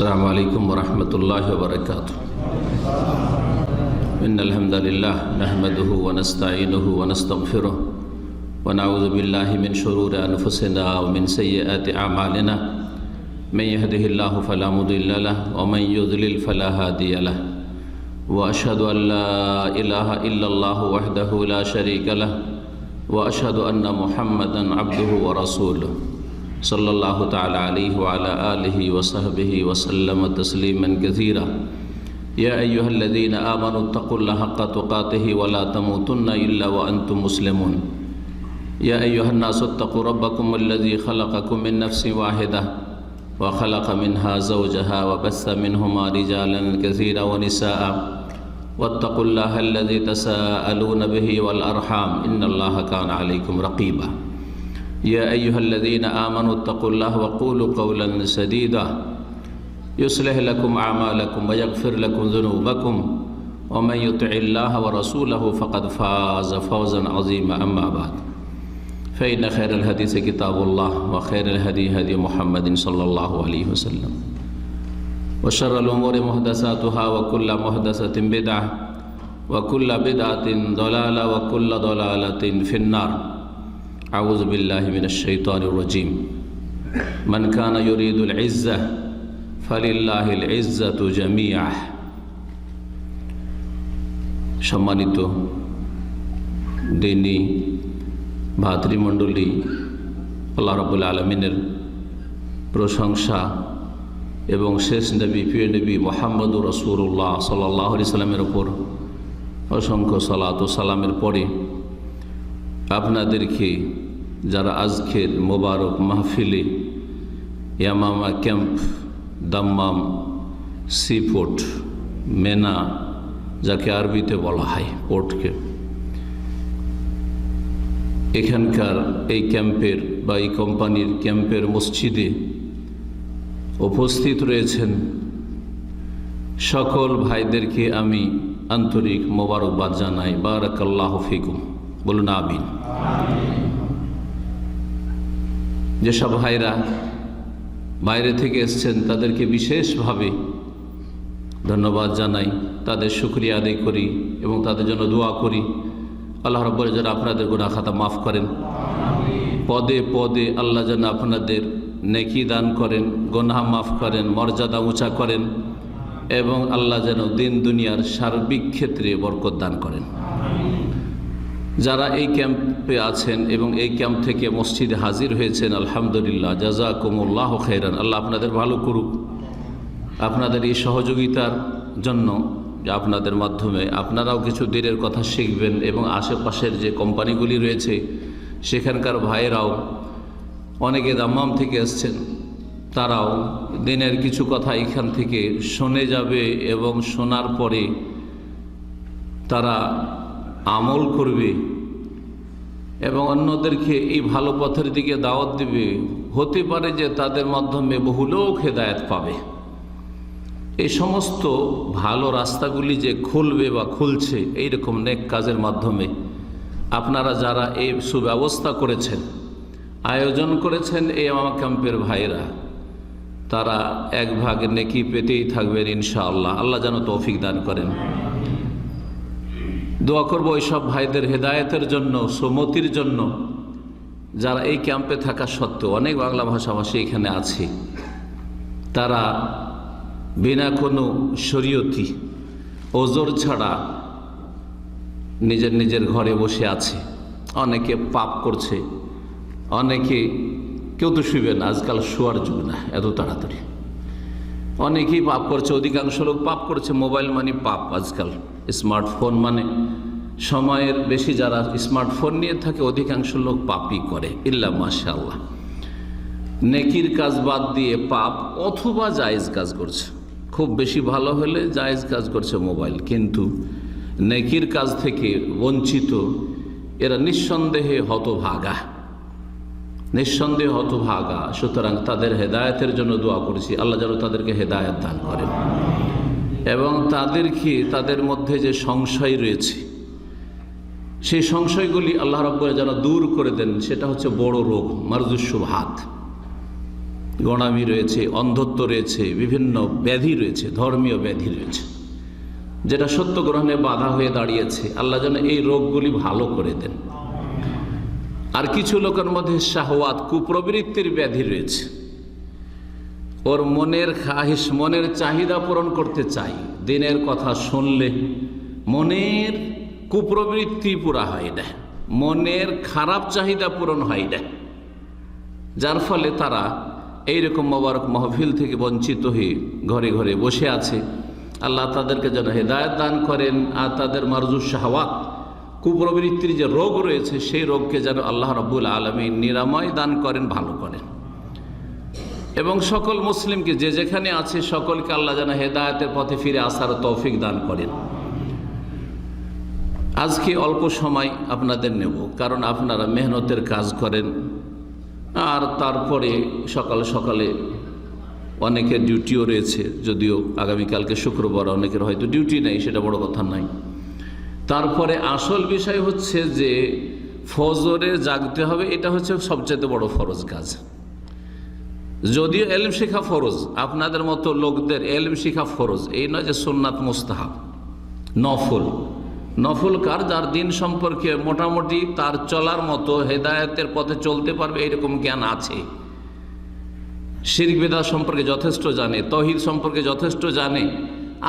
السلام عليكم ورحمة الله وبركاته. إن الحمد لله نحمده ونستعينه ونستغفره ونعوذ بالله من شرور أنفسنا ومن سيئات أعمالنا. من يهده الله فلا مضل له ومن يضلل فلا هادي له. وأشهد أن لا إله إلا الله وحده لا شريك له وأشهد أن محمدا عبده ورسوله صلى الله تعالى عليه وعلى آله وصحبه وسلم تسليما كثيرا. يا أيها الذين آمنوا اتقوا الله حق تقاته ولا تموتن إلا وأنتم مسلمون. يا أيها الناس اتقوا ربكم الذي خلقكم من نفس واحدة وخلق منها زوجها وبث منهما رجالا كثيرا ونساء واتقوا الله الذي تساءلون به والأرحام إن الله كان عليكم رقيبا. يا أيها الذين آمنوا اتقوا الله وقولوا قولا سديدا يصلح لكم أعمالكم ويغفر لكم ذنوبكم ومن يطع الله ورسوله فقد فاز فوزا عظيما. أما بعد فإن خير الحديث كتاب الله وخير الهدي هدي محمد صلى الله عليه وسلم وشر الأمور محدثاتها وكل محدثة بدعة وكل بدعة ضلالة وكل ضلالة في النار. أعوذ بالله من الشيطان الرجيم. من كان يريد العزة فلله العزة جميعا. সম্মানিত দিনী ভাতৃমণ্ডলী, আল্লাহ রাব্বুল আলামিনের প্রশংসা এবং শেষ নবী প্রিয় নবী মুহাম্মদুর রাসূলুল্লাহ সাল্লাল্লাহু আলাইহি সাল্লামের ওপর অসংখ্য সালাত ও সালামের পরে আপনাদেরকে যারা আজকের মোবারক মাহফিলে Yamama camp Dammam sea port মেনা, যাকে আরবিতে বলা হয় পোর্টকে, এখানকার এই ক্যাম্পের বা এই কোম্পানির ক্যাম্পের মসজিদে উপস্থিত রয়েছেন সকল ভাইদেরকে আমি আন্তরিক মোবারকবাদ জানাই। বারাকাল্লাহু ফিকুম, বলুন আমিন। যেসব ভাইরা বাইরে থেকে এসছেন তাদেরকে বিশেষভাবে ধন্যবাদ জানাই, তাদের শুকরিয়া আদায় করি এবং তাদের জন্য দোয়া করি। আল্লাহ রাব্বুল যেন আপনাদের গুনাহ খাতা মাফ করেন, পদে পদে আল্লাহ যেন আপনাদের নেকি দান করেন, গুনাহ মাফ করেন, মর্যাদা উঁচা করেন এবং আল্লাহ যেন দিন দুনিয়ার সার্বিক ক্ষেত্রে বরকত দান করেন। যারা এই ক্যাম্পে আছেন এবং এই ক্যাম্প থেকে মসজিদে হাজির হয়েছেন, আলহামদুলিল্লাহ, জাযাকুমুল্লাহু খাইরান। আল্লাহ আপনাদের ভালো করুক। আপনাদের এই সহযোগিতার জন্য যে আপনাদের মাধ্যমে আপনারাও কিছু দিনের কথা শিখবেন এবং আশেপাশের যে কোম্পানিগুলি রয়েছে সেখানকার ভাইয়েরাও, অনেকে দাম্মাম থেকে এসছেন, তারাও দিনের কিছু কথা এখান থেকে শুনে যাবে এবং শোনার পরে তারা আমল করবে এবং অন্যদেরকে এই ভালো পথের দিকে দাওয়াত দিবে। হতে পারে যে তাদের মাধ্যমে বহু লোক হেদায়েত পাবে। এই সমস্ত ভালো রাস্তাগুলি যে খুলবে বা খুলছে এইরকম নেক কাজের মাধ্যমে আপনারা যারা এই সুব্যবস্থা করেছেন, আয়োজন করেছেন এই ইয়ামামা ক্যাম্পের ভাইরা, তারা এক ভাগ নেকি পেতেই থাকবেন ইনশাআল্লাহ। আল্লাহ যেন তৌফিক দান করেন। দোয়া করব ওইসব ভাইদের হেদায়েতের জন্য, সুমতির জন্য, যারা এই ক্যাম্পে থাকা সত্ত্বেও, অনেক বাংলা ভাষাভাষী এখানে আছে, তারা বিনা কোনো শরীয়তি ওজর ছাড়া নিজের নিজের ঘরে বসে আছে। অনেকে পাপ করছে, অনেকে, কেউ তো শুইবে না, আজকাল শোয়ার যুগ না এত তাড়াতাড়ি, অনেকেই পাপ করছে। অধিকাংশ লোক পাপ করছে। মোবাইল মানে পাপ, আজকাল স্মার্টফোন মানে সময়ের বেশি যারা স্মার্টফোন নিয়ে থাকে অধিকাংশ লোক পাপই করে, ইল্লা মাশাআল্লাহ। নেকির কাজ বাদ দিয়ে পাপ অথবা জায়েজ কাজ করছে, খুব বেশি ভালো হলে জায়েজ কাজ করছে মোবাইল, কিন্তু নেকির কাজ থেকে বঞ্চিত এরা নিঃসন্দেহে হতভাগা, নিঃসন্দেহে হতভাগা। সুতরাং তাদের হেদায়েতের জন্য দোয়া করছি, আল্লাহ যেন তাদেরকে হেদায়েত দান করেন এবং তাদেরকে, তাদের মধ্যে যে সংশয় রয়েছে সেই সংশয়গুলি আল্লাহ রাব্বুল যেন দূর করে দেন। সেটা হচ্ছে বড় রোগ, মারজুস শুবহাত। গোঁড়ামি রয়েছে, অন্ধত্ব রয়েছে, বিভিন্ন ব্যাধি রয়েছে, ধর্মীয় ব্যাধি রয়েছে, যেটা সত্য গ্রহণে বাধা হয়ে দাঁড়িয়েছে। আল্লাহ যেন এই রোগগুলি ভালো করে দেন। আর কিছু লোকের মধ্যে শাহওয়াত, কুপ্রবৃত্তির ব্যাধি রয়েছে। ওর মনের খাহিশ, মনের চাহিদা পূরণ করতে চাই, দিনের কথা শুনলে মনের কুপ্রবৃত্তি পুরা হয় না, মনের খারাপ চাহিদা পূরণ হয় না, যার ফলে তারা এইরকম মোবারক মাহফিল থেকে বঞ্চিত হয়ে ঘরে ঘরে বসে আছে। আল্লাহ তাদেরকে যেন হেদায়েত দান করেন, আর তাদের মারজুস শাহওয়াত, কুপ্রবৃত্তির যে রোগ রয়েছে সেই রোগকে যেন আল্লাহ রাব্বুল আলামিন নিরাময় দান করেন, ভালো করেন। এবং সকল মুসলিমকে যে যেখানে আছে সকলকে আল্লাহ যেন হেদায়েতের পথে ফিরে আসার তৌফিক দান করেন। আজকে অল্প সময় আপনাদের নেব, কারণ আপনারা মেহনতের কাজ করেন, আর তারপরে সকাল সকালে অনেকের ডিউটিও রয়েছে, যদিও আগামীকালকে শুক্রবার অনেকের হয়তো ডিউটি নেই, সেটা বড় কথা নয়। তারপরে আসল বিষয় হচ্ছে যে ফজরে জাগতে হবে, এটা হচ্ছে সবচেয়ে বড় ফরজ কাজ। যদিও এলম শিখা ফরজ, আপনাদের মতো লোকদের এলম শিখা ফরজ, এই নয় যে সুন্নাত মুস্তাহাব, নফল। নফল কার? যার দিন সম্পর্কে মোটামুটি তার চলার মতো হেদায়েতের পথে চলতে পারবে এইরকম জ্ঞান আছে, শিরক বিদআত সম্পর্কে যথেষ্ট জানে, তাওহীদ সম্পর্কে যথেষ্ট জানে,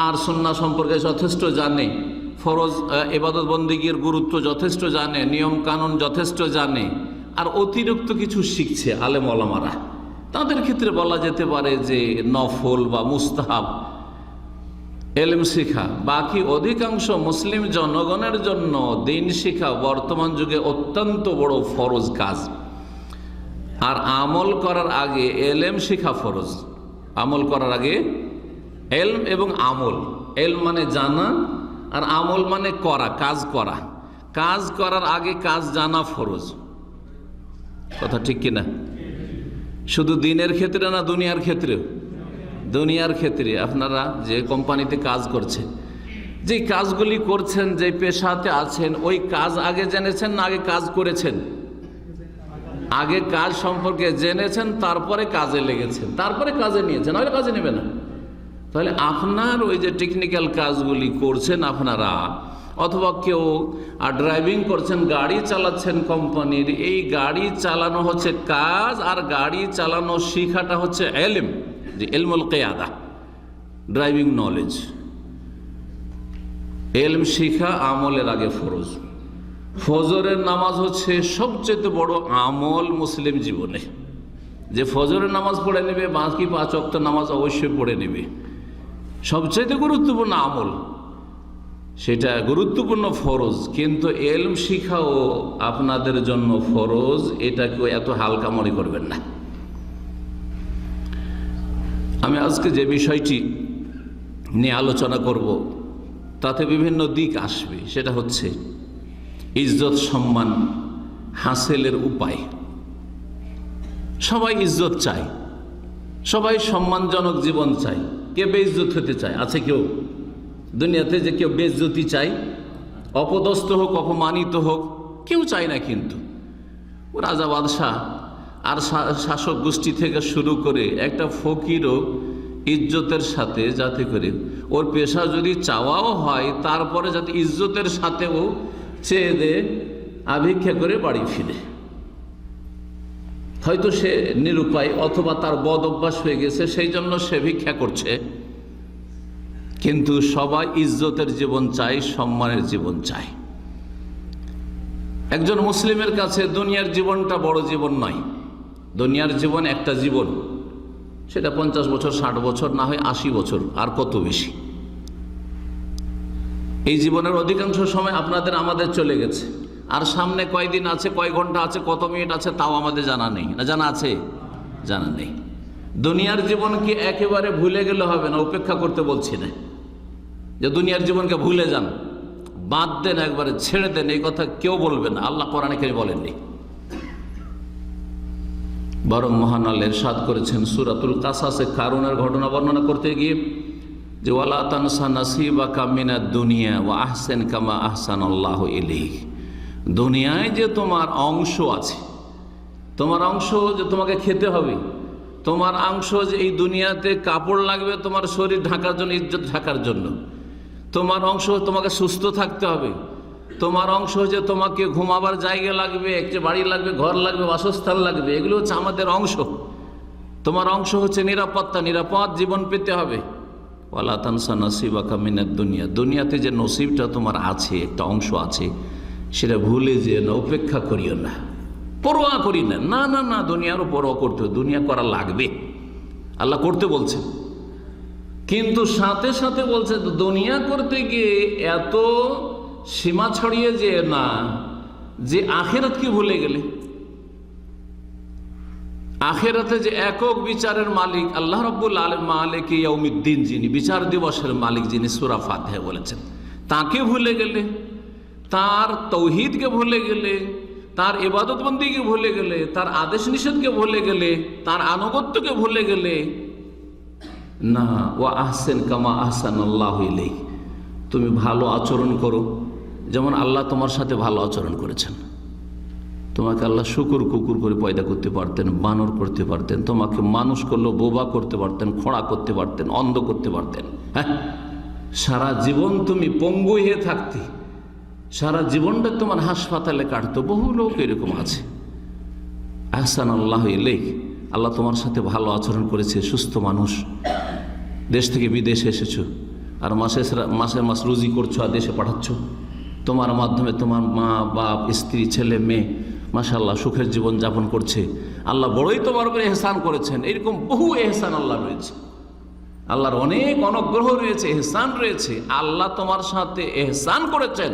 আর সুন্নাহ সম্পর্কে যথেষ্ট জানে, ফরজ ইবাদত বন্দেগীর গুরুত্ব যথেষ্ট জানে, নিয়ম কানুন যথেষ্ট জানে, আর অতিরিক্ত কিছু শিখছে আলেম ওলামারা, তাদের ক্ষেত্রে বলা যেতে পারে যে নফল বা মুস্তাহাব এলম শিখা। বাকি অধিকাংশ মুসলিম জনগণের জন্য দিন শিখা বর্তমান যুগে অত্যন্ত বড় ফরজ কাজ। আর আমল করার আগে এলম শিখা ফরজ। আমল করার আগে এলম এবং আমল। এলম মানে জানা, আর আমল মানে করা, কাজ করা। কাজ করার আগে কাজ জানা ফরজ। কথা ঠিক কিনা? শুধু দিনের ক্ষেত্রে না, দুনিয়ার ক্ষেত্রেও? দুনিয়ার ক্ষেত্রে আপনারা যে কোম্পানিতে কাজ করছেন, যে কাজগুলি করছেন, যে পেশাতে আছেন, ওই কাজ আগে জেনেছেন না আগে কাজ করেছেন? আগে কাজ সম্পর্কে জেনেছেন, তারপরে কাজে লেগেছেন, তারপরে কাজে নিয়েছেন, আগে কাজে নেবে না। তাহলে আপনার ওই যে টেকনিক্যাল কাজগুলি করছেন আপনারা, অথবা কেউ ড্রাইভিং করছেন, গাড়ি চালাচ্ছেন কোম্পানির, এই গাড়ি চালানো হচ্ছে কাজ, আর গাড়ি চালানো শিখাটা হচ্ছে এলম, যে এলমুল কিয়াদা, ড্রাইভিং নলেজ। এলম শিখা আমলের আগে ফরজ। ফজরের নামাজ হচ্ছে সবচেয়ে বড় আমল মুসলিম জীবনে। যে ফজরের নামাজ পড়ে নেবে, বাকি 5 ওয়াক্ত নামাজ অবশ্যই পড়ে নেবে, সবচেয়ে গুরুত্বপূর্ণ আমল, সেটা গুরুত্বপূর্ণ ফরজ। কিন্তু এলম শিখাও আপনাদের জন্য ফরজ, এটাকেও এত হালকা মনে করবেন না। আমি আজকে যে বিষয়টি নিয়ে আলোচনা করব তাতে বিভিন্ন দিক আসবে, সেটা হচ্ছে ইজ্জত সম্মান হাসিলের উপায়। সবাই ইজ্জত চায়, সবাই সম্মানজনক জীবন চায়। কে বেইজ্জত হতে চায়? আছে কেউ দুনিয়াতে যে কেউ বেইজ্জতি চায়? অপদস্থ হোক, অপমানিত হোক, কেউ চায় না। কিন্তু রাজা বাদশাহ আর শাসক গোষ্ঠী থেকে শুরু করে একটা ফকিরও ইজ্জতের সাথে, যাতে করে ওর পেশা যদি চাওয়াও হয় তারপরে যাতে ইজ্জতের সাথেও চেয়ে দে, আভিক্ষা করে বাড়ি ফিরে। হয়তো সে নিরুপায়, অথবা তার বদ অভ্যাস হয়ে গেছে, সেই জন্য সে ভিক্ষা করছে। কিন্তু সবাই ইজ্জতের জীবন চায়, সম্মানের জীবন চায়। একজন মুসলিমের কাছে দুনিয়ার জীবনটা বড় জীবন নয়। দুনিয়ার জীবন একটা জীবন, সেটা 50 বছর, 60 বছর, না হয় 80 বছর, আর কত বেশি। এই জীবনের অধিকাংশ সময় আপনাদের আমাদের চলে গেছে, আর সামনে কয়দিন আছে, কয় ঘন্টা আছে, কত মিনিট আছে, তাও আমাদের জানা নেই। না জানা আছে? জানা নেই। দুনিয়ার জীবনকে একেবারে ভুলে গেলে হবে না, উপেক্ষা করতে বলছি না যে দুনিয়ার জীবনকে ভুলে যান, বাদ দেন, একবারে ছেড়ে দেন, এই কথা কেউ বলবেন না। আল্লাহ কোরআনে কেউ বলেননি। বরং মহান আল্লাহ ইরশাদ করেছেন সূরাতুল কাসাসে কারুনের ঘটনা বর্ণনা করতে গিয়ে যে ওয়ালা তানসা নাসিবাকা মিনাদ দুনিয়া ওয়া আহসিন কামা আহসানাল্লাহু ইলাইক। দুনিয়ায় যে তোমার অংশ আছে, তোমার অংশ যে তোমাকে খেতে হবে, তোমার অংশ যে এই দুনিয়াতে কাপড় লাগবে তোমার শরীর ঢাকার জন্য, ইজ্জত ঢাকার জন্য। তোমার অংশ তোমাকে সুস্থ থাকতে হবে। তোমার অংশ যে তোমাকে ঘুমাবার জায়গা লাগবে, একটা বাড়ি লাগবে, ঘর লাগবে, বাসস্থান লাগবে, এগুলো হচ্ছে আমাদের অংশ। তোমার অংশ হচ্ছে নিরাপত্তা, নিরাপদ জীবন পেতে হবে। ওয়ালা তানসা নসিবাকা মিনাদ দুনিয়া, দুনিয়াতে যে নসিবটা তোমার আছে, একটা অংশ আছে, সেটা ভুলে যেও না, উপেক্ষা করিও না, পরোয়া করি না। না না না, দুনিয়ারও পরোয়া করতে হবে, দুনিয়া করা লাগবে, আল্লাহ করতে বলছেন। কিন্তু সাথে সাথে বলছে দুনিয়া করতে গিয়ে এত সীমা ছড়িয়ে যে না যে আখেরাতকে ভুলে গেলে। আখেরাতে যে একক বিচারের মালিক আল্লাহ রাব্বুল আলামিন, মালিক ইয়াউমিদ্দিন, যিনি বিচার দিবসের মালিক, যিনি সূরা ফাতিহা বলেছেন, তাকে ভুলে গেলে, তার তৌহিদকে ভুলে গেলে, তার ইবাদতবন্দিকে ভুলে গেলে, তার আদেশ নিষেধকে ভুলে গেলে, তার আনুগত্যকে ভুলে গেলে, না, ওয়া আহসিন কামা আহসানাল্লাহু ইলাইক, তুমি ভালো আচরণ করো যেমন আল্লাহ তোমার সাথে ভালো আচরণ করেছেন। তোমাকে আল্লাহ শুকুর কুকুর করে পয়দা করতে পারতেন, বানর করতে পারতেন, তোমাকে মানুষ করলেও বোবা করতে পারতেন, খোঁড়া করতে পারতেন, অন্ধ করতে পারতেন। হ্যাঁ, সারা জীবন তুমি পঙ্গু হয়ে থাকতে, সারা জীবনটা তোমার হাসপাতালে কাটতো। বহু লোক এরকম আছে। আহসানাল্লাহু ইলাইক, আল্লাহ তোমার সাথে ভালো আচরণ করেছে, সুস্থ মানুষ, দেশ থেকে বিদেশে এসেছো, আর মাসের মাস রুজি করছো আর দেশে পাঠাচ্ছ। তোমার মাধ্যমে তোমার মা বাপ স্ত্রী ছেলে মেয়ে মাশাআল্লাহ সুখের জীবন যাপন করছে। আল্লাহ বড়ই তোমার উপরে এহসান করেছেন। এরকম বহু এহসান আল্লাহ রয়েছে, আল্লাহর অনেক অনুগ্রহ রয়েছে, এহসান রয়েছে। আল্লাহ তোমার সাথে এহসান করেছেন,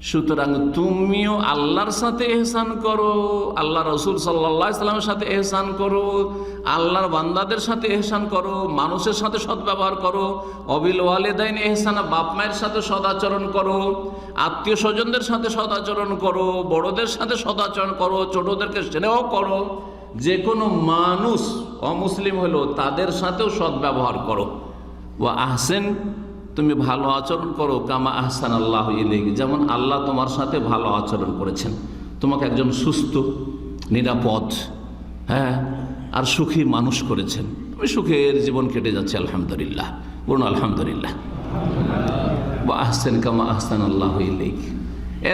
সুতরাং তুমিও আল্লাহর সাথে এহসান করো, আল্লাহ রসুল সাল্লাল্লাহু আলাইহি সাল্লামের সাথে এহসান করো, আল্লাহর বান্দাদের সাথে এহসান করো, মানুষের সাথে সদ্ব্যবহার করো, অবিল ওয়ালিদাইন এহসানা, বাপ মায়ের সাথে সদাচরণ করো, আত্মীয় স্বজনদের সাথে সদাচরণ করো, বড়দের সাথে সদাচরণ করো, ছোটদেরকে স্নেহ করো, যে কোনো মানুষ অমুসলিম হলো তাদের সাথেও সদ্ব্যবহার করো। ওয়া আহসিন, তুমি ভালো আচরণ করো কামা আহসানাল্লাহু ইলাইক, যেমন আল্লাহ তোমার সাথে ভালো আচরণ করেছেন। তোমাকে একজন সুস্থ, নিরাপদ, হ্যাঁ, আর সুখী মানুষ করেছেন। তুমি সুখের জীবন কেটে যাচ্ছে, আলহামদুলিল্লাহ, বলুন আলহামদুলিল্লাহ। ওয়া আহসিন কামা আহসানাল্লাহু ইলাইক,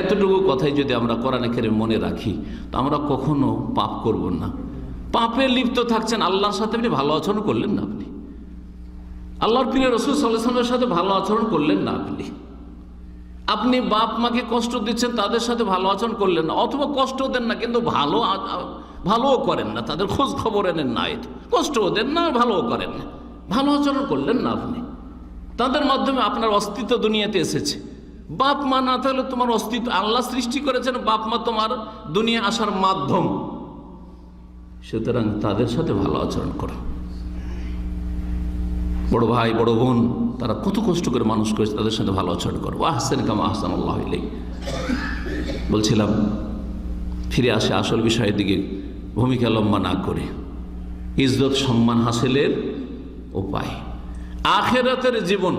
এতটুকু কথাই যদি আমরা কোরআনে কারিম মনে রাখি তো আমরা কখনো পাপ করব না। পাপে লিপ্ত থাকছেন, আল্লাহর সাথে আপনি ভালো আচরণ করলেন না, আপনি আল্লাহর প্রিয় রাসূল সাল্লাল্লাহু আলাইহি ওয়াসাল্লামের সাথে ভালো আচরণ করলেন না, আপনি বাপ মাকে কষ্ট দিচ্ছেন, তাদের সাথে ভালো আচরণ করলেন না, অথবা কষ্ট দেন না কিন্তু ভালোও করেন না, তাদের খোঁজ খবর এনেন না, কষ্টও দেন না, ভালোও করেন না, ভালো আচরণ করলেন না আপনি। তাদের মাধ্যমে আপনার অস্তিত্ব দুনিয়াতে এসেছে। বাপ মা না থাকলে তোমার অস্তিত্ব, আল্লাহ সৃষ্টি করেছেন, বাপ মা তোমার দুনিয়া আসার মাধ্যম, সুতরাং তাদের সাথে ভালো আচরণ করো। বড় ভাই বড় বোন তারা কত কষ্ট করে মানুষ করেছে, তাদের সাথে ভালো আচরণ করো। আহসান কামা আহসানাল্লাহু ইলাইক। বলছিলাম, ফিরে আসে আসল বিষয়ের দিকে, ভূমিকা লম্বা না করে ইজ্জত সম্মান হাসিলের উপায়। আখেরাতের জীবন,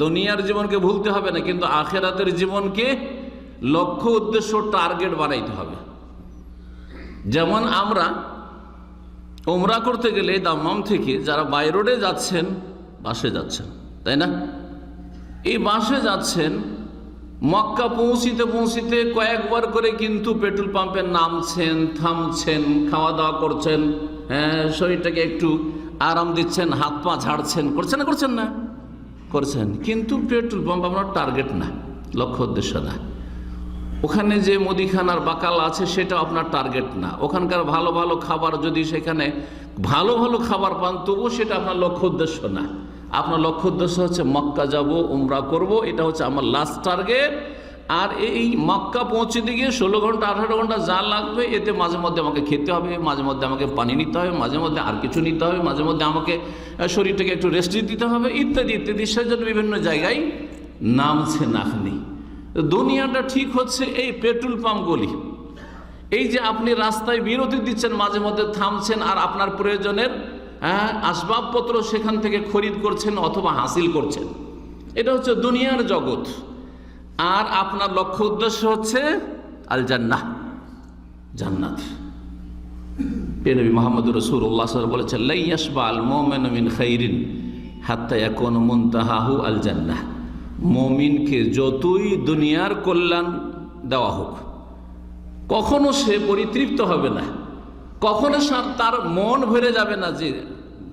দুনিয়ার জীবনকে ভুলতে হবে না, কিন্তু আখেরাতের জীবনকে লক্ষ্য উদ্দেশ্য টার্গেট বানাইতে হবে। যেমন আমরা উমরা করতে গেলে দাম্মাম থেকে যারা বাই রোডে যাচ্ছেন, বাসে যাচ্ছেন, তাই না? এই বাসে যাচ্ছেন, মক্কা পৌঁছিতে কয়েকবার করে কিন্তু পেট্রোল পাম্পে নামছেন, থামছেন, খাওয়া দাওয়া করছেন, হ্যাঁ, শরীরটাকে একটু আরাম দিচ্ছেন, হাত পা ঝাড়ছেন, করছেন না করছেন, কিন্তু পেট্রোল পাম্প আপনার টার্গেট না, লক্ষ্য উদ্দেশ্য না। ওখানে যে মুদিখানার বাকাল আছে সেটা আপনার টার্গেট না। ওখানকার ভালো ভালো খাবার, যদি সেখানে ভালো ভালো খাবার পান তবুও সেটা আপনার লক্ষ্য উদ্দেশ্য না। আপনার লক্ষ্য উদ্দেশ্য হচ্ছে মক্কা যাব, উমরা করব, এটা হচ্ছে আমার লাস্ট টার্গেট। আর এই মক্কা পৌঁছতে গিয়ে 16 ঘন্টা 18 ঘন্টা যা লাগবে, এতে মাঝে মধ্যে আমাকে খেতে হবে, মাঝে মধ্যে আমাকে পানি নিতে হবে, মাঝে মধ্যে আর কিছু নিতে হবে, মাঝে মধ্যে আমাকে শরীরটাকে একটু রেস্ট দিতে হবে, ইত্যাদি ইত্যাদি। সেজন্য বিভিন্ন জায়গায় নামছেন আপনি। দুনিয়াটা ঠিক হচ্ছে এই পেট্রোল পাম্পগুলি। এই যে আপনি রাস্তায় বিরতি দিচ্ছেন, মাঝে মধ্যে থামছেন, আর আপনার প্রয়োজনের আসবাবপত্র সেখান থেকে খরিদ করছেন অথবা হাসিল করছেন, এটা হচ্ছে দুনিয়ার জগৎ। আর আপনার লক্ষ্য উদ্দেশ্য হচ্ছে আল জান্নাহ, জান্নাত। এ নবী মুহাম্মদুর রাসূলুল্লাহ সাল্লাল্লাহু আলাইহি ওয়াসাল্লাম বলেছেন, লা ইয়াশবা'আল মুমিনু মিন খাইরিন হাত্তা ইয়াকুনা মুনতাহাহু আল জান্নাহ। মুমিনকে যতই দুনিয়ার কল্যাণ দেওয়া হোক, কখনো সে পরিতৃপ্ত হবে না, কখনো তার মন ভরে যাবে না যে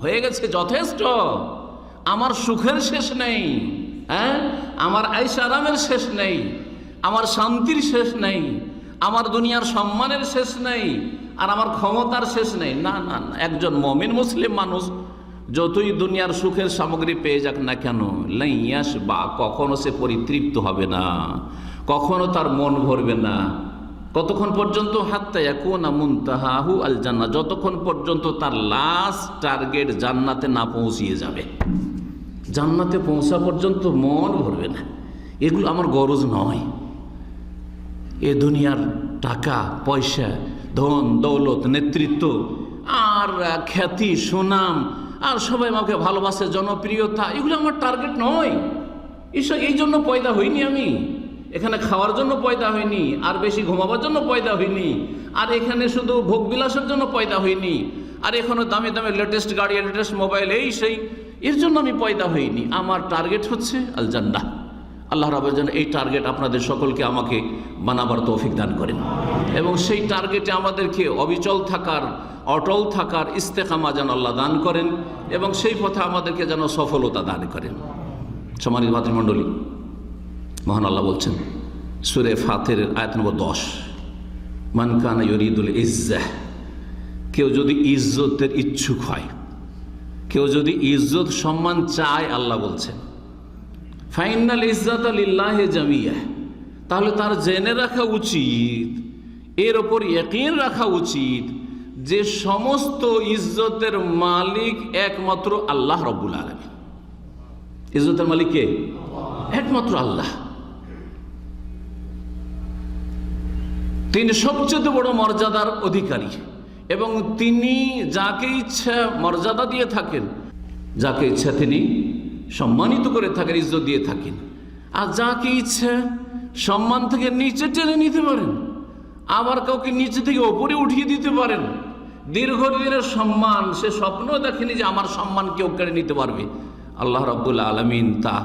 হয়ে গেছে যথেষ্ট, আমার সুখের শেষ নেই, হ্যাঁ, আমার আয়েশ আরামের শেষ নেই, আমার শান্তির শেষ নেই, আমার দুনিয়ার সম্মানের শেষ নেই, আর আমার ক্ষমতার শেষ নেই। না না না, একজন মুমিন মুসলিম মানুষ যতই দুনিয়ার সুখের সামগ্রী পেয়ে যাক না কেন, লাইয়াস বা কখনো সে পরিতৃপ্ত হবে না, কখনো তার মন ভরবে না। কতক্ষণ পর্যন্ত? হাত্তা ইয়াকুনা মুনতাহাহু আল জান্নাহ, যতক্ষণ পর্যন্ত তার লাস্ট টার্গেট জান্নাতে না পৌঁছিয়ে যাবে। জান্নাতে পৌঁছা পর্যন্ত মন ভরবে না। এগুলো আমার গরজ নয়। এ দুনিয়ার টাকা পয়সা, ধন দৌলত, নেতৃত্ব আর খ্যাতি সুনাম, আর সবাই আমাকে ভালোবাসে, জনপ্রিয়তা, এগুলো আমার টার্গেট নয়। এই জন্য পয়দা হইনি আমি। এখানে খাওয়ার জন্য পয়দা হয়নি, আর বেশি ঘুমাবার জন্য পয়দা হয়নি, আর এখানে শুধু ভোগবিলাসের জন্য পয়দা হয়নি, আর এখানে দামি দামি লেটেস্ট গাড়ি, লেটেস্ট মোবাইল, এই সেই, এর জন্য আমি পয়দা হইনি। আমার টার্গেট হচ্ছে আল জান্নাহ। আল্লাহ রাব্বুল যেন এই টার্গেট আপনাদের সকলকে আমাকে বানাবার তৌফিক দান করেন, এবং সেই টার্গেটে আমাদেরকে অবিচল থাকার, অটল থাকার ইস্তেকামা যেন আল্লাহ দান করেন, এবং সেই পথে আমাদেরকে যেন সফলতা দান করেন। সম্মানিত ভাতৃমণ্ডলী, মহান আল্লাহ বলছেন সূরা ফাতির আয়াত নম্বর 10, মান কানা ইউরিদুল ইজ্জাহ, কেউ যদি ইজ্জতের ইচ্ছুক হয়, কেউ যদি ইজ্জত সম্মান চায়, আল্লাহ বলছেন ফাইনাল ইজ্জাতা লিল্লাহি জামিয়া, তাহলে তার জেনে রাখা উচিত, এর ওপর ইয়াকিন রাখা উচিত যে সমস্ত ইজ্জতের মালিক একমাত্র আল্লাহ রাব্বুল আলামিন। ইজ্জতের মালিক কে? একমাত্র আল্লাহ। তিনি সবচেয়ে বড় মর্যাদার অধিকারী, এবং তিনি যাকে ইচ্ছা মর্যাদা দিয়ে থাকেন, যাকে ইচ্ছা তিনি সম্মানিত করে থাকেন, ইজ্জত দিয়ে থাকেন, আর যাকে ইচ্ছা সম্মান থেকে নিচে টেনে নিতে পারেন, আবার কাউকে নিচে থেকে ওপরে উঠিয়ে দিতে পারেন। দীর্ঘদিনের সম্মান, সে স্বপ্ন দেখেনি যে আমার সম্মান কেউ কেড়ে নিতে পারবে। আল্লাহ রাব্বুল আলামিন তা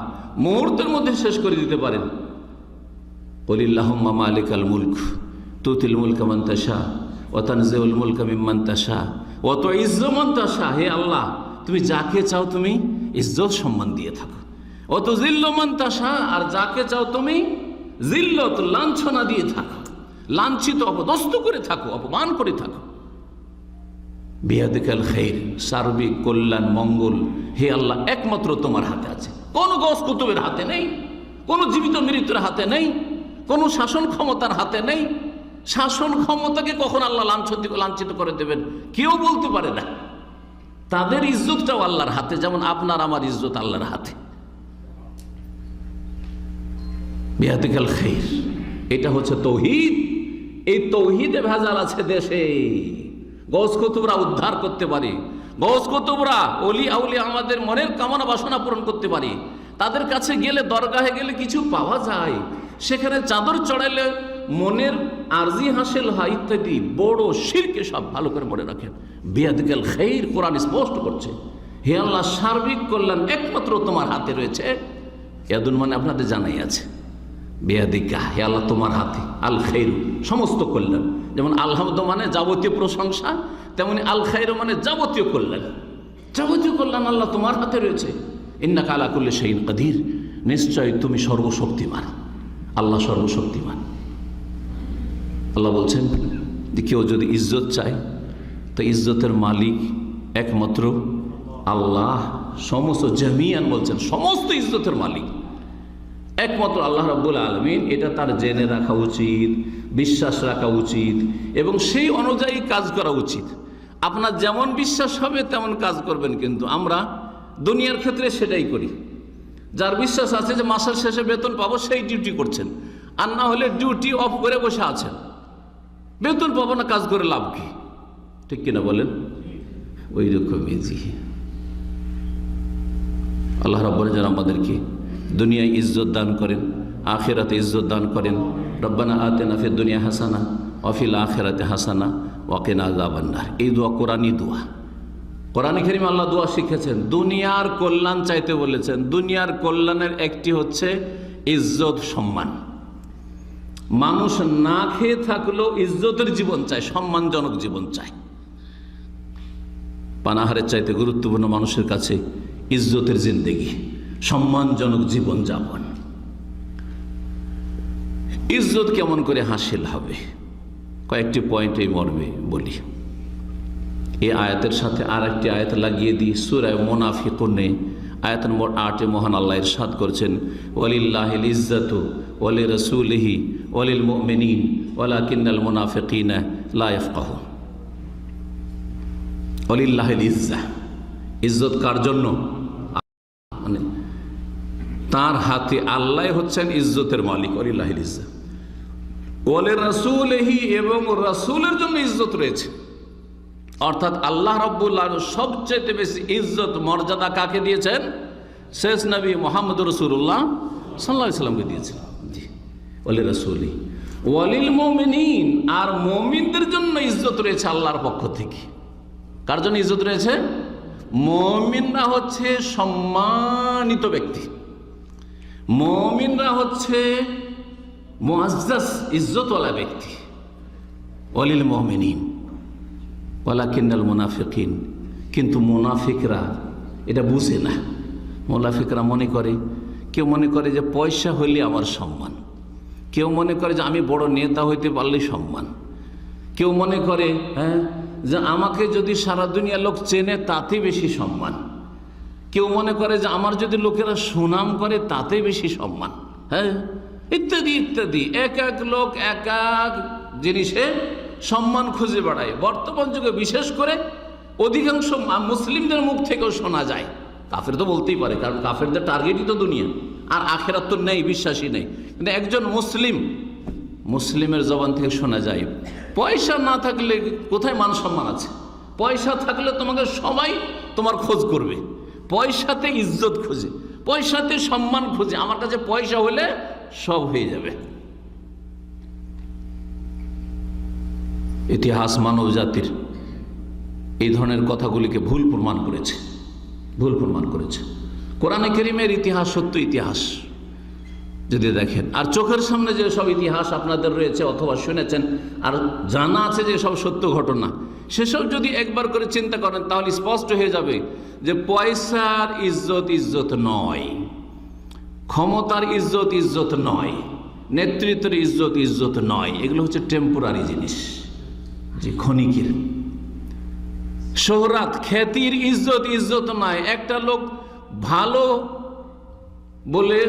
মুহূর্তের মধ্যে শেষ করে দিতে পারেন। কুলিল্লাহুম্মা মালিকাল মুলক তুতিল মুলকা মান তাশা ওয়া তানজিউল মুলকা মিম্মান তাশা ওয়া তুইজ্জু মান তাশা। হে আল্লাহ, তুমি যাকে চাও তুমি ইজ্জত সম্মান দিয়ে থাকো। ওয়া তুযিল্লু মান তাশা, আর যাকে চাও তুমি জিল্লত লাঞ্ছনা দিয়ে থাকো, লাঞ্ছিত অপদস্থ করে থাকো, অপমান করে থাকো। বিয়াদিকাল খাইর, সার্বিক কল্যাণ মঙ্গল হে আল্লাহ একমাত্র তোমার হাতে আছে। কোনো গস কুতুবের হাতে নেই, কোনো জীবিত মৃত্যুর হাতে নেই, কোনো শাসন ক্ষমতার হাতে নেই। শাসন ক্ষমতাকে কখন আল্লাহ লাঞ্ছিত করে দেবেন কেউ বলতে পারে না। তাদের ইজ্জতটাও আল্লাহর হাতে, যেমন আপনার আমার ইজ্জত আল্লাহর হাতে। বিয়াদিকাল খাইর, এটা হচ্ছে তৌহিদ। এই তৌহিদে ভেজাল আছে দেশে। গৌস কুতুবরা উদ্ধার করতে পারে, গৌস কুতুবরা ওলি আউলিয়া আমাদের মনের কামনা বাসনা পূরণ করতে পারে। তাদের কাছে গেলে, দরগাহে গেলে কিছু পাওয়া যায়, সেখানে চাদর চড়াইলে মনের আরজি হাসিল হয় ইত্যাদি। বড় শিরকে সব ভালো করে মনে রাখেন। বিয়াদিকাল খাইর কোরআন স্পষ্ট করছে, হে আল্লাহ সার্বিক কল্যাণ একমাত্র তোমার হাতে রয়েছে। ইয়াদুন মানে আপনাদের জানাই আছে, বিয়াদিকা হে আল্লাহ তোমার হাতে, আল খাইরু সমস্ত কল্যাণ। যেমন আলহামদ মানে যাবতীয় প্রশংসা, তেমনি আল খাইরু মানে যাবতীয় কল্যাণ। যাবতীয় কল্যাণ আল্লাহ তোমার হাতে রয়েছে। ইন্নাকা আলা কুল্লি শাইইন কাদির, নিশ্চয় তুমি সর্বশক্তিমান। আল্লাহ সর্বশক্তিমান। আল্লাহ বলছেন যে কেউ যদি ইজ্জত চায় তো ইজ্জতের মালিক একমাত্র আল্লাহ। সমস্ত জামিয়ান বলছেন, সমস্ত ইজ্জতের মালিক একমাত্র আল্লাহ রাব্বুল আলামিন। এটা তার জেনে রাখা উচিত, বিশ্বাস রাখা উচিত, এবং সেই অনুযায়ী কাজ করা উচিত। আপনার যেমন বিশ্বাস হবে তেমন কাজ করবেন, কিন্তু আমরা দুনিয়ার ক্ষেত্রে সেটাই করি। যার বিশ্বাস আছে যে মাসের শেষে বেতন পাবো, সেই ডিউটি করছেন, আর না হলে ডিউটি অফ করে বসে আছেন। বেতন পাবো না, কাজ করে লাভ কি? ঠিক কিনা বলেন? ওই রকমই জি। আল্লাহ রাব্বুল যেন আমাদেরকে দুনিয়ায় ইজ্জত দান করেন, আখিরাতে ইজ্জত দান করেন। রব্বানা আতিনা ফিদ দুনিয়া হাসানা ওয়াফিল আখিরাতি হাসানা ওয়া কিনা আযাবান্নার। এই দোয়া কোরআনী দোয়া। কোরআনে কারীমে আল্লাহ দোয়া শিখেছেন, দুনিয়ার কল্যাণ চাইতে বলেছেন। দুনিয়ার কল্যাণের একটি হচ্ছে ইজ্জত, সম্মান। মানুষ না খেয়ে থাকলেও ইজ্জতের জীবন চায়, সম্মানজনক জীবন চায়। পানাহারের চাইতে গুরুত্বপূর্ণ মানুষের কাছে ইজ্জতের জিন্দেগি, সম্মানজনক জীবন যাপন। ইজ্জত কেমন করে হাসিল হবে, কয়েকটি পয়েন্ট এই মর্মে বলি। এই আয়াতের সাথে আর একটি আয়াত লাগিয়ে দিই, সূরা মুনাফিকুনে আয়াত নম্বর 8-এ মহান আল্লাহ ইরশাদ করেছেন, ওয়ালিল্লাহিল ইজ্জাতু ওয়ালি রাসূলিহি ওয়ালিল মুমিনিন ওয়ালাকিন্নাল মুনাফিকিনা লা ইয়াফকাহুন। ওয়ালিল্লাহিল ইজ্জা, ইজ্জত কার জন্য? মানে তার হাতে, আল্লাহ হচ্ছেন ইজ্জতের মালিক। ওয়ালিল্লাহিল ইজ্জা ওয়ালি রাসূলিহি, এবং রাসূলের জন্য ইজ্জত রয়েছে। অর্থাৎ আল্লাহ রাব্বুল আলামিন সবচেয়ে বেশি ইজ্জত মর্যাদা কাকে দিয়েছেন? শেষ নবী মুহাম্মদ রাসূলুল্লাহ সাল্লাল্লাহু আলাইহি সাল্লামকে দিয়েছেন। জি, ওয়ালি রাসূলি ওয়ালিল মুমিনিন, আর মুমিনদের জন্য ইজ্জত রয়েছে আল্লাহর পক্ষ থেকে। কার জন্য ইজ্জত রয়েছে? মুমিনরা হচ্ছে সম্মানিত ব্যক্তি, মুমিনরা হচ্ছে মুআজ্জাজ, ইজ্জতওয়ালা ব্যক্তি। ওয়ালিল মুমিনিন ওয়ালাকিন্নাল মুনাফিকিন, কিন্তু মুনাফিকরা এটা বুঝে না। মুনাফিকরা মনে করে, কেউ মনে করে যে পয়সা হইলে আমার সম্মান, কেউ মনে করে যে আমি বড় নেতা হইতে পারলেই সম্মান, কেউ মনে করে যে আমাকে যদি সারা দুনিয়ার লোক চেনে তাতে বেশি সম্মান, কেউ মনে করে যে আমার যদি লোকেরা সুনাম করে তাতে বেশি সম্মান, ইত্যাদি ইত্যাদি। এক এক লোক এক এক জিনিসে সম্মান খুঁজে বেড়ায়। বর্তমান যুগে বিশেষ করে অধিকাংশ মুসলিমদের মুখ থেকেও শোনা যায়। কাফের তো বলতেই পারে, কারণ কাফেরদের টার্গেটই তো দুনিয়া, আর আখেরাত তো নেই, বিশ্বাসী নেই। কিন্তু একজন মুসলিমের জবান থেকে শোনা যায়, পয়সা না থাকলে কোথায় মান সম্মান আছে? পয়সা থাকলে তোমাকে সবাই তোমার খোঁজ করবে। পয়সাতে ইজ্জত খুঁজে, পয়সাতে সম্মান খুঁজে, আমার কাছে পয়সা হলে সব হয়ে যাবে। ইতিহাস মানব জাতির এই ধরনের কথাগুলিকে ভুল প্রমাণ করেছে, ভুল প্রমাণ করেছে। কোরআনে কারীমের ইতিহাস সত্য ইতিহাস যদি দেখেন, আর চোখের সামনে যে সব ইতিহাস আপনাদের রয়েছে অথবা শুনেছেন আর জানা আছে যে সব সত্য ঘটনা, সেসব যদি একবার করে চিন্তা করেন তাহলে স্পষ্ট হয়ে যাবে যে পয়সার ইজ্জত ইজ্জত নয়, ক্ষমতার ইজ্জত ইজ্জত নয়, নেতৃত্বের ইজ্জত ইজ্জত নয়। এগুলো হচ্ছে টেম্পোরারি জিনিস, যে ক্ষণিকের। শোহরাত, খ্যাতির ইজ্জত ইজ্জত নয়। একটা লোক ভালো বলে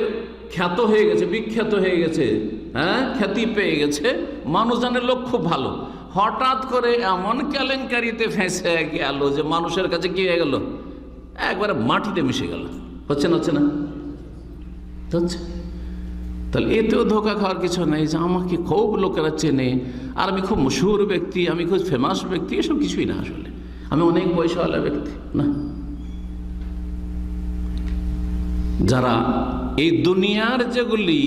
খ্যাত হয়ে গেছে, বিখ্যাত হয়ে গেছে, খ্যাতি পেয়ে গেছে, মানুষ জানে লোক খুব ভালো, হঠাৎ করে এমন কেলেঙ্কারিতে ফেঁসে গেল যে মানুষের কাছে কি হয়ে গেল, একবারে মাটিতে মিশে গেল। হচ্ছে না, হচ্ছে না? হচ্ছে। তাহলে এতেও ধোকা খাওয়ার কিছু নেই যে আমাকে খুব লোকেরা চেনে আর আমি খুব মশহুর ব্যক্তি, আমি খুব ফেমাস ব্যক্তি, এসব কিছুই না। আসলে আমি অনেক পয়সাওয়ালা ব্যক্তি না। যারা এই দুনিয়ার যেগুলি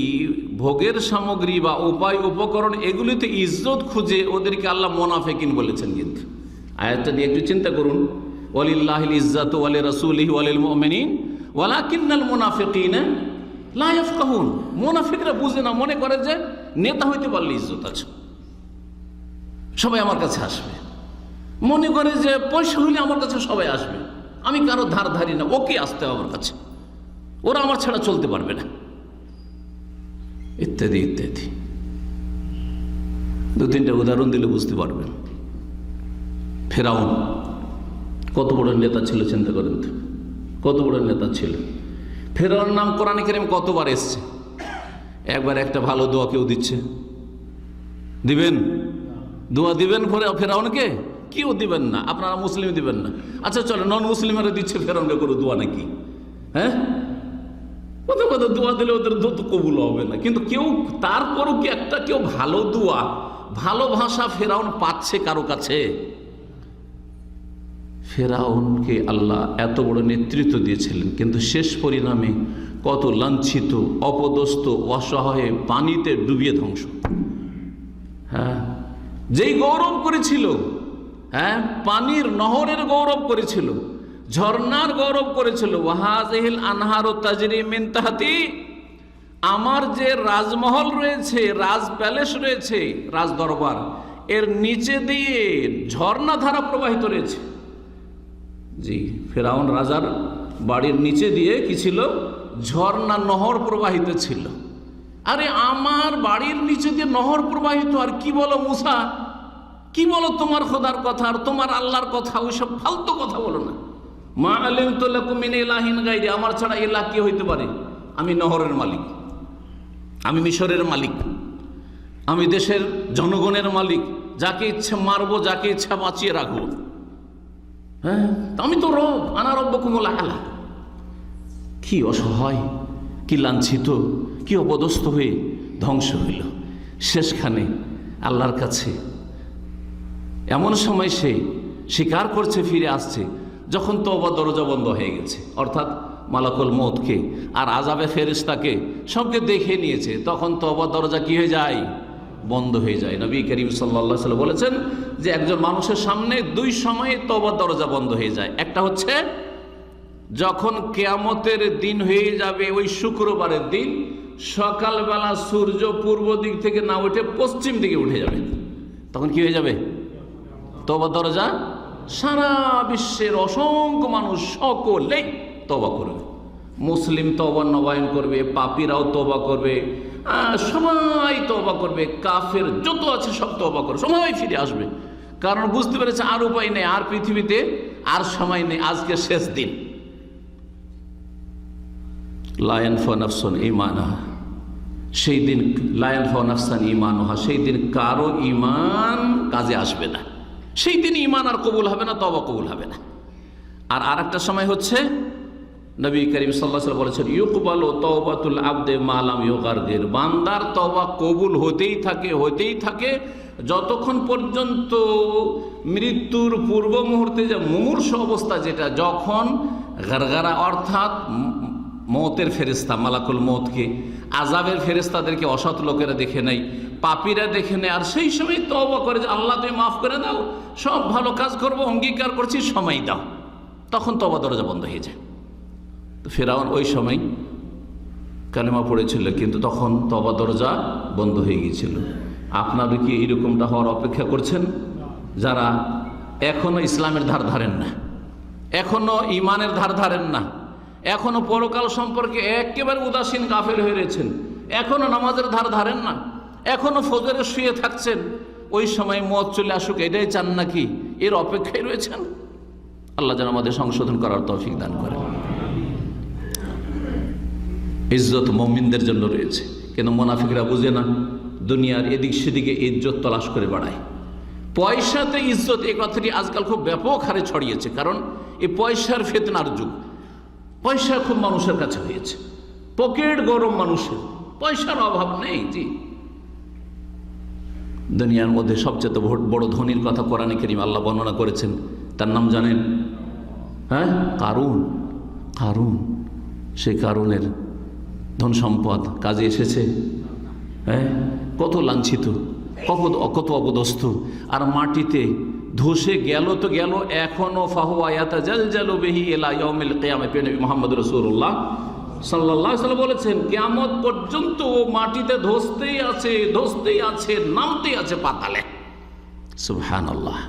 ভোগের সামগ্রী বা উপায় উপকরণ, এগুলিতে ইজ্জত খুঁজে, ওদেরকে আল্লাহ মুনাফিকিন বলেছেন। কিন্তু আয়াতটা নিয়ে একটু চিন্তা করুন, ওয়ালিল্লাহিল ইজ্জাতু ওয়ালি রাসূলিহি ওয়ালিল মুমিনিন ওয়ালাকিন্নাল মুনাফিকিনা লা ইয়াফকাহুন। মুনাফিকরা বুঝে না, মনে করে যে নেতা হইতে পারলে ইজ্জত আছে, সবাই আমার কাছে আসবে, মনে করে যে পয়সা হইলে আমার কাছে সবাই আসবে, আমি কারো ধার ধারি না, ওকে আসতে হবে আমার কাছে, ওরা আমার ছাড়া চলতে পারবে না, ইত্যাদি ইত্যাদি। দু তিনটা উদাহরণ দিলে বুঝতে পারবেন। ফেরাউন কত বড় নেতা ছিল, চিন্তা করেন তো, কত বড় নেতা ছিল। ফেরাউনের নাম কোরআনে কারীমে কতবার এসছে? একবার একটা ভালো দোয়া কেউ দিচ্ছে? দিবেন? দোয়া দিবেন ফেরাউনকে? কেউ দিবেন না, আপনারা মুসলিম দিবেন না। আচ্ছা চলো, নন মুসলিমেরা দিচ্ছে ফেরাউনকে করে দোয়া নাকি? ওদের কথা দোয়া দিলে ওদের দোয়া তো কবুল হবে না, কিন্তু কেউ তারপরও কি একটা কেউ ভালো দোয়া, ভালো ভাষা ফেরাউন পাচ্ছে কারো কাছে? ফেরাউনকে আল্লাহ এত বড় নেতৃত্ব দিয়েছিলেন, কিন্তু শেষ পরিণামে কত লাঞ্ছিত, অপদস্থ, অসহায়, পানিতে ডুবিয়ে ধ্বংস। যেই গৌরব করেছিল, হ্যাঁ, পানির নহরের গৌরব করেছিল, ঝর্ণার গৌরব করেছিল, ওয়াহাজিহিল আনহারু তাজরি মিন তাহতি, আমার যে রাজমহল রয়েছে, রাজ প্যালেস রয়েছে, রাজ দরবার, এর নিচে দিয়ে ঝর্ণা ধারা প্রবাহিত রয়েছে। জি, ফেরাউন রাজার বাড়ির নিচে দিয়ে কি ছিল? ঝর্ণা, নহর প্রবাহিত ছিল। আরে আমার বাড়ির নিচে দিয়ে নহর প্রবাহিত, আর কি বলো মুসা, কি বলো তোমার খোদার কথা আর তোমার আল্লাহর কথা, ওইসব ফালতু কথা বলো না। মা আলিমতু লাকুম মিন ইলাহিন গায়রি, আমার ছাড়া ইলাহ কি হইতে পারে? আমি নহরের মালিক, আমি মিশরের মালিক, আমি দেশের জনগণের মালিক, যাকে ইচ্ছা মারবো, যাকে ইচ্ছা বাঁচিয়ে রাখবো। হ্যাঁ, আমি তো রব, আনা রব্বুকুমুল আ'লা। কি অসহায়, কি লাঞ্ছিত, কি অপদস্থ হয়ে ধ্বংস হইল শেষখানে আল্লাহর কাছে। এমন সময় সে স্বীকার করছে, ফিরে আসছে, যখন তওবা দরজা বন্ধ হয়ে গেছে, অর্থাৎ মালাকুল মউতকে আর আযাবে ফেরেশতাকে সবকে দেখে নিয়েছে, তখন তওবা দরজা কি হয়ে যায়? বন্ধ হয়ে যায়। নবী করিম সাল্লাল্লাহু আলাইহি ওয়াসাল্লাম বলেছেন যে একজন মানুষের সামনে দুই সময়ে তওবার দরজা বন্ধ হয়ে যায়। একটা হচ্ছে যখন কিয়ামতের দিন হয়ে যাবে, ওই শুক্রবারের দিন সকালবেলা সূর্য পূর্ব দিক থেকে না উঠে পশ্চিম দিকে উঠে যাবে, তখন কি হয়ে যাবে? তওবার দরজা সারা বিশ্বের অসংখ্য মানুষ সকলেই তওবা করবে। মুসলিম তওবা নবায়ন করবে, পাপীরাও তওবা করবে, সবাই তওবা করবে, কাফের যত আছে সব তওবা করবে, সবাই ফিরে আসবে। কারণ বুঝতে পেরেছে আর উপায় নেই, আর পৃথিবীতে আর সময় নেই, আজকে শেষ দিন। লা ইয়ানফা নাফসুন ঈমানুহা, সেই দিন লা ইয়ানফা নাফসান ঈমানুহা, সেই দিন কারো ঈমান কাজে আসবে না, সেই দিন ঈমান আর কবুল হবে না, তওবা কবুল হবে না। আর আরেকটা সময় হচ্ছে নবী করিম সাল্লাল্লাহু আলাইহি ওয়াসাল্লাম বলেছেন, ইউকবালু তাওবাতুল আবদে মা লাম ইউগারগির, বান্দার তওবা কবুল হতেই থাকে যতক্ষণ পর্যন্ত মৃত্যুর পূর্ব মুহূর্তে যে মুমূর্ষ অবস্থা, যেটা যখন গারগারা অর্থাৎ মওতের ফেরেশতা মালাকুল মওতকে, আযাবের ফেরেশতাদেরকে অসৎ লোকেরা দেখে নেয়, পাপীরা দেখে নেয়, আর সেই সময় তওবা করে যে আল্লাহ তুমি মাফ করে দাও, সব ভালো কাজ করব, অঙ্গীকার করছি, সময় দাও, তখন তওবা দরজা বন্ধ হয়ে যায়। তো ফেরাউন ওই সময় কালেমা পড়েছিল, কিন্তু তখন তওবা দরজা বন্ধ হয়ে গিয়েছিল। আপনারা কি এরকমটা হওয়ার অপেক্ষা করছেন? যারা এখনো ইসলামের ধার ধারেন না, এখনো ইমানের ধার ধারেন না, এখনো পরকাল সম্পর্কে একেবারে উদাসীন গাফেল হয়ে রয়েছেন, এখনো নামাজের ধার ধারেন না, এখনো ফজরে শুয়ে থাকছেন, ওই সময় মওত চলে আসুক এটাই চান নাকি? এর অপেক্ষায় রয়েছেন? আল্লাহ যেন আমাদের সংশোধন করার তৌফিক দান করেন। ইজ্জত মুমিনদের জন্য রয়েছে, কিন্তু মুনাফিকরা বুঝে না, দুনিয়ার এদিক সেদিকে ইজ্জত তলাশ করে বেড়ায়। পয়সাতে ইজ্জত, এই কথাটি আজকাল খুব ব্যাপক হারে ছড়িয়েছে, কারণ এই পয়সার ফিতনার যুগ। পয়সা খুব মানুষের কাছে হয়েছে, পকেট গরম মানুষের, পয়সার অভাব নেই। জি, দুনিয়ার মধ্যে সবচেয়ে বড় ধনীর কথা কোরআনে কারীম আল্লাহ বর্ণনা করেছেন, তার নাম জানেন? হ্যাঁ, কারুন। সেই কারুনের ধন সম্পদ কাজে এসেছে? হ্যাঁ, কত লাঞ্ছিত, কত অপদস্থ, আর মাটিতে ধসে গেল তো গেল, এখনো ফাহুয়া ইয়াতাজালজালু বিহি ইলা ইয়াউমিল কিয়ামah। নবী মুহাম্মদ রাসূলুল্লাহ সাল্লাল্লাহু আলাইহি ওয়াসাল্লাম বলেছেন, কিয়ামত পর্যন্ত ও মাটিতে ধসতেই আছে, নামতেই আছে পাতালে। সুবহানাল্লাহ।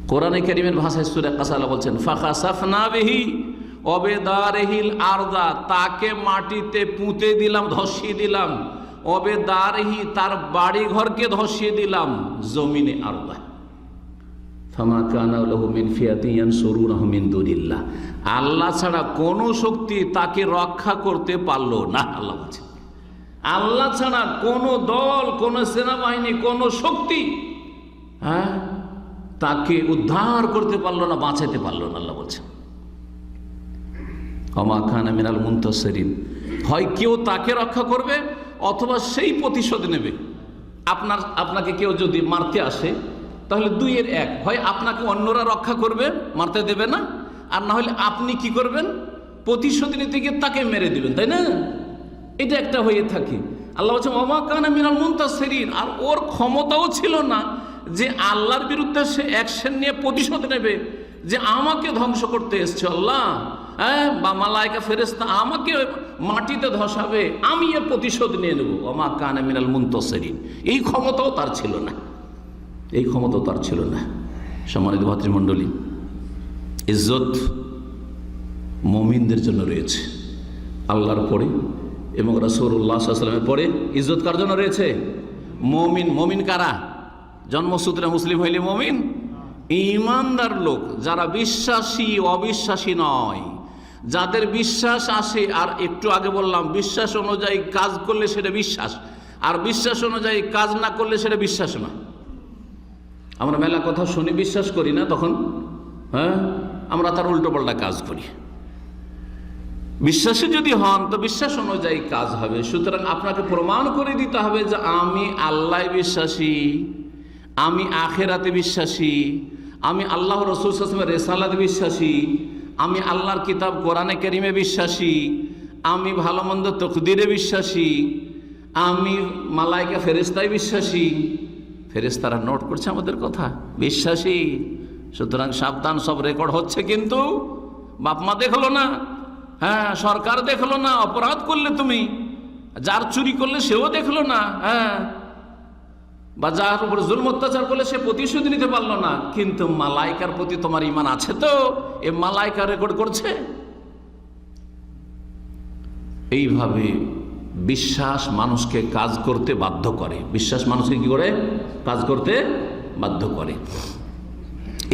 কোরআনে কারীমের ভাষায় সূরা কাসালা বলছেন, ফাখাসাফনা বিহি ওয়া বিদারিহিল আরদা, তাকে মাটিতে পুঁতে দিলাম, ধসিয়ে দিলাম, ওয়া বিদারিহি, তার বাড়ি ঘরকে ধসিয়ে দিলাম, জমিনে আরদা। ফামা কানা লাহু মিন ফিয়াতিন ইয়ানসুরুনাহু মিন দুনিল্লাহ, আল্লাহ ছাড়া কোনো শক্তি তাকে রক্ষা করতে পারলো না। আল্লাহ বলছেন, আল্লাহ ছাড়া কোনো দল, কোনো সেনাবাহিনী, কোনো শক্তি তাকে উদ্ধার করতে পারলো না, বাঁচাতে পারলো না। আল্লাহ বলছেন, ওমা কানা মিনাল মুনতাসিরিন, হয় কেউ তাকে রক্ষা করবে অথবা সেই প্রতিশোধ নেবে। আপনাকে কেউ যদি মারতে আসে, তাহলে দুইয়ের এক, হয় আপনাকে অন্যরা রক্ষা করবে, মারতে দেবে না, আর না হলে আপনি কি করবেন? প্রতিশোধ নিতে গিয়ে তাকে মেরে দিবেন, তাই না? এটা একটা হয়ে থাকে। আল্লাহ বলছেন ওমা কানা মিনাল মুনতাসিরিন, আর ওর ক্ষমতাও ছিল না যে আল্লাহর বিরুদ্ধে সে অ্যাকশন নিয়ে প্রতিশোধ নেবে, যে আমাকে ধ্বংস করতে এসছে আল্লাহ, হ্যাঁ, বা মালায়েকা ফেরেশতা আমাকে মাটিতে ধসাবে, আমি এর প্রতিশোধ নিয়ে নেব। ওমা কানা মিনাল মুনতাসিরিন, এই ক্ষমতাও তার ছিল না, এই ক্ষমতাও তার ছিল না। সম্মানিত ভাতৃমণ্ডলী, ইজ্জত মুমিনদের জন্য রয়েছে, আল্লাহর পরে এবং রাসূলুল্লাহ সাল্লাল্লাহু আলাইহি ওয়াসাল্লামের পরে ইজ্জত কার জন্য রয়েছে? মুমিন। মুমিন কারা? জন্মসূত্রে মুসলিম হইলে মুমিন ঈমানদার লোক, যারা বিশ্বাসী অবিশ্বাসী নয়, যাদের বিশ্বাস আসে। আর একটু আগে বললাম, বিশ্বাস অনুযায়ী কাজ করলে সেটা বিশ্বাস, আর বিশ্বাস অনুযায়ী কাজ না করলে সেটা বিশ্বাস না। আমরা মেলা কথা শুনে বিশ্বাস করি না, তখন হ্যাঁ আমরা তার উল্টো পাল্টা কাজ করি। বিশ্বাসী যদি হন তো বিশ্বাস অনুযায়ী কাজ হবে। সুতরাং আপনাকে প্রমাণ করে দিতে হবে যে আমি আল্লাহ বিশ্বাসী, আমি আখেরাতে বিশ্বাসী, আমি আল্লাহ রাসূল সাল্লাল্লাহু আলাইহি ওয়াসাল্লামের রিসালাতে বিশ্বাসী, আমি আল্লাহর কিতাব কোরআনে কারীমে বিশ্বাসী, আমি ভালো মন্দ তাকদীরে বিশ্বাসী, আমি মালায়েকা ফেরেশতায় বিশ্বাসী। ফেরেশতারা নোট করছে আমাদের কথা, বিশ্বাসী। সুতরাং সাবধান, সব রেকর্ড হচ্ছে, কিন্তু বাপ মা দেখলো না, হ্যাঁ, সরকার দেখলো না, অপরাধ করলে তুমি, যার চুরি করলে সেও দেখলো না, হ্যাঁ, বা যার উপরে জুলম অত্যাচার করলে সে প্রতিশোধ নিতে পারলো না, কিন্তু মালাইকার প্রতি তোমার ঈমান আছে তো, এ মালাইকা রেকর্ড করছে। এইভাবে বিশ্বাস মানুষকে কাজ করতে বাধ্য করে, বিশ্বাস মানুষকে কি করে? কাজ করতে বাধ্য করে।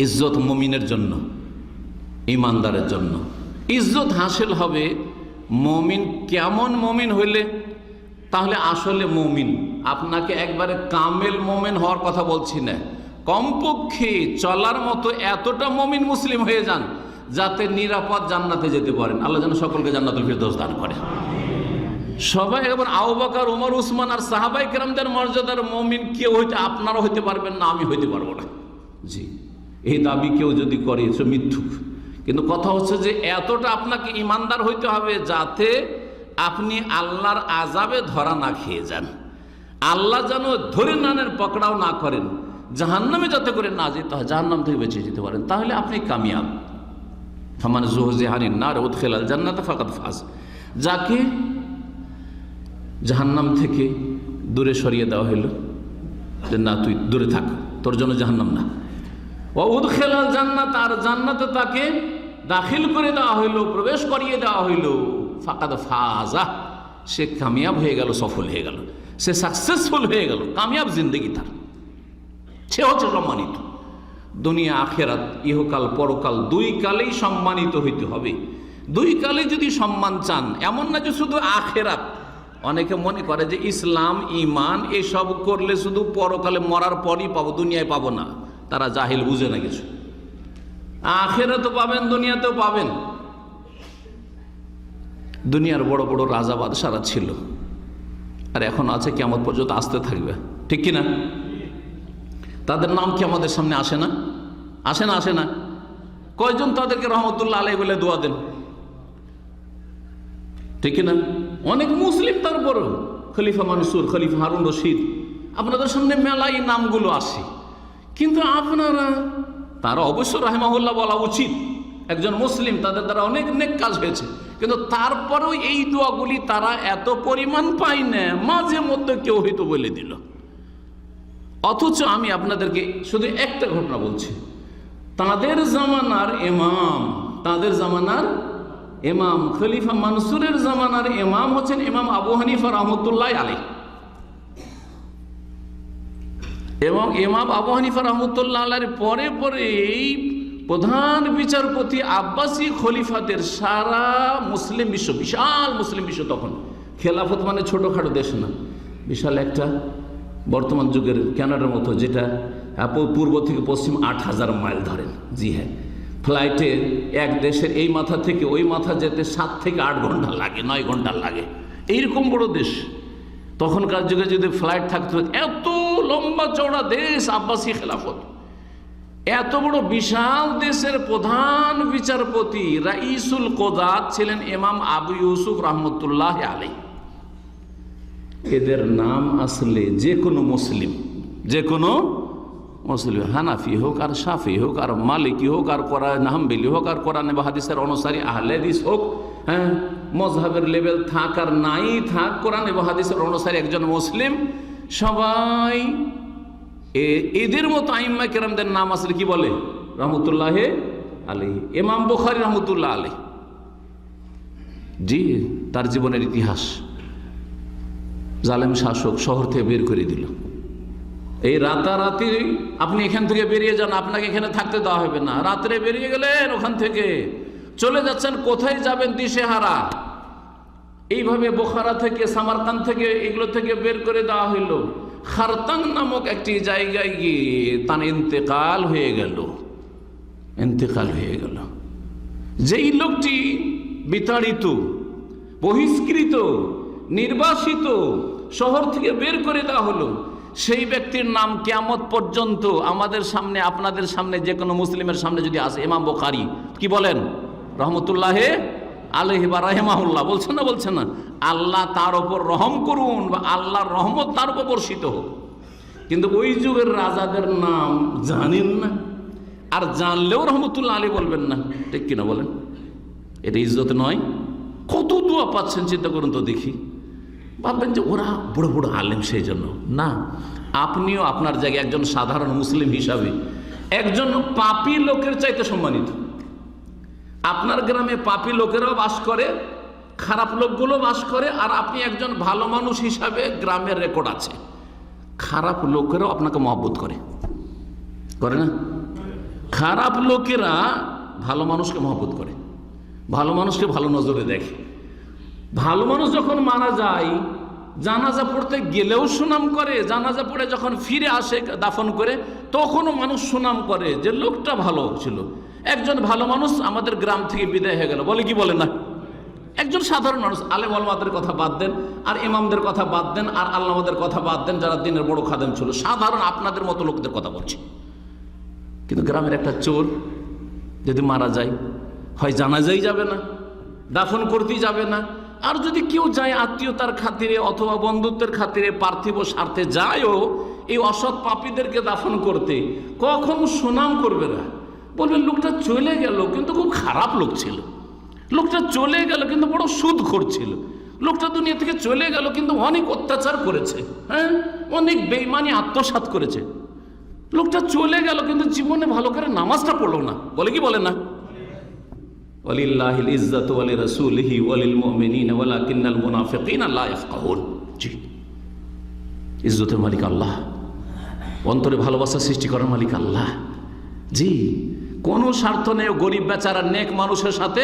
ইজ্জত মুমিনের জন্য, ঈমানদারের জন্য। ইজ্জত হাসিল হবে মুমিন কেমন মুমিন হইলে? তাহলে আসলে মুমিন, আপনাকে একবারে কামেল মুমিন হওয়ার কথা বলছি না, কমপক্ষে চলার মতো এতটা মুমিন মুসলিম হয়ে যান যাতে নিরাপদ জান্নাতে যেতে পারেন। আল্লাহ যেন সকলকে জান্নাতুল ফিরদৌস দান করে। সবাই একবার আবু বকর, ওমর, উসমান আর সাহাবায়ে কেরামদের মর্যাদার মুমিন কেউ হইতে, আপনারা হইতে পারবেন না, আমি হইতে পারবো না। জি, এই দাবি কেউ যদি করে সে মিথ্যুক। কিন্তু কথা হচ্ছে যে এতটা আপনাকে ঈমানদার হইতে হবে যাতে আপনি আল্লাহর আযাবে ধরা না খেয়ে যান, আল্লাহ যেন ধরে নানের পকড়াও না করেন, জাহান্নামে যাতে করে না যেতে হয়, জাহান্নাম থেকে বেঁচে যেতে পারেন, তাহলে আপনি কামিয়াব। ফামান যুহজিহা আনিন নার ওয়া উদখিলাল জান্নাতা ফাকাদ ফাজ। যাকে জাহান্নাম থেকে দূরে সরিয়ে দেওয়া হইল, যে না তুই দূরে থাক, তোর জন্য জাহান্নাম না, ওয়া উদখিলাল জান্নাত, আর জান্নাতে তাকে দাখিল করে দেওয়া হইল, প্রবেশ করিয়ে দেওয়া হইল, ফাকাদ ফাজা, সে কামিয়াব হয়ে গেল, সফল হয়ে গেল, সে সাকসেসফুল হয়ে গেল, কামিয়াব জিন্দেগি তার, সে হচ্ছে সম্মানিত। দুনিয়া আখেরাত, ইহকাল পরকাল, দুই কালেই সম্মানিত হইতে হবে। দুই কালে যদি সম্মান চান, এমন না যে শুধু আখেরাত। অনেকে মনে করে যে ইসলাম ঈমান এসব করলে শুধু পরকালে মরার পরই পাবো, দুনিয়ায় পাবো না। তারা জাহিল, বুঝে না কিছু। আখেরাতেও পাবেন, দুনিয়াতেও পাবেন। দুনিয়ার বড় বড় রাজা বাদশারা ছিল, আর এখন আছে, কিয়ামত পর্যন্ত আসতে থাকবে, ঠিক কিনা? তাদের নাম কি আমাদের সামনে আসে না? আসে না? আসে না? কয়জন তাদেরকে রহমতুল্লাহ আলাইহি বলে দোয়া দেন, ঠিক কিনা? অনেক মুসলিম, তারপরও খলিফা মানসুর, খলিফা হারুন রশিদ, আপনাদের সামনে মেলাই নামগুলো আসে, কিন্তু আপনারা, তারা অবশ্য রাহিমাহুল্লাহ বলা উচিত, একজন মুসলিম, তাদের দ্বারা অনেক নেক কাজ হয়েছে, কিন্তু তারপরেও এই দোয়াগুলি তারা এত পরিমাণ পায় না, মাঝে মধ্যে কেউ হয়তো বলে দিল। অথচ আমি আপনাদেরকে শুধু একটা ঘটনা বলছি। তাদের জামানার ইমাম, তাদের জামানার ইমাম, খলিফা মানসুরের জামানার ইমাম হচ্ছেন ইমাম আবু হানিফা রহমতুল্লাহ আলাইহি। এবং ইমাম আবু হানিফা রহমতুল্লাহ আলাইহির পরে পরে এই প্রধান বিচারপতি আব্বাসী খলিফাদের সারা মুসলিম বিশ্ব, বিশাল মুসলিম বিশ্ব, তখন খেলাফত মানে ছোটোখাটো দেশ না, বিশাল একটা বর্তমান যুগের কানাডার মতো, যেটা পূর্ব থেকে পশ্চিম 8000 মাইল ধরেন। জি হ্যাঁ, ফ্লাইটে এক দেশের এই মাথা থেকে ওই মাথা যেতে 7 থেকে 8 ঘন্টা লাগে, 9 ঘন্টা লাগে, এইরকম বড় দেশ। তখনকার যুগে যদি ফ্লাইট থাকতো, এত লম্বা চওড়া দেশ আব্বাসী খেলাফত, এত বড় বিশাল দেশের প্রধান বিচারপতি রাইসুল কোদাত ছিলেন ইমাম আবু ইউসুফ রহমতুল্লাহ আলাইহি। এদের নাম আসলে যে কোনো মুসলিম, যে কোনো মুসলিম, হানাফি হোক আর শাফি হোক আর মালিকি হোক আর হাম্বলি হোক আর কোরআন বা হাদিসের অনুসারী আহলে হাদিস হোক, হ্যাঁ, মজহাবের লেভেল থাক আর নাই থাক, কোরআন এবং হাদিসের অনুসারী একজন মুসলিম, সবাই এদের মতো আইম্মা কেরামদের নাম আসলে কি বলে? রহমতুল্লাহ আলাইহি। ইমাম বুখারী রহমতুল্লাহ আলাইহি, জি, তার জীবনের ইতিহাস, জালেম শাসক শহর থেকে বের করে দিল। এই রাতারাতি আপনি এখান থেকে বেরিয়ে যান, আপনাকে এখানে থাকতে দেওয়া হবে না। রাত্রে বেরিয়ে গেলেন, ওখান থেকে চলে যাচ্ছেন, কোথায় যাবেন দিশেহারা। এইভাবে বোখারা থেকে, সামারকান্দ থেকে, এগুলো থেকে বের করে দেওয়া হইল। খারতাং নামক একটি জায়গায় গিয়ে তার ইন্তেকাল হয়ে গেল। যেই লোকটি বিতাড়িত, বহিষ্কৃত, নির্বাসিত, শহর থেকে বের করে দেওয়া হলো, সেই ব্যক্তির নাম কিয়ামত পর্যন্ত আমাদের সামনে, আপনাদের সামনে, যে কোনো মুসলিমের সামনে যদি আসে, ইমাম বুখারী কি বলেন? রহমতুল্লাহ আলাইহি বা রাহিমাহুল্লাহ, বলছেন না? বলছেন না? আল্লাহ তার ওপর রহম করুন বা আল্লাহর রহমত তার উপর বর্ষিত হোক। কিন্তু ওই যুগের রাজাদের নাম জানেন না, আর জানলেও রহমতুল্লাহ আলাইহি বলবেন না, ঠিক কিনা বলেন? এটা ইজ্জত নয়? কত দোয়া পাচ্ছেন চিন্তা করুন তো দেখি। ভাববেন যে ওরা বড় বড় আলেম, সেই জন্য না। আপনিও আপনার জায়গায় একজন সাধারণ মুসলিম হিসাবে একজন পাপী লোকের চাইতে সম্মানিত। আপনার গ্রামে পাপী লোকেরাও বাস করে, খারাপ লোকগুলো বাস করে, আর আপনি একজন ভালো মানুষ হিসাবে গ্রামের রেকর্ড আছে। খারাপ লোকেরাও আপনাকে মহব্বত করে না? খারাপ লোকেরা ভালো মানুষকে মহব্বত করে, ভালো মানুষকে ভালো নজরে দেখে। ভালো মানুষ যখন মারা যায়, জানাজা পড়তে গেলেও সুনাম করে, জানাজা পড়ে যখন ফিরে আসে দাফন করে, তখনও মানুষ সুনাম করে যে লোকটা ভালো ছিল। একজন ভালো মানুষ আমাদের গ্রাম থেকে বিদায় হয়ে গেল, বলে কি বলে না? একজন সাধারণ মানুষ, আলেম ওলামাদের কথা বাদ দেন, আর ইমামদের কথা বাদ দেন, আর আল্লামাদের কথা বাদ দেন, যারা দিনের বড় খাদেম ছিল, সাধারণ আপনাদের মতো লোকদের কথা বলছি। কিন্তু গ্রামের একটা চোর যদি মারা যায়, হয় জানাজাই যাবে না, দাফন করতেই যাবে না, আর যদি কেউ যায় আত্মীয়তার খাতিরে অথবা বন্ধুত্বের খাতিরে, পার্থিব স্বার্থে যায়ও এই অসৎ পাপীদেরকে দাফন করতে, কখনো সুনাম করবে না। বলবেন লোকটা চলে গেল কিন্তু খুব খারাপ লোক ছিল, লোকটা চলে গেল কিন্তু বড় সুদখোর ছিল, লোকটা দুনিয়া থেকে চলে গেল কিন্তু অনেক অত্যাচার করেছে, হ্যাঁ, অনেক বেঈমানি আত্মসাৎ করেছে। লোকটা চলে গেল কিন্তু জীবনে ভালো করে নামাজটা পড়লো না, বলে কি বলে না? ওয়ালিল্লাহিল ইজ্জাতু ওয়া লিরাসূলিহি ওয়া লিল মুমিনিনা ওয়ালাকিন্নাল মুনাফিকিনা লা ইয়াফকাহুন। জি, ইজ্জতের মালিক আল্লাহ, অন্তরে ভালোবাসা সৃষ্টি করার মালিক আল্লাহ। জি, কোনো স্বার্থ নেই গরিব বেচারা নেক মানুষের সাথে,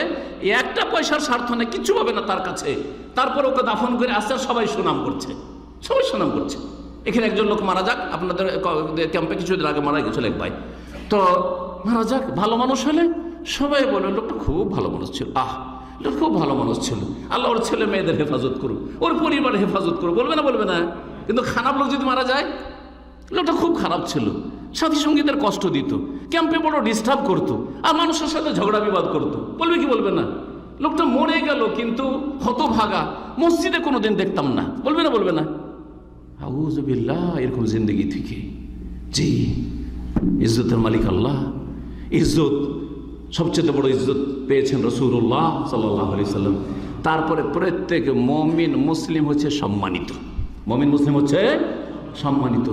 একটা পয়সার স্বার্থ নেই, কিচ্ছু পাবে না তার কাছে। তারপর ওকে দাফন করে আসছে, সবাই সুনাম করছে, সবাই সুনাম করছে। এখানে একজন লোক মারা যাক, আপনাদের ক্যাম্পে কিছুদিন আগে মারা গেছিল এক ভাই, তো মারা যাক, ভালো মানুষ হলে সবাই বলে লোকটা খুব ভালো মানুষ ছিল, লোক খুব ভালো মানুষ ছিল, আল্লাহ ওর ছেলে মেয়েদের হেফাজত করুক, ওর পরিবার হেফাজত করুক, বলবে না? বলবে না? কিন্তু খারাপ লোক যদি মারা যায়, লোকটা খুব খারাপ ছিল, সাথী সঙ্গীদের কষ্ট দিত, ক্যাম্পে বড় ডিস্টার্ব করতো, আর মানুষের সাথে ঝগড়া বিবাদ করতো, বলবে কি বলবে না? লোকটা মরে গেল কিন্তু হতভাগা, মসজিদে কোনোদিন দেখতাম না, বলবে না? বলবে না? আউযুবিল্লাহ, এরকম জিন্দেগি থেকে। জি, ইজ্জতের মালিক আল্লাহ। ইজ্জত, সবচেয়ে বড় ইজ্জত পেয়েছেন রাসূলুল্লাহ সাল্লাল্লাহু আলাইহি সাল্লাম। তারপরে প্রত্যেক মুমিন মুসলিম হচ্ছে সম্মানিত, মুমিন মুসলিম হচ্ছে সম্মানিত।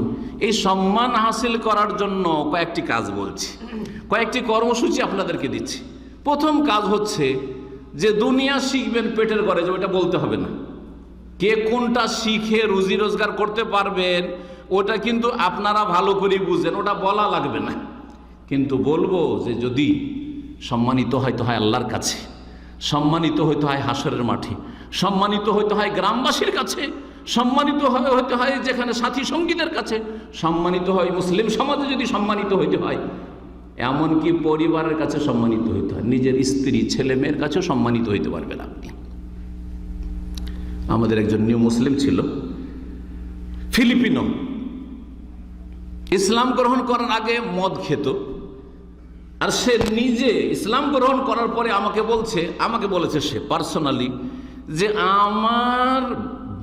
এই সম্মান হাসিল করার জন্য কয়েকটি কাজ বলছি, কয়েকটি কর্মসূচি আপনাদেরকে দিচ্ছি। প্রথম কাজ হচ্ছে যে দুনিয়া শিখবেন পেটের ঘরে, যে ওটা বলতে হবে না। কে কোনটা শিখে রুজি রোজগার করতে পারবেন ওটা কিন্তু আপনারা ভালো করে বুঝেন, ওটা বলা লাগবে না। কিন্তু বলবো যে যদি সম্মানিত হয়তো হয় আল্লাহর কাছে, সম্মানিত হইতে হয় হাসরের মাঠে, সম্মানিত হইতে হয় গ্রামবাসীর কাছে, সম্মানিত হইতে হয় যেখানে সাথী সঙ্গীদের কাছে, সম্মানিত হয় মুসলিম সমাজে, যদি সম্মানিত হইতে হয় এমনকি পরিবারের কাছে সম্মানিত হইতে হয়, নিজের স্ত্রী ছেলে মেয়ের কাছেও সম্মানিত হইতে পারবেন আপনি। আমাদের একজন নিউ মুসলিম ছিল, ফিলিপিনো, ইসলাম গ্রহণ করার আগে মদ খেত, আর সে নিজে ইসলাম গ্রহণ করার পরে আমাকে বলেছে সে পার্সোনালি যে আমার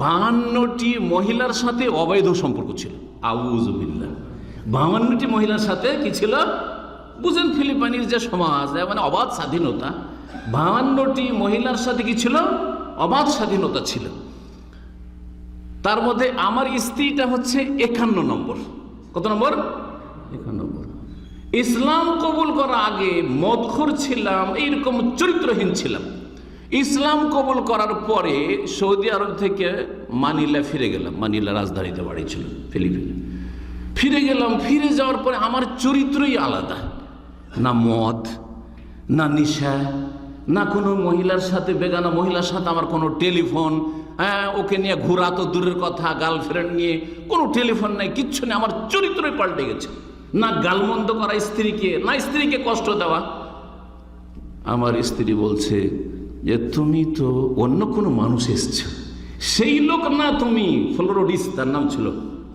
52টি মহিলার সাথে অবৈধ সম্পর্ক ছিল। আউযুবিল্লাহ, 52টি মহিলার সাথে কি ছিল? বুঝেন ফিলিপাইনের যে সমাজ, মানে অবাধ স্বাধীনতা, 52টি মহিলার সাথে কি ছিল? অবাধ স্বাধীনতা ছিল। তার মধ্যে আমার স্ত্রীটা হচ্ছে 51 নম্বর। কত নম্বর? 51 নম্বর। ইসলাম কবুল করার আগে মদখোর ছিলাম, এইরকম চরিত্রহীন ছিলাম। ইসলাম কবুল করার পরে সৌদি আরব থেকে মানিলা ফিরে গেলাম। মানিলা রাজধানীতে বাড়ি ছিল ফিলিপিনে। ফিরে গেলাম। ফিরে যাওয়ার পরে আমার চরিত্রই আলাদা। না মদ, না নেশা, না কোনো মহিলার সাথে, বেগানা মহিলার সাথে আমার কোনো টেলিফোন, ওকে নিয়ে ঘোরা তো দূরের কথা, গার্লফ্রেন্ড নিয়ে কোনো টেলিফোন নাই, কিচ্ছু নেই। আমার চরিত্রই পাল্টে গেছে। না গালমন্দ করা স্ত্রীকে, না স্ত্রীকে কষ্ট দেওয়া। আমার স্ত্রী বলছে যে তুমি তো অন্য কোনো মানুষ এসছো, সেই লোক না তুমি। ফ্লোরিডিস তার নাম ছিল।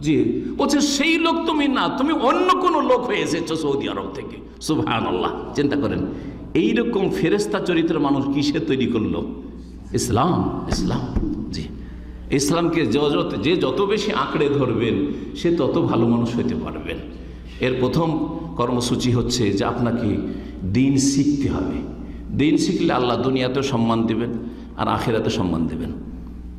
জি, বলছে সেই লোক তুমি না, তুমি অন্য কোনো লোক হয়ে এসেছো সৌদি আরব থেকে। সুবহানাল্লাহ। চিন্তা করেন, এইরকম ফেরেশতা চরিত্রের মানুষ কিসে তৈরি করলো? ইসলাম। ইসলাম, জি। ইসলামকে যে যত বেশি আঁকড়ে ধরবেন সে তত ভালো মানুষ হতে পারবেন। এর প্রথম কর্মসূচি হচ্ছে যে আপনাকে দিন শিখতে হবে। দিন শিখলে আল্লাহ দুনিয়াতেও সম্মান দেবেন আর আখিরাতে সম্মান দেবেন।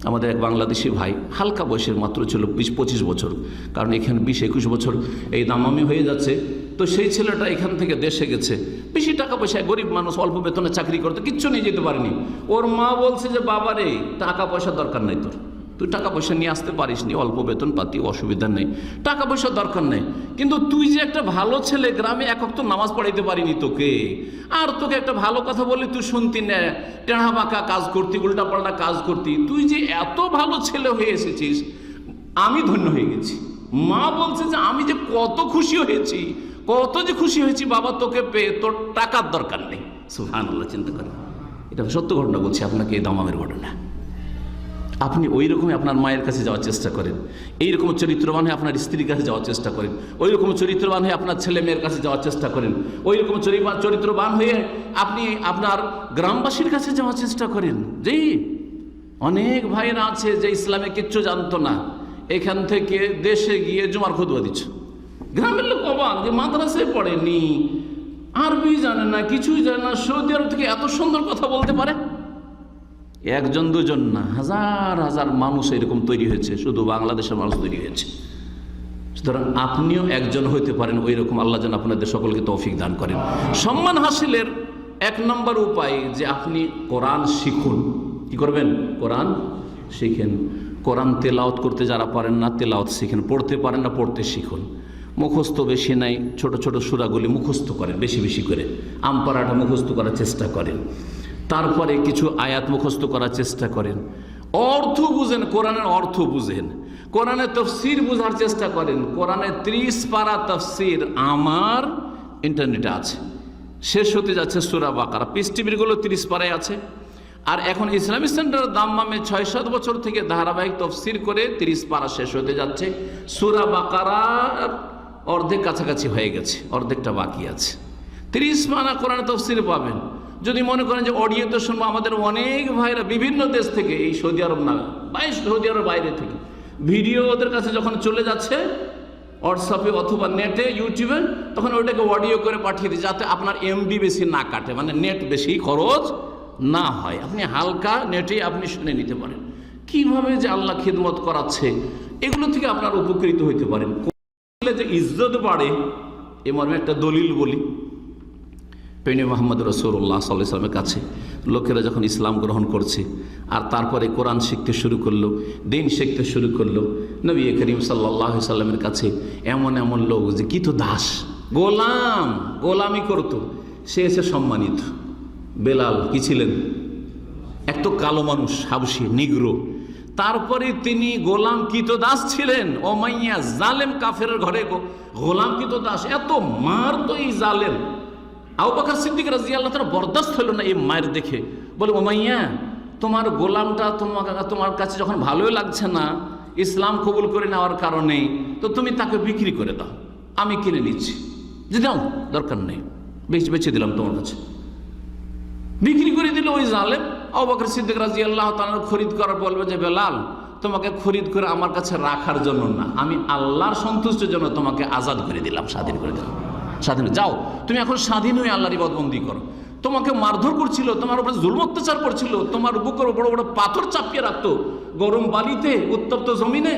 আমাদের এক বাংলাদেশি ভাই, হালকা বয়সের, মাত্র ছিল 20-25 বছর, কারণ এখানে 20-21 বছর এই দামামি হয়ে যাচ্ছে। তো সেই ছেলেটা এখান থেকে দেশে গেছে, বেশি টাকা পয়সা, গরিব মানুষ, অল্প বেতনে চাকরি করতে, কিচ্ছু নিয়ে যেতে পারেনি। ওর মা বলছে যে বাবা রে, টাকা পয়সা দরকার নেই তোর, তুই টাকা পয়সা নিয়ে আসতে পারিস নি, অল্প বেতন পাতি, অসুবিধা নেই, টাকা পয়সা দরকার নেই, কিন্তু তুই যে একটা ভালো ছেলে, গ্রামে এক ওয়াক্ত নামাজ পড়াইতে পারিনি তোকে, আর তোকে একটা ভালো কথা বললে তুই শুনতি না, টেढ़া বাঁকা কাজ করতি, উল্টাপাল্টা কাজ করতি, তুই যে এত ভালো ছেলে হয়ে এসেছিস, আমি ধন্য হয়ে গেছি। মা বলছে যে আমি যে কত খুশি হয়েছি, কত যে খুশি হয়েছি বাবা তোকে পেয়ে, তোর টাকার দরকার নেই। সুবহানাল্লাহ। চিন্তা করেন, এটা সত্য ঘটনা বলছি আপনাকে, এই দামামের ঘটনা। আপনি ওই রকমই আপনার মায়ের কাছে যাওয়ার চেষ্টা করেন, এইরকম চরিত্রবান হয়ে আপনার স্ত্রীর কাছে যাওয়ার চেষ্টা করেন, ওই রকম চরিত্রবান হয়ে আপনার ছেলে মেয়ের কাছে যাওয়ার চেষ্টা করেন, ওই রকম চরিত্রবান হয়ে আপনি আপনার গ্রামবাসীর কাছে যাওয়ার চেষ্টা করেন। জি, অনেক ভাইরা আছে যে ইসলামে কিচ্ছু জানতো না, এখান থেকে দেশে গিয়ে জুমার খুতবা দিচ্ছে। গ্রামের লোক অবাক যে মাদ্রাসায় পড়েনি, আরবি জানে না, কিছুই জানে না, সৌদি আরব থেকে এত সুন্দর কথা বলতে পারে। একজন দুজন না, হাজার হাজার মানুষ এরকম তৈরি হয়েছে, শুধু বাংলাদেশের মানুষ তৈরি হয়েছে। সুতরাং আপনিও একজন হইতে পারেন ওই রকম। আল্লাহ যেন আপনাদের সকলকে তৌফিক দান করেন। সম্মান হাসিলের 1 নম্বর উপায় যে আপনি কোরআন শিখুন। কি করবেন? কোরআন শিখেন। কোরআন তেলাওয়াত করতে যারা পারেন না, তেলাওয়াত শিখেন। পড়তে পারেন না, পড়তে শিখুন। মুখস্থ বেশি নাই, ছোট ছোট সূরাগুলি মুখস্থ করেন বেশি বেশি করে। আমপারাটা মুখস্থ করার চেষ্টা করেন। তারপরে কিছু আয়াত মুখস্থ করার চেষ্টা করেন। অর্থ বুঝেন, কোরআনের অর্থ বুঝেন। কোরআনের তাফসীর বোঝার চেষ্টা করেন। কোরআনের 30 পারা তাফসীর আমার ইন্টারনেটে আছে, শেষ হতে যাচ্ছে সূরা বাকারা। পিস টিভিগুলো 30 পারায় আছে। আর এখন ইসলামী সেন্টার দাম্মামে 6-7 বছর থেকে ধারাবাহিক তাফসীর করে 30 পারা শেষ হতে যাচ্ছে। সূরা বাকারা অর্ধেক কাছাকাছি হয়ে গেছে, অর্ধেকটা বাকি আছে। 30 পারা কোরআন তাফসীর পাবেন। যদি মনে করেন যে অডিওতে শুনবো, আমাদের অনেক ভাইরা বিভিন্ন দেশ থেকে, এই সৌদি আরব না, সৌদি আরব বাইরে থেকে ভিডিও ওদের কাছে যখন চলে যাচ্ছে হোয়াটসঅ্যাপে অথবা নেটে, ইউটিউবে, তখন ওইটাকে অডিও করে পাঠিয়ে দিই, যাতে আপনার এমবি বেশি না কাটে, মানে নেট বেশি খরচ না হয়। আপনি হালকা নেটে আপনি শুনে নিতে পারেন। কিভাবে যে আল্লাহ খিদমত করাচ্ছে, এগুলো থেকে আপনার উপকৃত হইতে পারেন। যে ইজ্জত বাড়ে, এ মর্মে একটা দলিল বলি। প্রেমী মোহাম্মদ রাসূলুল্লাহ সাল্লাল্লাহু আলাইহি ওয়াসাল্লামের কাছে লোকেরা যখন ইসলাম গ্রহণ করছে আর তারপরে কোরআন শিখতে শুরু করলো, দিন শিখতে শুরু করলো, নবী করিম সাল্লাল্লাহু আলাইহি ওয়াসাল্লামের কাছে এমন এমন লোক যে কি তো দাস, গোলামি করতো, সে এসে সম্মানিত। বেলাল কি ছিলেন? এক তো কালো মানুষ, হাবশী, নিগ্রো। তারপরে তিনি গোলাম কৃতদাস ছিলেন। ওমাইয়া জালেম কাফেরের ঘরে গোলাম কৃতদাস, এত মার তো এই জালেম। আবু বকর সিদ্দিক রাদিয়াল্লাহু তাআলা বরদাস্ত হলো না এই মায়ের দেখে, বলে ওমাইয়া, তোমার গোলামটা তোমার কাছে যখন ভালোই লাগছে না ইসলাম কবুল করে নেওয়ার কারণে, তো তুমি তাকে বিক্রি করে দাও, আমি কিনে নিচ্ছি। যে দাও, দরকার নেই, বেচে দিলাম তোমার কাছে। বিক্রি করে দিল ওই জালেম। আবু বকর সিদ্দিক রাদিয়াল্লাহু তাআলা খরিদ করার বলবে যে বেলাল, তোমাকে খরিদ করে আমার কাছে রাখার জন্য না, আমি আল্লাহর সন্তুষ্টির জন্য তোমাকে আজাদ করে দিলাম, স্বাধীন করে দিলাম। স্বাধীন যাও, তুমি এখন স্বাধীন হয়ে আল্লাহর ইবাদতবন্দি করো। তোমাকে মারধর করছিল, তোমার উপরে জুলম অত্যাচার করছিল, তোমার বুকের বড় বড় পাথর চাপিয়ে রাখতো গরম বালিতে, উত্তপ্ত জমিনে,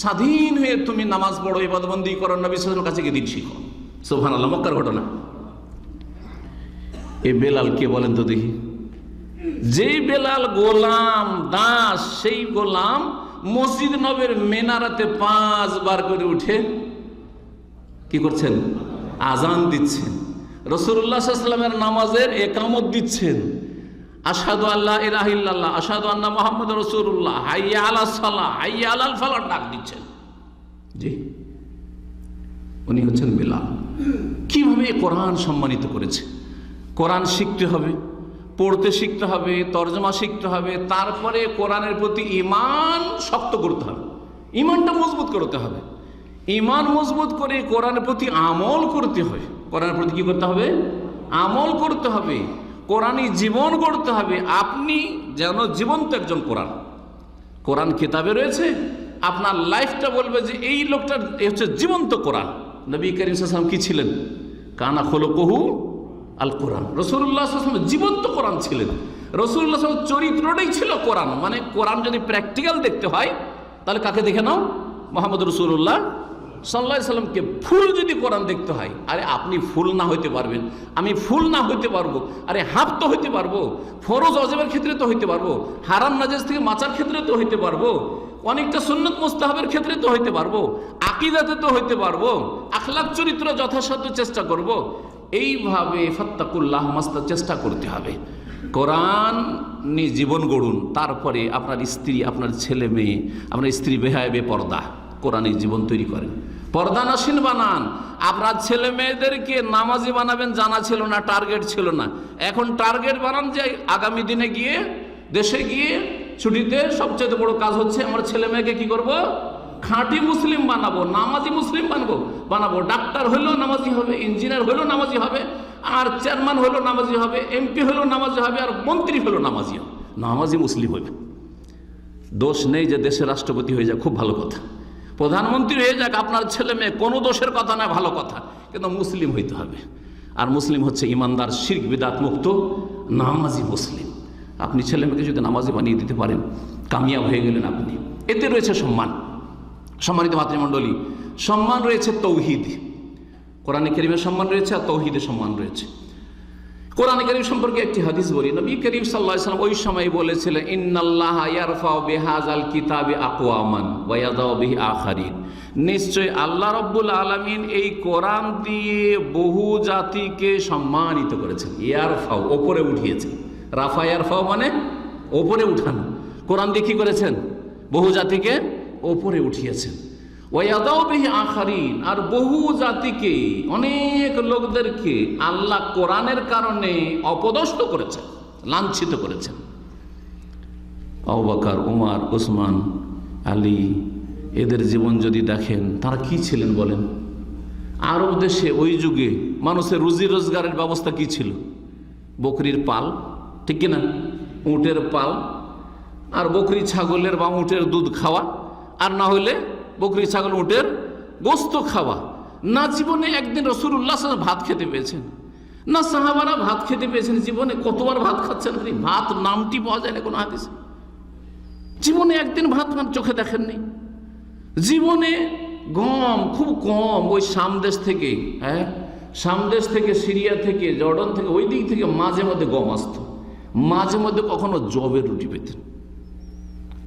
স্বাধীন হয়ে তুমি নামাজ পড়ো, ইবাদতবন্দি করো, নবী সাল্লাল্লাহু আলাইহি ওয়াসাল্লামের কাছে গিয়ে দিন শিখো। সুবহানাল্লাহ। মক্কার ঘটনা। এই বেলাল কে বলেন তো দেখি? যেই বেলাল গোলাম দাস, সেই গোলাম মসজিদ নববীর মিনারাতে 5 বার করে উঠে কি করছেন? আজান দিচ্ছেন। রাসূলুল্লাহ সাল্লাল্লাহু আলাইহি ওয়াসাল্লামের নামাজের ইকামত দিচ্ছেন। আশহাদু আল্লা ইলাহা ইল্লাল্লাহ, আশহাদু আন্না মুহাম্মাদুর রাসূলুল্লাহ, হাইয়া আলাস সালাহ, হাইয়া আলাল ফালাহ ডাক দিচ্ছেন। জি, উনি হচ্ছেন বেলাল। কিভাবে কোরআন সম্মানিত করেছে। কোরআন শিখতে হবে, পড়তে শিখতে হবে, তর্জমা শিখতে হবে, তারপরে কোরআনের প্রতি ঈমান শক্ত করতে হবে, ঈমানটা মজবুত করতে হবে। ঈমান মজবুত করে কোরআনের প্রতি আমল করতে হয়। কোরআনের প্রতি কি করতে হবে? আমল করতে হবে, কোরআনী জীবন গড়তে হবে। আপনি যেন জীবন্ত একজন কোরআন, কোরআন কিতাবে রয়েছে, আপনার লাইফটা বলবে যে এই লোকটার হচ্ছে জীবন্ত কোরআন। নবী করিম সাল্লাল্লাহু আলাইহি ওয়াসাল্লাম কি ছিলেন? কানা খুলুকুহু আল কোরআন। রাসূলুল্লাহ সাল্লাল্লাহু আলাইহি ওয়াসাল্লাম জীবন্ত কোরআন ছিলেন। রাসূলুল্লাহ সাল্লাল্লাহু আলাইহি ওয়াসাল্লাম চরিত্রটাই ছিল কোরআন। মানে কোরআন যদি প্র্যাকটিক্যাল দেখতে হয় তাহলে কাকে দেখে নাও? মুহাম্মদ রাসূলুল্লাহ সাল্লাল্লাহু আলাইহি ওয়াসাল্লামকে। ফুল যদি কোরআন দেখতে হয়, আরে আপনি ফুল না হইতে পারবেন, আমি ফুল না হইতে পারবো, আরে হাফ তো হইতে পারবো, ফরজ ওয়াজিবের ক্ষেত্রে তো হইতে পারবো, হারাম নাজায়েজ থেকে বাঁচার ক্ষেত্রে তো হইতে পারবো, অনেকটা সুন্নত মুস্তাহাবের ক্ষেত্রে তো হইতে পারবো, আকীদাতে তো হইতে পারবো, আখলাক চরিত্র যথাসাধ্য চেষ্টা করব। এইভাবে ফাত্তাকুল্লাহ মাস্তা চেষ্টা করতে হবে। কোরআন নিয়ে জীবন গড়ুন। তারপরে আপনার স্ত্রী, আপনার ছেলে মেয়ে, আপনার স্ত্রী বেহায়া বেপর্দা, কোরআনে জীবন তৈরি করেন, পর্দা নাশীন বানান। আপনার ছেলে মেয়েদেরকে নামাজি বানাবেন জানা ছিল না, টার্গেট ছিল না। এখন টার্গেট বানান যে আগামী দিনে গিয়ে, দেশে গিয়ে ছুটিতে সবচেয়ে বড় কাজ হচ্ছে আমার ছেলে মেয়েকে কি করব? খাঁটি মুসলিম বানাবো, নামাজি মুসলিম বানাবো। ডাক্তার হইলেও নামাজি হবে, ইঞ্জিনিয়ার হইলেও নামাজি হবে, আর চেয়ারম্যান হইলেও নামাজি হবে, এমপি হইলেও নামাজি হবে, আর মন্ত্রী হইলেও নামাজি হবে, নামাজি মুসলিম হবে। দোষ নেই যে দেশের রাষ্ট্রপতি হয়ে যায়, খুব ভালো কথা। প্রধানমন্ত্রী হয়ে যাক আপনার ছেলে মেয়ে, কোনো দোষের কথা না, ভালো কথা, কিন্তু মুসলিম হইতে হবে। আর মুসলিম হচ্ছে ইমানদার, শিরক বিদআত মুক্ত নামাজি মুসলিম। আপনি ছেলে মেয়েকে যদি নামাজি বানিয়ে দিতে পারেন, কামিয়াব হয়ে গেলেন আপনি। এতে রয়েছে সম্মান। সম্মানিত মাতৃমণ্ডলী, সম্মান রয়েছে তৌহিদ। কোরআনে কারীমের সম্মান রয়েছে আর তৌহিদের সম্মান রয়েছে। কোরআনে কারীম সম্পর্কে একটি হাদিস বলি। নবী করিম সাল্লাল্লাহু আলাইহি ওয়াসাল্লাম ওই সময় বলেছিলেন, ইন্নাল্লাহা ইয়ারফাউ বিহাযাল কিতাবি আকওয়ামান ওয়া ইয়াদাউ বিহি আখারিন। নিশ্চয় আল্লাহ রাব্বুল আলামিন এই কোরআন দিয়ে বহু জাতিকে সম্মানিত করেছেন। ইয়ারফাউ, ওপরে উঠিয়েছেন। রাফা ইয়ারফাউ মানে ওপরে উঠানো। কোরআন দিয়ে কি করেছেন? বহু জাতিকে ওপরে উঠিয়েছেন। ওয়াদাউ বিহি আখারিন, আর বহু জাতিকে, অনেক লোকদেরকে আল্লাহ কোরআনের কারণে অপদস্থ করেছেন, লাঞ্ছিত করেছেন। আবু বকর, উমর, ওসমান, আলী, এদের জীবন যদি দেখেন, তারা কি ছিলেন বলেন? আরব দেশে ওই যুগে মানুষের রুজি রোজগারের ব্যবস্থা কি ছিল? বকরির পাল, ঠিক কিনা? উটের পাল, আর বকরি ছাগলের বা উটের দুধ খাওয়া, আর না হইলে বকরি ছাগল উটের গোস্ত খাওয়া। না জীবনে একদিন রাসূলুল্লাহ সাল্লাল্লাহু আলাইহি ওয়াসাল্লাম ভাত খেতে পেয়েছেন, না সাহাবারা ভাত খেতে পেয়েছেন। জীবনে কতবার ভাত খাচ্ছেন? ভাত নামটি পাওয়া যায় না কোনো হাদিসে। জীবনে একদিন ভাত চোখে দেখেননি। জীবনে গম খুব কম, ওই সামদেশ থেকে, সামদেশ থেকে, সিরিয়া থেকে, জর্ডন থেকে, ওই দিক থেকে মাঝে মধ্যে গম আসতো, মাঝে মধ্যে কখনো জবের রুটি পেতেন,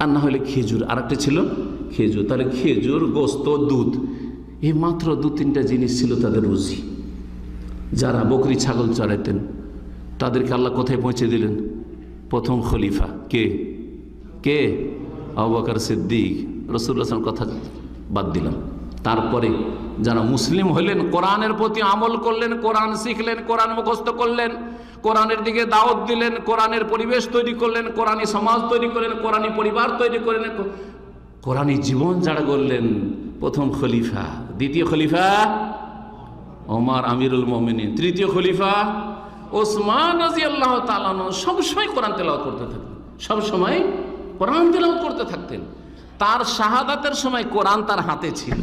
আর না হলে খেজুর। আর একটা ছিল খেজুর। তাহলে খেজুর, গোস্ত, দুধ, এই মাত্র 2-3টা জিনিস ছিল তাদের রুজি। যারা বকরি ছাগল চড়াইতেন তাদেরকে আল্লাহ কোথায় পৌঁছে দিলেন? প্রথম খলিফা কে? কে? আবু বকর সিদ্দিক। রাসূলুল্লাহ সাল্লাল্লাহু আলাইহি ওয়াসাল্লাম কথা বাদ দিলাম। তারপরে যারা মুসলিম হলেন, কোরআনের প্রতি আমল করলেন, কোরআন শিখলেন, কোরআন মুখস্থ করলেন, কোরআনের দিকে দাওয়াত দিলেন, কোরআনের পরিবেশ তৈরি করলেন, কোরআনী সমাজ তৈরি করলেন, কোরআনী পরিবার তৈরি করলেন, কোরআনী জীবন যারা গড়লেন, প্রথম খলিফা। দ্বিতীয় খলিফা ওমর আমিরুল মুমিনিন। তৃতীয় খলিফা ওসমান রাদিয়াল্লাহু তাআলা আনহু। সবসময় কোরআন তেলাওয়াত করতে থাকতেন, সবসময় কোরআন তেলাওয়াত করতে থাকতেন। তার শাহাদাতের সময় কোরআন তার হাতে ছিল,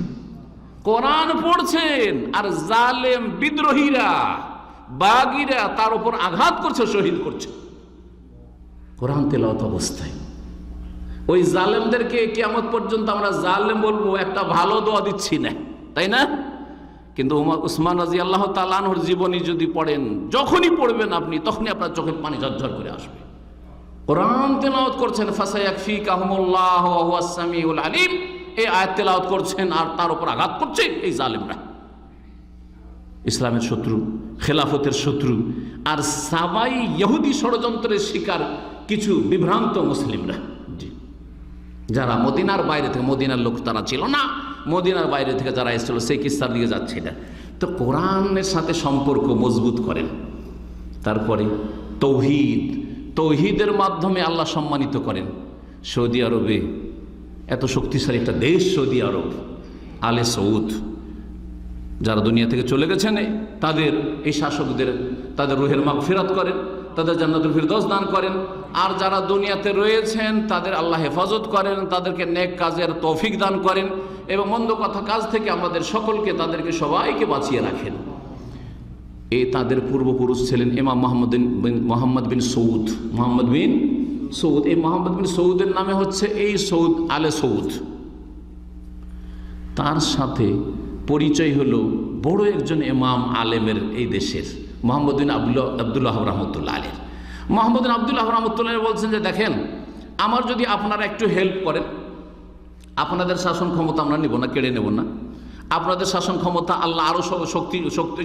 কোরআন পড়ছেন, আর জালেম বিদ্রোহীরা বাগীরা তার উপর আঘাত করছে, শহীদ করছে কোরআন তেলাওয়াত অবস্থায়। ওই জালেমদেরকে কিয়ামত পর্যন্ত আমরা জালেম বলবো, একটা ভালো দোয়া দিচ্ছি না, তাই না? কিন্তু উসমান রাদিয়াল্লাহু তাআলা আনহুর জীবনী যদি পড়েন, যখনই পড়বেন আপনি, তখনই আপনার চোখের পানি ঝরঝর করে আসবে। কোরআন তেলাওয়াত করছেন, ফাসায়াকফিকাহুমুল্লাহু ওয়া হুয়াস সামিউল আলিম, এই আয়াত তেলাওয়াত করছেন, আর তার উপর আঘাত করছে এই জালেমরা, ইসলামের শত্রু, খেলাফতের শত্রু, আর সাবাই ইহুদি ষড়যন্ত্রের শিকার কিছু বিভ্রান্ত মুসলিমরা, যারা মদিনার বাইরে থেকে, মদিনার লোক তারা ছিল না, মদিনার বাইরে থেকে যারা এসেছিল সেই কিস্তার দিকে যাচ্ছে না। তো কোরআনের সাথে সম্পর্ক মজবুত করেন। তারপরে তৌহিদের মাধ্যমে আল্লাহ সম্মানিত করেন। সৌদি আরবে এত শক্তিশালী একটা দেশ সৌদি আরব, আলে সৌদ, যারা দুনিয়া থেকে চলে গেছেন তাদের এই শাসকদের, তাদের রুহের মাগফিরাত করেন, তাদের জান্নাতুল ফিরদৌস দান করেন, আর যারা দুনিয়াতে রয়েছেন তাদের আল্লাহ হেফাজত করেন, তাদেরকে নেক কাজের তৌফিক দান করেন, এবং মন্দ কথা কাজ থেকে আমাদের সকলকে, তাদেরকে সবাইকে বাঁচিয়ে রাখেন। এই তাদের পূর্বপুরুষ ছিলেন ইমাম মোহাম্মদ বিন সৌদ। এই মোহাম্মদ বিন সৌদের নামে হচ্ছে এই সৌদ, আলে সৌদ। তার সাথে পরিচয় হলো বড় একজন ইমাম আলেমের এই দেশের, মোহাম্মদ বিন আবদুল্লাহ রহমতুল্লাহ আলাইহি। মোহাম্মদ বিন আবদুল্লাহ রহমতুল্লাহ বলছেন যে, দেখেন, আমার যদি আপনারা একটু হেল্প করেন, আপনাদের শাসন ক্ষমতা আমরা নেব না, কেড়ে নেব না, আপনাদের শাসন ক্ষমতা আল্লাহ আরও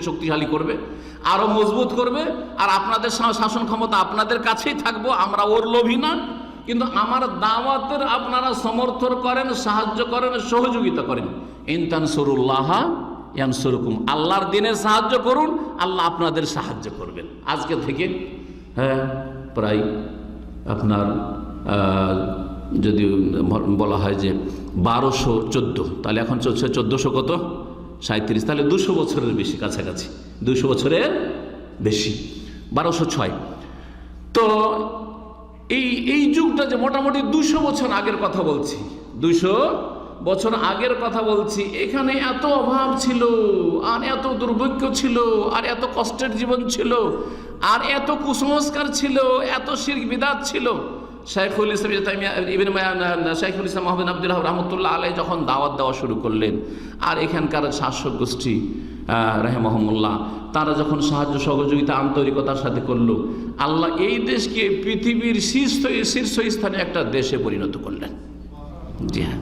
শক্তিশালী করবে, আরও মজবুত করবে, আর আপনাদের শাসন ক্ষমতা আপনাদের কাছেই থাকবো, আমরা ওর লোভী না, কিন্তু আমার দাওয়াতের আপনারা সমর্থন করেন, সাহায্য করেন, সহযোগিতা করেন। ইন তানসুরুল্লাহ ইয়ানসুরকুম, আল্লাহর দিনের সাহায্য করুন, আল্লাহ আপনাদের সাহায্য করবেন। আজকে থেকে প্রায় আপনার যদি বলা হয় যে 1214, তাহলে এখন চলছে 1400 কত 37, তাহলে 200 বছরের বেশি, কাছাকাছি 200 বছরের বেশি, 1206। তো এই যুগটা যে মোটামুটি 200 বছর আগের কথা বলছি, 200 বছর আগের কথা বলছি, এখানে এত অভাব ছিল, আর এত দুর্ভিক্ষ ছিল, আর এত কষ্টের জীবন ছিল, আর এত কুসংস্কার ছিল, এত শিরক বিদআত ছিল। শাইখুল ইসলাম মোহাম্মদ আবদুল্লাহ রহমতুল্লাহ আলাইহি যখন দাওয়াত দেওয়া শুরু করলেন, আর এখানকার শাসক গোষ্ঠী রাহিমাহুমুল্লাহ তারা যখন সাহায্য সহযোগিতা আন্তরিকতার সাথে করলো, আল্লাহ এই দেশকে পৃথিবীর শীর্ষস্থানে একটা দেশে পরিণত করলেন। জি হ্যাঁ,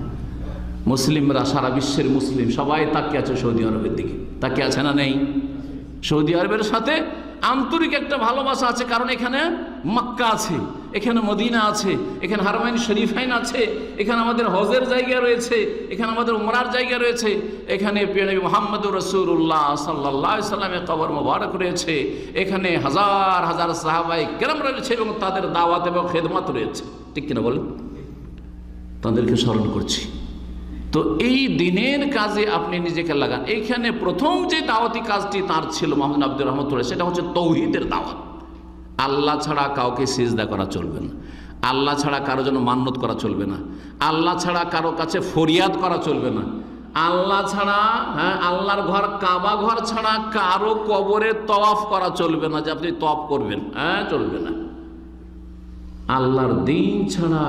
মুসলিমরা, সারা বিশ্বের মুসলিম সবাই তাকিয়ে আছে সৌদি আরবের দিকে, তাকিয়ে আছে না নেই? সৌদি আরবের সাথে আন্তরিক একটা ভালোবাসা আছে, কারণ এখানে মক্কা আছে, এখানে মদিনা আছে, এখানে হারমাইন শরীফাইন আছে, এখানে আমাদের হজের জায়গা রয়েছে, এখানে আমাদের উমরার জায়গা রয়েছে, এখানে প্রিয় নবী মুহাম্মদুর রাসূলুল্লাহ সাল্লাল্লাহু আলাইহি সাল্লামের কবর মোবারক রয়েছে, এখানে হাজার হাজার সাহাবায়ে কেরাম রয়েছে, এবং তাদের দাওয়াত এবং খেদমত রয়েছে। ঠিক কিনা বলেন? তাদেরকে স্মরণ করছি। তো এই দিনের কাজে আপনি নিজেকে লাগান। এইখানে প্রথম যে দাওয়াতি কাজটি তার ছিল মোহাম্মদ আব্দুর রহমতুল্লাহ, সেটা হচ্ছে তৌহিদের দাওয়াত। আল্লাহ ছাড়া কাউকে সিজদা করা চলবে না, আল্লাহ ছাড়া কারো জন্য মান্নত করা চলবে না, আল্লাহ ছাড়া কারো কাছে ফরিয়াদ করা চলবে না, আল্লাহ ছাড়া, আল্লাহর ঘর কাবা ঘর ছাড়া কারো কবরে তওয়াফ করা চলবে না, যে আপনি তওয়াফ করবেন, চলবে না। আল্লাহর দিন ছাড়া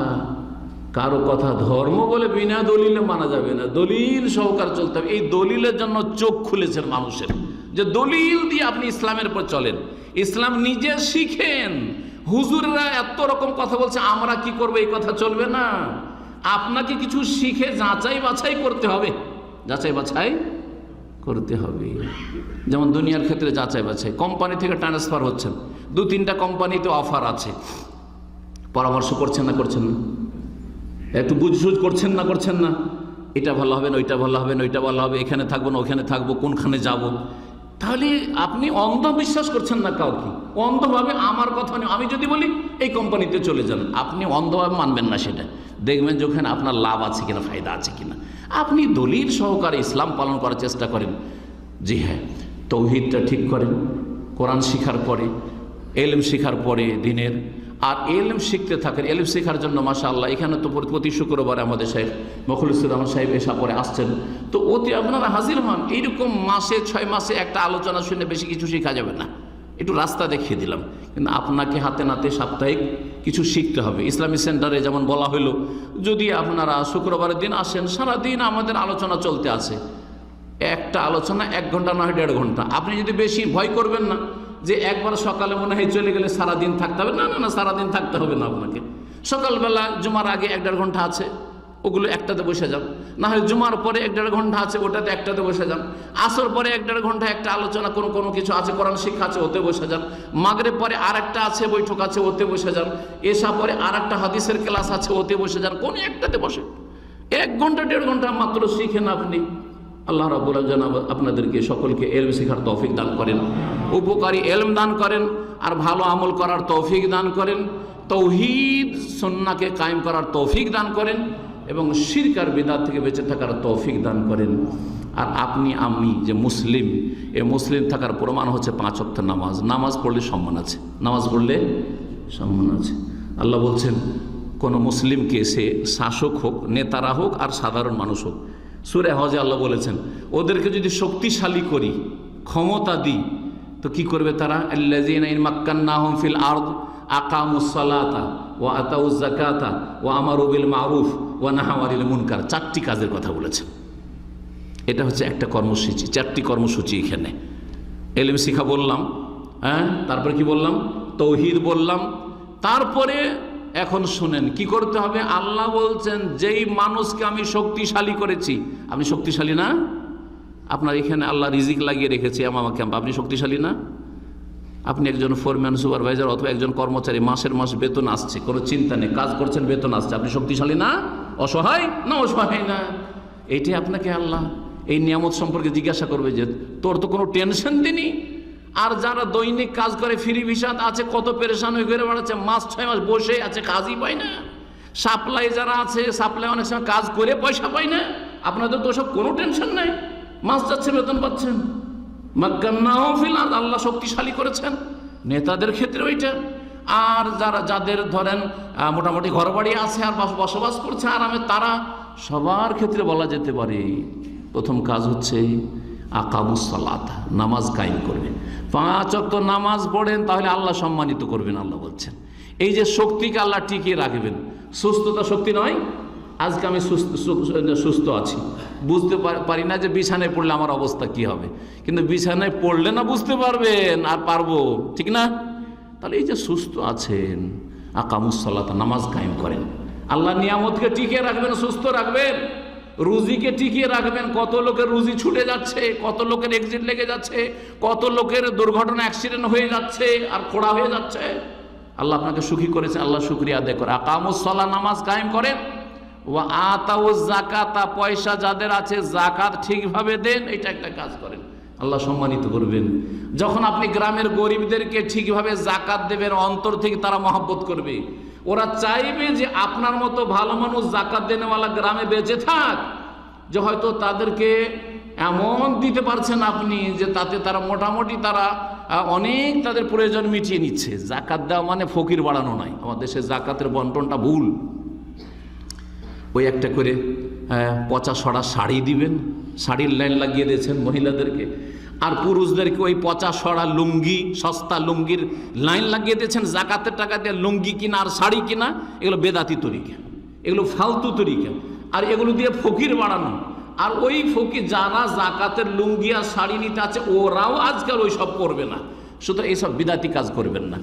কারো কথা ধর্ম বলে বিনা দলিলে মানা যাবে না, দলিল সহকার চলতে হবে। এই দলিলের জন্য চোখ খুলেছেন মানুষের, যে দলিল দিয়ে আপনি ইসলামের উপর চলেন, ইসলাম নিজে শিখেন। হুজুররা এত রকম কথা বলছে, আমরা কি করবো, এই কথা চলবে না। আপনাকে কিছু শিখে যাচাই বাছাই করতে হবে, যাচাই বাছাই করতে হবে। যেমন দুনিয়ার ক্ষেত্রে যাচাই বাছাই, কোম্পানি থেকে ট্রান্সফার হচ্ছেন, 2-3টা কোম্পানিতে অফার আছে, পরামর্শ করছেন না করছেন না, একটু বুঝসুঝ করছেন না করছেন না, এটা ভালো হবে না, ওইটা ভালো হবে না, ওইটা ভালো হবে, এখানে থাকবো না ওখানে থাকবো, কোনখানে যাব। তাহলে আপনি অন্ধবিশ্বাস করছেন না কাউকে, অন্ধভাবে আমার কথা নেই, আমি যদি বলি এই কোম্পানিতে চলে যান, আপনি অন্ধভাবে মানবেন না, সেটা দেখবেন যে ওখানে আপনার লাভ আছে কিনা, ফায়দা আছে কিনা। আপনি দলিল সহকারে ইসলাম পালন করার চেষ্টা করেন। জি হ্যাঁ, তৌহিদটা ঠিক করেন, কোরআন শিখার পরে, এলম শিখার পরে দিনের, আর এলম শিখতে থাকেন। এলম শেখার জন্য মাশাআল্লাহ এখানে তো প্রতি শুক্রবারে আমাদের সাহেব মখলুসুর রহমান সাহেব এসা পরে আসছেন, তো অতি আপনারা হাজির হন। এইরকম মাসে 6 মাসে একটা আলোচনা শুনে বেশি কিছু শেখা যাবে না, একটু রাস্তা দেখিয়ে দিলাম, কিন্তু আপনাকে হাতে নাতে সাপ্তাহিক কিছু শিখতে হবে। ইসলামী সেন্টারে যেমন বলা হলো, যদি আপনারা শুক্রবারের দিন আসেন, সারাদিন আমাদের আলোচনা চলতে আছে, একটা আলোচনা 1 ঘন্টা নয় 1.5 ঘন্টা। আপনি যদি বেশি ভয় করবেন না যে একবার সকালে মনে হয় চলে গেলে সারাদিন থাকতে হবে, না না না, সারাদিন থাকতে হবে না আপনাকে। সকালবেলা জুমার আগে 1.5 ঘন্টা আছে, ওগুলো একটাতে বসে যান, না হয় জুমার পরে 1.5 ঘন্টা আছে, ওটাতে একটাতে বসে যান। আসর পরে 1.5 ঘন্টা একটা আলোচনা, কোনো কিছু আছে, কোরআন শিক্ষা আছে, ওতে বসে যান। মাগরিব পরে আরেকটা আছে, বৈঠক আছে, ওতে বসে যান। এশা পরে আরেকটা হাদিসের ক্লাস আছে, ওতে বসে যান। কোনো একটাতে বসে 1 ঘন্টা 1.5 ঘন্টা মাত্র শিখেন আপনি। আল্লাহ রাব্বুল আলামিন আপনাদেরকে সকলকে ইলম শেখার তৌফিক দান করেন, উপকারী ইলম দান করেন, আর ভালো আমল করার তৌফিক দান করেন, তাওহীদ সুন্নাহকে কায়েম করার তৌফিক দান করেন, এবং শিরক আর বিদআত থেকে বেঁচে থাকার তৌফিক দান করেন। আর আপনি আমি যে মুসলিম, এই মুসলিম থাকার প্রমাণ হচ্ছে 5 ওয়াক্ত নামাজ। নামাজ পড়লে সম্মান আছে, নামাজ পড়লে সম্মান আছে। আল্লাহ বলছেন কোনো মুসলিমকে, সে শাসক হোক, নেতারা হোক, আর সাধারণ মানুষ হোক, সূরা হজে আল্লাহ বলেছেন ওদেরকে যদি শক্তিশালী করি, ক্ষমতা দিই, তো কি করবে তারা? আল্লাযীনা ইন মাক্কান্নাহুম ফিল আরদ আকামুস সালাতা ওয়া আতাউজ যাকাতা ওয়া আমারু বিল মারুফ ওয়া নাহাউ আনিল মুনকার। 4টি কাজের কথা বলেছেন। এটা হচ্ছে একটা কর্মসূচি, 4টি কর্মসূচি এখানে। ইলম শিক্ষা বললাম, হ্যাঁ, তারপরে কি বললাম? তাওহীদ বললাম। তারপরে এখন শুনেন কি করতে হবে। আল্লাহ বলছেন যেই মানুষকে আমি শক্তিশালী করেছি, আপনি শক্তিশালী না? আপনার এখানে আল্লাহ রিজিক লাগিয়ে রেখেছে আমামা ক্যাম্প, আপনি শক্তিশালী না? আপনি একজন ফোরম্যান, সুপারভাইজার, অথবা একজন কর্মচারী, মাসের মাস বেতন আসছে, কোনো চিন্তা নেই, কাজ করছেন, বেতন আসছে, আপনি শক্তিশালী না? অসহায় না? অসহায় না? এইটাই আপনাকে আল্লাহ এই নিয়ামত সম্পর্কে জিজ্ঞাসা করবে যে তোর তো কোনো টেনশন দিনি। আর যারা দৈনিক কাজ করে, ফ্রি ভিসাত আছে, কত পেরেশান হয়ে ঘুরে বেড়াচ্ছে, 6 মাস বসে আছে, কাজই পায় না। সাপ্লাই যারা আছে, সাপ্লাই অনেক সময় কাজ করে পয়সা পায় না। আপনাদের তো সব কোনো টেনশন নাই, মাস যাচ্ছে, বেতন পাচ্ছেন। মাক্কান্নাহুম ফিল আরদ, আল্লাহ শক্তিশালী করেছেন নেতাদের ক্ষেত্রে ওইটা। আর যাদের ধরেন মোটামুটি ঘরবাড়ি আছে আর বসবাস করছে আরামে, তারা সবার ক্ষেত্রে বলা যেতে পারে প্রথম কাজ হচ্ছে আকামুস সালাত, নামাজ কায়েম করবেন। 5 ওয়াক্ত নামাজ পড়েন, তাহলে আল্লাহ সম্মানিত করবেন। আল্লাহ বলছেন এই যে শক্তিকে আল্লাহ টিকিয়ে রাখবেন। সুস্থতা শক্তি নয়। আজকে আমি সুস্থ আছি, বুঝতে পারি না যে বিছানায় পড়লে আমার অবস্থা কি হবে, কিন্তু বিছানায় পড়লে না বুঝতে পারবেন, আর পারবো, ঠিক না? তাহলে এই যে সুস্থ আছেন, আকামুস সালাত, নামাজ কায়েম করেন, আল্লাহ নিয়ামতকে টিকিয়ে রাখবেন, সুস্থ রাখবেন, রুজিকে টিকিয়ে রাখবেন। কত লোকের রুজি ছুটে যাচ্ছে, কত লোকের এক্সিট লেগে যাচ্ছে, কত লোকের দুর্ঘটনা, অ্যাক্সিডেন্ট হয়ে যাচ্ছে আর খোড়া হয়ে যাচ্ছে। আল্লাহ আপনাকে সুখী করেছে, আল্লাহ শুকরিয়া আদায় করে। আকামুস সালাত, নামাজ কায়েম করেন। ওয়া আতাউজ যাকাতা, পয়সা যাদের আছে যাকাত ঠিকভাবে দেন, এটা একটা কাজ করেন, আল্লাহ সম্মানিত করবেন। যখন আপনি গ্রামের গরিবদেরকে ঠিকভাবে যাকাত দেবেন, অন্তর থেকে তারা মহব্বত করবে। ওরা চাইবে যে আপনার মতো ভালো মানুষ যাকাত দেনেওয়ালা গ্রামে বেঁচে থাক, যে হয়তো তাদেরকে এমন দিতে পারছেন আপনি যে তাতে তারা মোটামুটি তারা অনেক তাদের প্রয়োজন মিটিয়ে নিচ্ছে। যাকাত দেওয়া মানে ফকির বাড়ানো নয়। আমার দেশে যাকাতের বন্টনটা ভুল। ওই একটা করে পচা সরা শাড়ি দিবেন, শাড়ির লাইন লাগিয়ে দিয়েছেন মহিলাদেরকে, আর পুরুষদেরকে ওই পচা সরা লুঙ্গি, সস্তা লুঙ্গির লাইন লাগিয়ে দিয়েছেন। জাকাতের টাকা দিয়ে লুঙ্গি কিনা আর শাড়ি কিনা, এগুলো বেদাতি তরিকা, এগুলো ফালতু তরিকা, আর এগুলো দিয়ে ফকির বাড়ানো। আর ওই ফকির যারা জাকাতের লুঙ্গি আর শাড়ি নিতে আছে, ওরাও আজকাল ওই সব করবে না। সুতরাং এইসব বিদাতি কাজ করবেন না।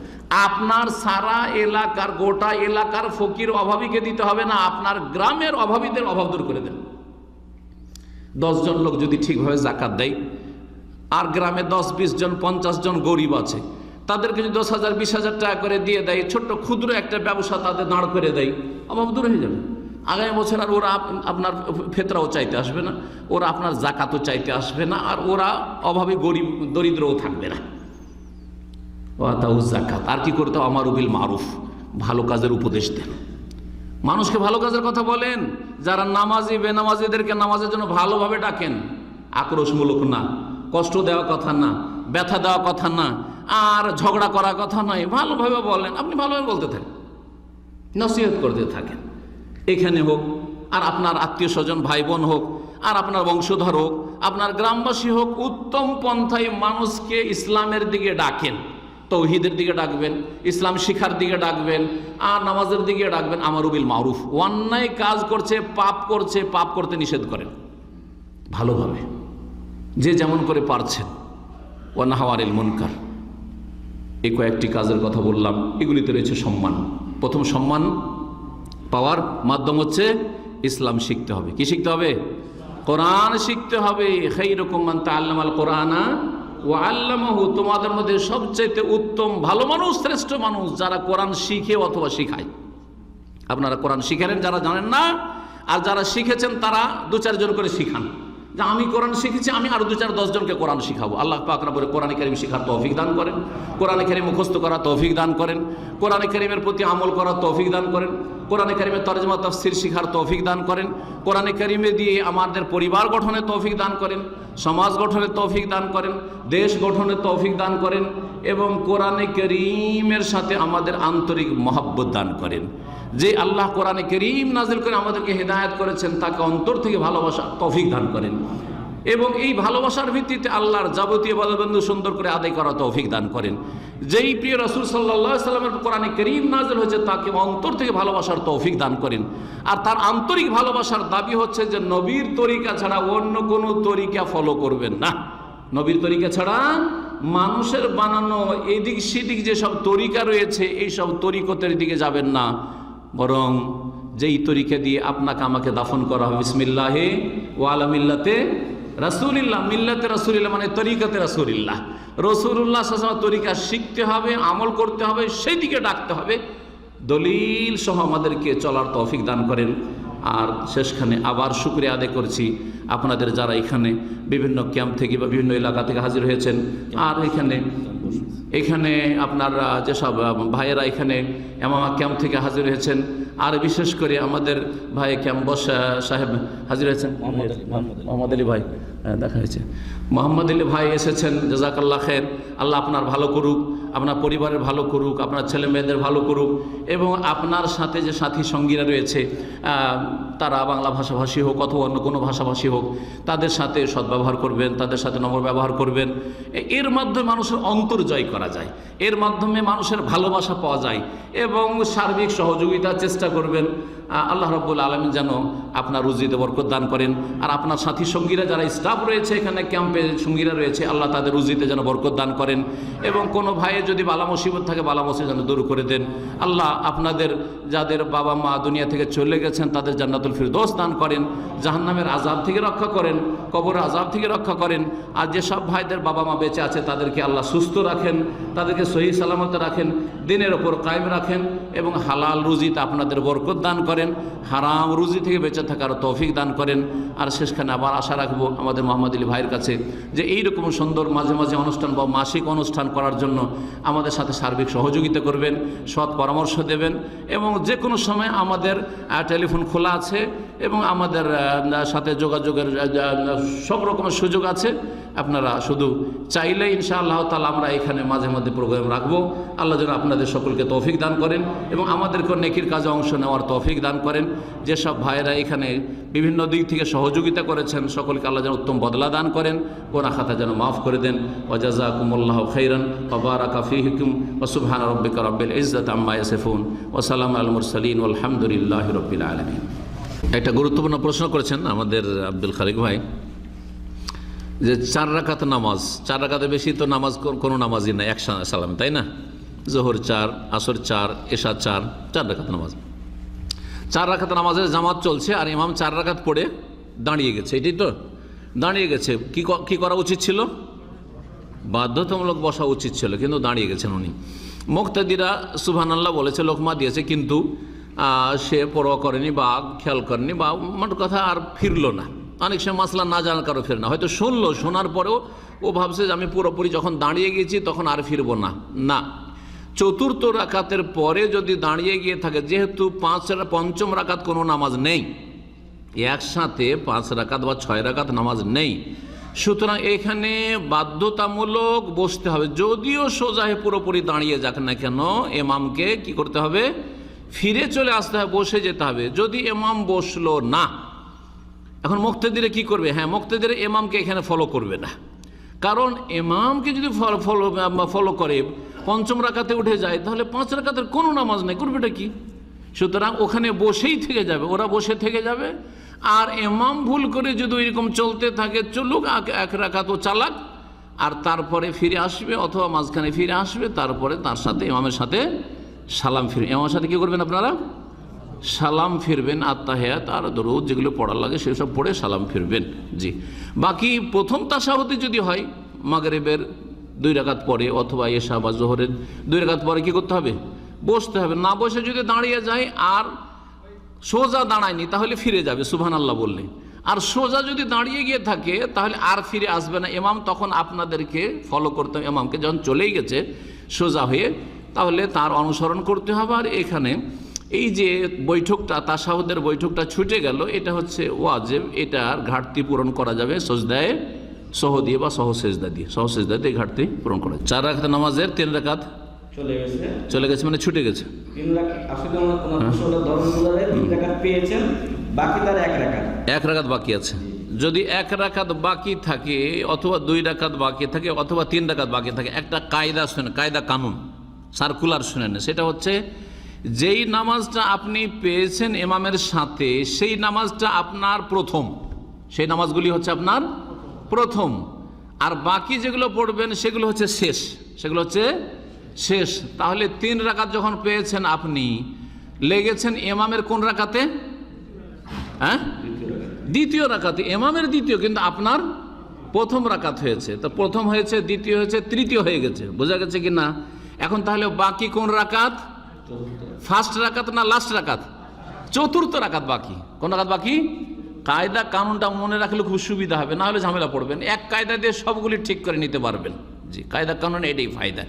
আপনার সারা এলাকার, গোটা এলাকার ফকির অভাবীকে দিতে হবে না, আপনার গ্রামের অভাবীদের অভাব দূর করে দেন। 10 জন লোক যদি ঠিকভাবে জাকাত দেয়, আর গ্রামে 10, 20 জন, 50 জন গরিব আছে, তাদেরকে যদি 10,000, 20,000 টাকা করে দিয়ে দেয়, ছোট্ট ক্ষুদ্র একটা ব্যবসা তাদের দাঁড় করে দেয়, অভাব দূর হয়ে যাবে। আগামী বছর আর ওরা আপনার ফেতরাও চাইতে আসবে না, ওরা আপনার জাকাতও চাইতে আসবে না, আর ওরা অভাবী গরিব দরিদ্রও থাকবে না। জাকাত। আর কি করতে? আমারু বিল মারুফ, ভালো কাজের উপদেশ দেন, মানুষকে ভালো কাজের কথা বলেন। যারা নামাজি, বেনামাজিদেরকে নামাজের জন্য ভালোভাবে ডাকেন, আক্রোশমূলক না, কষ্ট দেওয়া কথা না, ব্যথা দেওয়া কথা না। আর ঝগড়া করার কথা নয়, ভালোভাবে বলেন, আপনি ভালোভাবে বলতে থাকেন, নসিহত করতে থাকেন। এখানে হোক আর আপনার আত্মীয় স্বজন ভাই বোন হোক আর আপনার বংশধর হোক, আপনার গ্রামবাসী হোক, উত্তম পন্থায় মানুষকে ইসলামের দিকে ডাকেন, তৌহিদের দিকে ডাকবেন, ইসলাম শিখার দিকে ডাকবেন, আর নামাজের দিকে ডাকবেন। আমারু বিল মারুফ, অন্যায় কাজ করছে, পাপ করতে নিষেধ করেন ভালোভাবে, যে যেমন করে পারছেন। ওয়া নাহওয়ারিল মুনকার, এই কয়েকটি কাজের কথা বললাম, এগুলিতে রয়েছে সম্মান। প্রথম সম্মান পাওয়ার মাধ্যম হচ্ছে ইসলাম শিখতে হবে। কি শিখতে হবে? কোরআন শিখতে হবে। খাইরুকুম মান তাআল্লামাল কোরআনা ওয়া আল্লামাহু, তোমাদের মধ্যে সবচেয়ে উত্তম ভালো মানুষ, শ্রেষ্ঠ মানুষ যারা কোরআন শিখে অথবা শিখায়। আপনারা কোরআন শিখেলেন যারা জানেন না, আর যারা শিখেছেন তারা 2-4 জন করে শিখান, যে আমি কোরআন শিখেছি, আমি আরো 2-4-10 জনকে কোরআন শিখাবো। আল্লাহ পাক রব্বুল কোরআনে কারীম শিখার তৌফিক দান করেন, কোরআনে কারীম মুখস্থ করার তৌফিক দান করেন, কোরআনে কারীমের প্রতি আমল করার তৌফিক দান করেন, কোরআনে কারীমের তরজমা তাফসীর শিখার তৌফিক দান করেন, কোরআনে কারীমে দিয়ে আমাদের পরিবার গঠনের তৌফিক দান করেন, সমাজ গঠনের তৌফিক দান করেন, দেশ গঠনের তৌফিক দান করেন, এবং কোরআনে কারীমের সাথে আমাদের আন্তরিক মহব্বত দান করেন। যে আল্লাহ কোরআনে কারীম নাজিল করে আমাদেরকে হেদায়েত করেছেন, তাকে অন্তর থেকে ভালোবাসা তৌফিক দান করেন, এবং এই ভালোবাসার ভিত্তিতে আল্লাহর যাবতীয় ইবাদত সুন্দর করে আদায় করা তৌফিক দান করেন। যেই প্রিয় রাসূল সাল্লাল্লাহু আলাইহি সাল্লামের কোরআনে কারীম নাজিল হয়েছে, তাকে অন্তর থেকে ভালোবাসার তৌফিক দান করেন। আর তার আন্তরিক ভালোবাসার দাবি হচ্ছে যে নবীর তরিকা ছাড়া অন্য কোনো তরিকা ফলো করবেন না। নবীর তরিকা ছাড়া মানুষের বানানো এদিক সেদিক যেসব তরিকা রয়েছে, এই সব তরিকতের দিকে যাবেন না, বরং যেই তরিকা দিয়ে আপনাকে আমাকে দাফন করা হবে, বিসমিল্লাহি ওয়া আলা মিল্লাতে রাসূলিল্লাহ। মিল্লাতে রাসূলিল্লাহ মানে তরিকাতে রাসূলিল্লাহ। রাসূলুল্লাহ সাল্লাল্লাহু আলাইহি ওয়াসাল্লাম তরিকা শিখতে হবে, আমল করতে হবে, সেই দিকে ডাকতে হবে। দলিল সহ আমাদেরকে চলার তৌফিক দান করেন। আর শেষখানে আবার শুকরিয়া আদায় করছি আপনাদের যারা এখানে বিভিন্ন ক্যাম্প থেকে বা বিভিন্ন এলাকা থেকে হাজির হয়েছেন, আর এখানে আপনার যেসব ভাইয়েরা এখানে এমামা ক্যাম্প থেকে হাজির হয়েছেন, আর বিশেষ করে আমাদের ভাই ক্যাম্পস সাহেব হাজির হয়েছেন, মোহাম্মদ আলী ভাই দেখা হয়েছে, মোহাম্মদ আলী ভাই এসেছেন, জাযাকাল্লাহ খের। আল্লাহ আপনার ভালো করুক, আপনার পরিবারের ভালো করুক, আপনার ছেলে মেয়েদের ভালো করুক, এবং আপনার সাথে যে সাথী সঙ্গীরা রয়েছে তারা বাংলা ভাষাভাষী হোক অথবা অন্য কোনো ভাষাভাষী হোক, তাদের সাথে সদ্ব্যবহার করবেন, তাদের সাথে নম্র ব্যবহার করবেন। এর মাধ্যমে মানুষের অন্তর জয় করা যায়, এর মাধ্যমে মানুষের ভালোবাসা পাওয়া যায়, এবং সার্বিক সহযোগিতার চেষ্টা করবেন। আল্লাহ রাব্বুল আলামিন যেন আপনার রুজিতে বরকত দান করেন। আর আপনার সাথী সঙ্গীরা যারা স্টাফ রয়েছে এখানে ক্যাম্পে সঙ্গীরা রয়েছে, আল্লাহ তাদের রুজিতে যেন বরকত দান করেন, এবং কোনো ভাইয়ের যদি বালা মুসিবত থাকে বালা মুসিবত যেন দূর করে দেন। আল্লাহ আপনাদের যাদের বাবা মা দুনিয়া থেকে চলে গেছেন তাদের জান্নাতুল ফিরদৌস দান করেন, জাহান্নামের আযাব থেকে রক্ষা করেন, কবরের আযাব থেকে রক্ষা করেন। আর যেসব ভাইদের বাবা মা বেঁচে আছে তাদেরকে আল্লাহ সুস্থ রাখেন, তাদেরকে সহি সালামতে রাখেন, দিনের ওপর কায়েম রাখেন, এবং হালাল রুজিতে আপনাদের বরকত দান করেন, হারাম রুজি থেকে বেঁচে থাকার তৌফিক দান করেন। আর শেষখানে আবার আশা রাখবো আমাদের মোহাম্মদ আলী ভাইয়ের কাছে যে এইরকম সুন্দর মাঝে মাঝে অনুষ্ঠান বা মাসিক অনুষ্ঠান করার জন্য আমাদের সাথে সার্বিক সহযোগিতা করবেন, সৎ পরামর্শ দেবেন, এবং যে কোনো সময় আমাদের টেলিফোন খোলা আছে, এবং আমাদের সাথে যোগাযোগের সব রকমের সুযোগ আছে। আপনারা শুধু চাইলে ইনশাআল্লাহ তাআলা আমরা এখানে মাঝে মধ্যে প্রোগ্রাম রাখবো। আল্লাহ যেন আপনাদের সকলকে তৌফিক দান করেন এবং আমাদেরকে নেকির কাজে অংশ নেওয়ার তৌফিক দান করেন। যেসব ভাইয়েরা এখানে বিভিন্ন দিক থেকে সহযোগিতা করেছেন সকলকে আল্লাহ যেন উত্তম বদলা দান করেন, গুনাহ খাতা যেন মাফ করে দেন। ওয়া জাযাকুমুল্লাহু খাইরান ওয়া বারাকা ফীকুম ওয়া সুবহানা রাব্বিকা রাব্বিল ইজ্জাতি আম্মা ইয়াসিফুন ওয়া সালামুন আলাল মুরসালিন ওয়া আলহামদুলিল্লাহি রাব্বিল আলামিন। একটা গুরুত্বপূর্ণ প্রশ্ন করেছেন আমাদের আব্দুল খালিক ভাই, যে 4 রাকাত নামাজ, 4 রাকাতের বেশি তো নামাজ কোনো নামাজই নাই এক সালামে, তাই না? জোহর 4, আসর 4, এশা 4, 4 রাকাত নামাজ। 4 রাকাত নামাজের জামাত চলছে আর ইমাম 4 রাকাত পড়ে দাঁড়িয়ে গেছে, এটাই তো দাঁড়িয়ে গেছে। কি করা উচিত ছিল? বাধ্যতামূলক বসা উচিত ছিল, কিন্তু দাঁড়িয়ে গেছেন উনি। মুক্তাদিরা সুবহানাল্লাহ বলেছে, লোকমা দিয়েছে, কিন্তু সে পরোয়া করেনি বা খেয়াল করেনি, বা মোট কথা আর ফিরলো না। অনেক সময় মাসলা না জানার কারো ফের না, হয়তো শুনলো, শোনার পরেও ও ভাবছে যে আমি পুরোপুরি যখন দাঁড়িয়ে গেছি তখন আর ফিরবো না। না, 4র্থ রাকাতের পরে যদি দাঁড়িয়ে গিয়ে থাকে, যেহেতু 5ম রাকাত কোনো নামাজ নেই, একসাথে 5 রাকাত বা 6 রাকাত নামাজ নেই, সুতরাং এখানে বাধ্যতামূলক বসতে হবে, যদিও সোজা হয়ে পুরোপুরি দাঁড়িয়ে যাক না কেন ইমামকে কি করতে হবে, ফিরে চলে আসতে হবে, বসে যেতে হবে। যদি ইমাম বসলো না, এখন মুক্তাদিরে কি করবে? হ্যাঁ, মুক্তাদিরে ইমামকে এখানে ফলো করবে না, কারণ ইমামকে যদি ফলো করে পঞ্চম রাকাতে উঠে যায় তাহলে 5 রাকাতের কোনো নামাজ নেই, করবেটা কি? সুতরাং ওখানে বসেই থেকে যাবে, ওরা বসে থেকে যাবে। আর ইমাম ভুল করে যদি এরকম চলতে থাকে, চলুক, 1 রাকাত ও চালাক, আর তারপরে ফিরে আসবে অথবা মাঝখানে ফিরে আসবে, তারপরে তার সাথে ইমামের সাথে সালাম ফিরবে। ইমামের সাথে কি করবেন আপনারা? সালাম ফিরবেন, আত্তাহিয়াত আর দরুদ যেগুলো পড়ার লাগে সেসব পড়ে সালাম ফিরবেন। জি, বাকি প্রথম তাশাহুদে যদি হয় মাগরিবের 2 রাকাত পরে অথবা এশা বা জোহরের 2 রাকাত পরে কি করতে হবে? বসতে হবে। না বসে যদি দাঁড়িয়ে যায় আর সোজা দাঁড়ায়নি তাহলে ফিরে যাবে সুবহানাল্লাহ বললে, আর সোজা যদি দাঁড়িয়ে গিয়ে থাকে তাহলে আর ফিরে আসবে না ইমাম, তখন আপনাদেরকে ফলো করতে হবে। ইমামকে যখন চলেই গেছে সোজা হয়ে, তাহলে তার অনুসরণ করতে হবে। আর এখানে এই যে বৈঠকটা, তাশাহুদের বৈঠকটা ছুটে গেল, এটা হচ্ছে ওয়াজিব, এটার ঘাটতি পূরণ করা যাবে সজদায়ে সহ দিয়ে বা সহসেজদা দিয়ে। সহসেজদা দিয়ে ঘাটতি পূরণ করা যায়। 4 রাকাত নামাজের 3 রাকাত চলে গেছে, মানে ছুটে গেছে। 3 রাকাত আসলে ওনার ধর্মগুলোরে 3 রাকাত পেয়েছেন, বাকি তার 1 রাকাত। 1 রাকাত বাকি আছে। যদি 1 রাকাত বাকি থাকে অথবা 2 রাকাত বাকি থাকে অথবা 3 রাকাত বাকি থাকে, একটা কায়দা শুনেন, কায়দা কানুন সার্কুলার শুনেন। সেটা হচ্ছে, যেই নামাজটা আপনি পেয়েছেন ইমামের সাথে সেই নামাজটা আপনার প্রথম, সেই নামাজগুলি হচ্ছে আপনার প্রথম, আর বাকি যেগুলো পড়বেন সেগুলো হচ্ছে শেষ, সেগুলো হচ্ছে শেষ। তাহলে 3 রাকাত যখন পেয়েছেন আপনি, লেগেছেন ইমামের কোন রাকাতে? হ্যাঁ, দ্বিতীয় রাকাতে। ইমামের দ্বিতীয়, কিন্তু আপনার প্রথম রাকাত হয়েছে। তো প্রথম হয়েছে, দ্বিতীয় হয়েছে, তৃতীয় হয়ে গেছে। বোঝা গেছে কি না? এখন তাহলে বাকি কোন রাকাত? ফার্স্ট রাকাত না লাস্ট রাকাত? চতুর্থ রাকাত বাকি। কোন রাকাত বাকি? কায়দা কানুনটা মনে রাখলে খুব সুবিধা হবে, না হলে ঝামেলা পড়বেন। এক কায়দা দিয়ে সবগুলি ঠিক করে নিতে পারবেন। জি, কায়দা কানুন এটাই ফায়দা,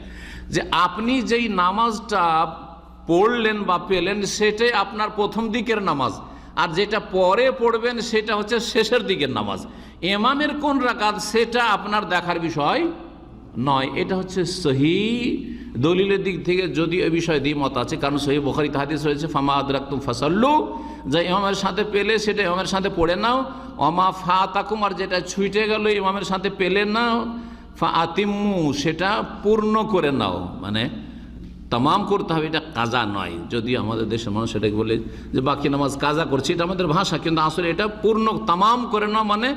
যে আপনি যেই নামাজটা পড়লেন বা পেলেন সেটাই আপনার প্রথম দিকের নামাজ, আর যেটা পরে পড়বেন সেটা হচ্ছে শেষের দিকের নামাজ। ইমামের কোন রাকাত সেটা আপনার দেখার বিষয় নয়। এটা হচ্ছে সহি দলিলের দিক থেকে যদি এ বিষয়ে দ্বিমত আছে, কারণ সহি বুখারীতে হাদিস রয়েছে, ফামা আদরাকতুম ফাসাল্লু, যা ইমামের সাথে পেলে সেটা ইমামের সাথে পড়ে নাও, ওমা ফাতাকুম, আর যেটা ছুটে গেল ইমামের সাথে পেলে নাও, ফাআতিম্মু, সেটা পূর্ণ করে নাও। মানে তামাম করতে হবে, এটা কাজা নয়। যদি আমাদের দেশের মানুষ সেটাকে বলে যে বাকি নামাজ কাজা করছে, এটা আমাদের ভাষা, কিন্তু আসলে এটা পূর্ণ তামাম করে নাও, মানে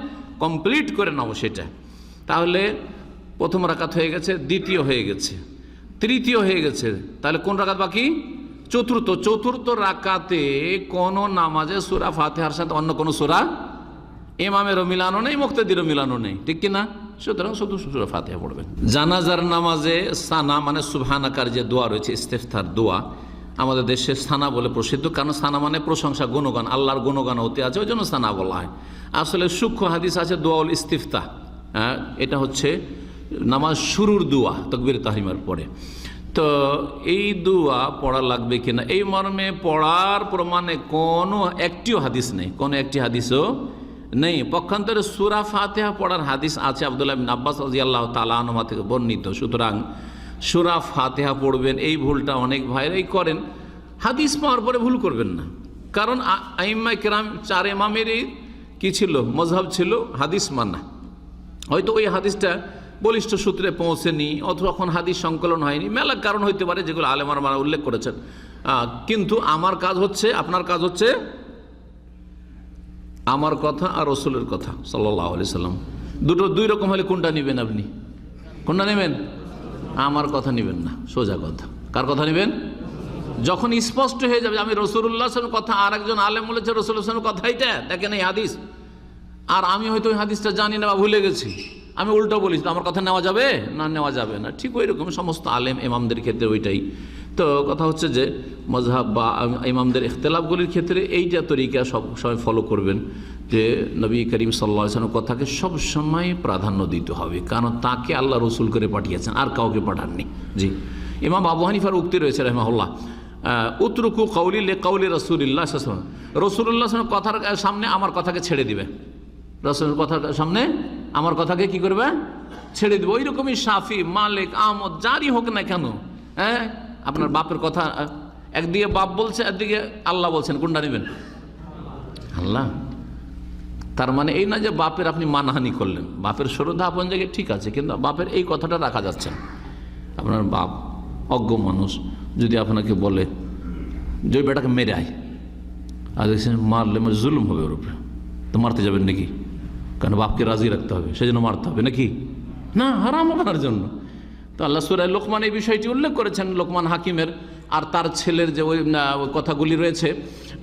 কমপ্লিট করে নাও সেটা। তাহলে প্রথম রাকাত হয়ে গেছে, দ্বিতীয় হয়ে গেছে, তৃতীয় হয়ে গেছে, তাহলে কোন রাকাত বাকি? চতুর্থ। চতুর্থ রাকাতে কোন নামাজে সূরা ফাতিহার সাথে অন্য কোন সূরা, ইমামেরও মিলানো নেই, মুক্তাদিরও মিলানো নেই, ঠিক কিনা? সুতরাং শুধু সূরা ফাতিহা পড়বেন। জানাজার নামাজে সানা মানে সুবহানাকার যে দোয়া রয়েছে, ইস্তেফতার দোয়া, আমাদের দেশে সানা বলে প্রসিদ্ধ, কারণ সানা মানে প্রশংসা, গুণগান, আল্লাহর গুণগান হতে আছে, ওই জন্য সানা বলা হয়। আসলে সূক্ষ্ম হাদিস আছে দোয়াউল ইস্তিফতা, এটা হচ্ছে নামাজ শুরুর দোয়া তাকবীর তাহরিমার পরে। তো এই দোয়া পড়া লাগবে কিনা, এই মর্মে পড়ার প্রমাণে কোনো একটিও হাদিস নেই, কোনো একটি হাদিসও নেই। পক্ষান্তরে সূরা ফাতিহা পড়ার হাদিস আছে আব্দুল্লাহ ইবনে আব্বাস রাদিয়াল্লাহু তাআলা আনহুমা থেকে বর্ণিত। সুতরাং সূরা ফাতিহা পড়বেন, এই ভুলটা অনেক ভাইরাই করেন। হাদিস পাওয়ার পরে ভুল করবেন না, কারণ আইম্মায়ে কেরাম 4 ইমামেরই কি ছিল, মযহাব ছিল হাদিস মানা। হয়তো ওই হাদিসটা বলিষ্ঠ সূত্রে পৌঁছেনি, অথবা এখন হাদিস সংকলন হয়নি, মেলা কারণ হইতে পারে যেগুলো আলেমারা উল্লেখ করেছেন। কিন্তু আমার কাজ হচ্ছে, আপনার কাজ হচ্ছে আমার কথা আর রসুলের কথা সাল্লাল্লাহু আলাইহি সাল্লাম, দুটো 2 রকম হলে কোনটা নেবেন আপনি? কোনটা নেবেন? আমার কথা নেবেন না, সোজা কথা। কার কথা নেবেন? যখন স্পষ্ট হয়ে যাবে আমি রাসূলুল্লাহ সাল্লাল্লাহু আলাইহি ওয়াসাল্লামের কথা, আর একজন আলেম বলেছে রাসূলুল্লাহ সাল্লাল্লাহু আলাইহি ওয়াসাল্লামের কথা, এটা দেখেন এই হাদিস, আর আমি হয়তো ওই হাদিসটা জানি না বা ভুলে গেছি, আমি উল্টো বলিস, আমার কথা নেওয়া যাবে না? নেওয়া যাবে না। ঠিক ওই রকম সমস্ত আলেম ইমামদের ক্ষেত্রে ওইটাই। তো কথা হচ্ছে যে মযহাব বা ইমামদের ইখতিলাফগুলির ক্ষেত্রে এইটা তরিকা সব সময় ফলো করবেন, যে নবী করিম সাল্লাল্লাহু আলাইহি ওয়াসাল্লামের কথাকে সবসময় প্রাধান্য দিতে হবে, কারণ তাকে আল্লাহ রসুল করে পাঠিয়েছেন, আর কাউকে পাঠাননি। জি, ইমাম আবু হানিফার উক্তি রয়েছে রাহিমাহুল্লাহ, উতরুকু কওলি লিকাওলি রাসূলিল্লাহ সাল্লাল্লাহু আলাইহি ওয়াসাল্লাম, রাসূলুল্লাহ সাল্লাল্লাহু আলাইহি ওয়াসাল্লামের কথার সামনে আমার কথাকে ছেড়ে দিবে, রাসূলের কথার সামনে আমার কথাকে কি করবে, ছেড়ে দেবে। ওই রকমই শাফি, মালিক, আহমদ যারই হোক না কেন, হ্যাঁ, আপনার বাপের কথা একদিকে বাপ বলছে, একদিকে আল্লাহ বলছেন, কোনটা নেবেন? আল্লাহ। তার মানে এই না যে বাপের আপনি মানহানি করলেন, বাপের শ্রদ্ধা আপন জায়গায় ঠিক আছে, কিন্তু বাপের এই কথাটা রাখা যাচ্ছে না। আপনার বাপ অজ্ঞ মানুষ যদি আপনাকে বলে যে ওই বেটাকে মেরে আয়, আর দেখছেন মারলে মানে জুলুম হবে ওর উপরে, তো মারতে যাবেন নাকি? কারণ বাপকে রাজি রাখতে হবে, সেই জন্য মারতে হবে নাকি? না, হারাম আপনার জন্য। তো আল্লাহ সূরা লোকমান এই বিষয়টি উল্লেখ করেছেন, লোকমান হাকিমের আর তার ছেলের যে ওই কথাগুলি রয়েছে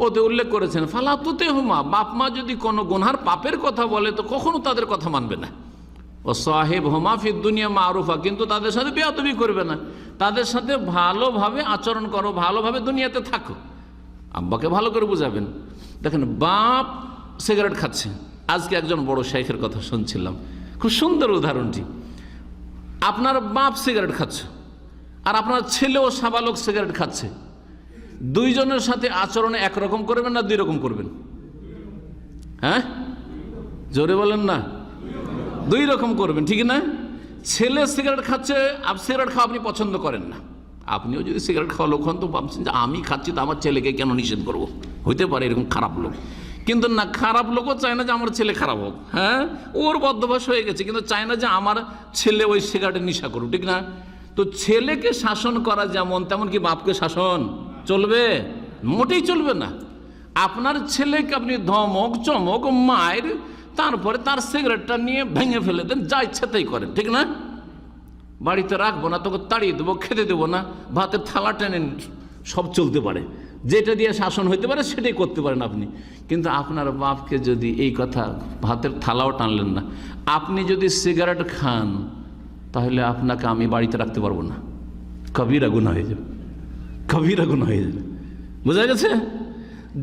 ওতে উল্লেখ করেছেন, ফালা তুতে হুমা, বাপ মা যদি কোনো গুনহার পাপের কথা বলে তো কখনো তাদের কথা মানবে না। ও সাহেব হোমা ফিদ দুনিয়া মারুফা, কিন্তু তাদের সাথে বেয়াদবি করবে না, তাদের সাথে ভালোভাবে আচরণ করো, ভালোভাবে দুনিয়াতে থাকো। আব্বাকে ভালো করে বুঝাবেন। দেখেন, বাপ সিগারেট খাচ্ছে, আজকে একজন বড় শাইখের কথা শুনছিলাম, খুব সুন্দর উদাহরণটি। আপনার বাপ সিগারেট খাচ্ছে আর আপনার ছেলেও সাবালক সিগারেট খাচ্ছে, দুইজনের সাথে আচরণ একরকম করবেন না দুই রকম করবেন? হ্যাঁ, জোরে বলেন না। দুই রকম করবেন, ঠিক না? ছেলে সিগারেট খাচ্ছে, সিগারেট খাওয়া আপনি পছন্দ করেন না, আপনিও যদি সিগারেট খাওয়া লোক হন তো ভাবছেন যে আমি খাচ্ছি তো আমার ছেলেকে কেন নিষেধ করবো, হইতে পারে এরকম খারাপ লোক। কিন্তু না, খারাপ লোকও চায় না যে আমার ছেলে খারাপ হোক, হ্যাঁ, ওর বদভ্যাস হয়ে গেছে, কিন্তু চায় না যে আমার ছেলে ওই সিগারেটের নেশা করুক, ঠিক না? তো ছেলেকে শাসন করা যেমন, তেমন কি বাপকে শাসন চলবে? মোটেই চলবে না। আপনার ছেলেকে আপনি ধমক চমক মায়ের, তারপরে তার সিগারেটটা নিয়ে ভেঙে ফেলে দেন, যা ইচ্ছা তাই করেন, ঠিক না? বাড়িতে রাখবো না, তোকে তাড়িয়ে দেবো, খেতে দেবো না, ভাতের থালা টেনে, সব চলতে পারে, যেটা দিয়ে শাসন হইতে পারে সেটাই করতে পারেন আপনি। কিন্তু আপনার বাপকে যদি এই কথা, ভাতের থালাও টানলেন না, আপনি যদি সিগারেট খান, তাহলে আপনাকে আমি বাড়িতে রাখতে পারবো না, কবিরা গুনাহ হয়ে যাবে, কবিরা গুনাহ হয়ে যাবে। বোঝা গেছে?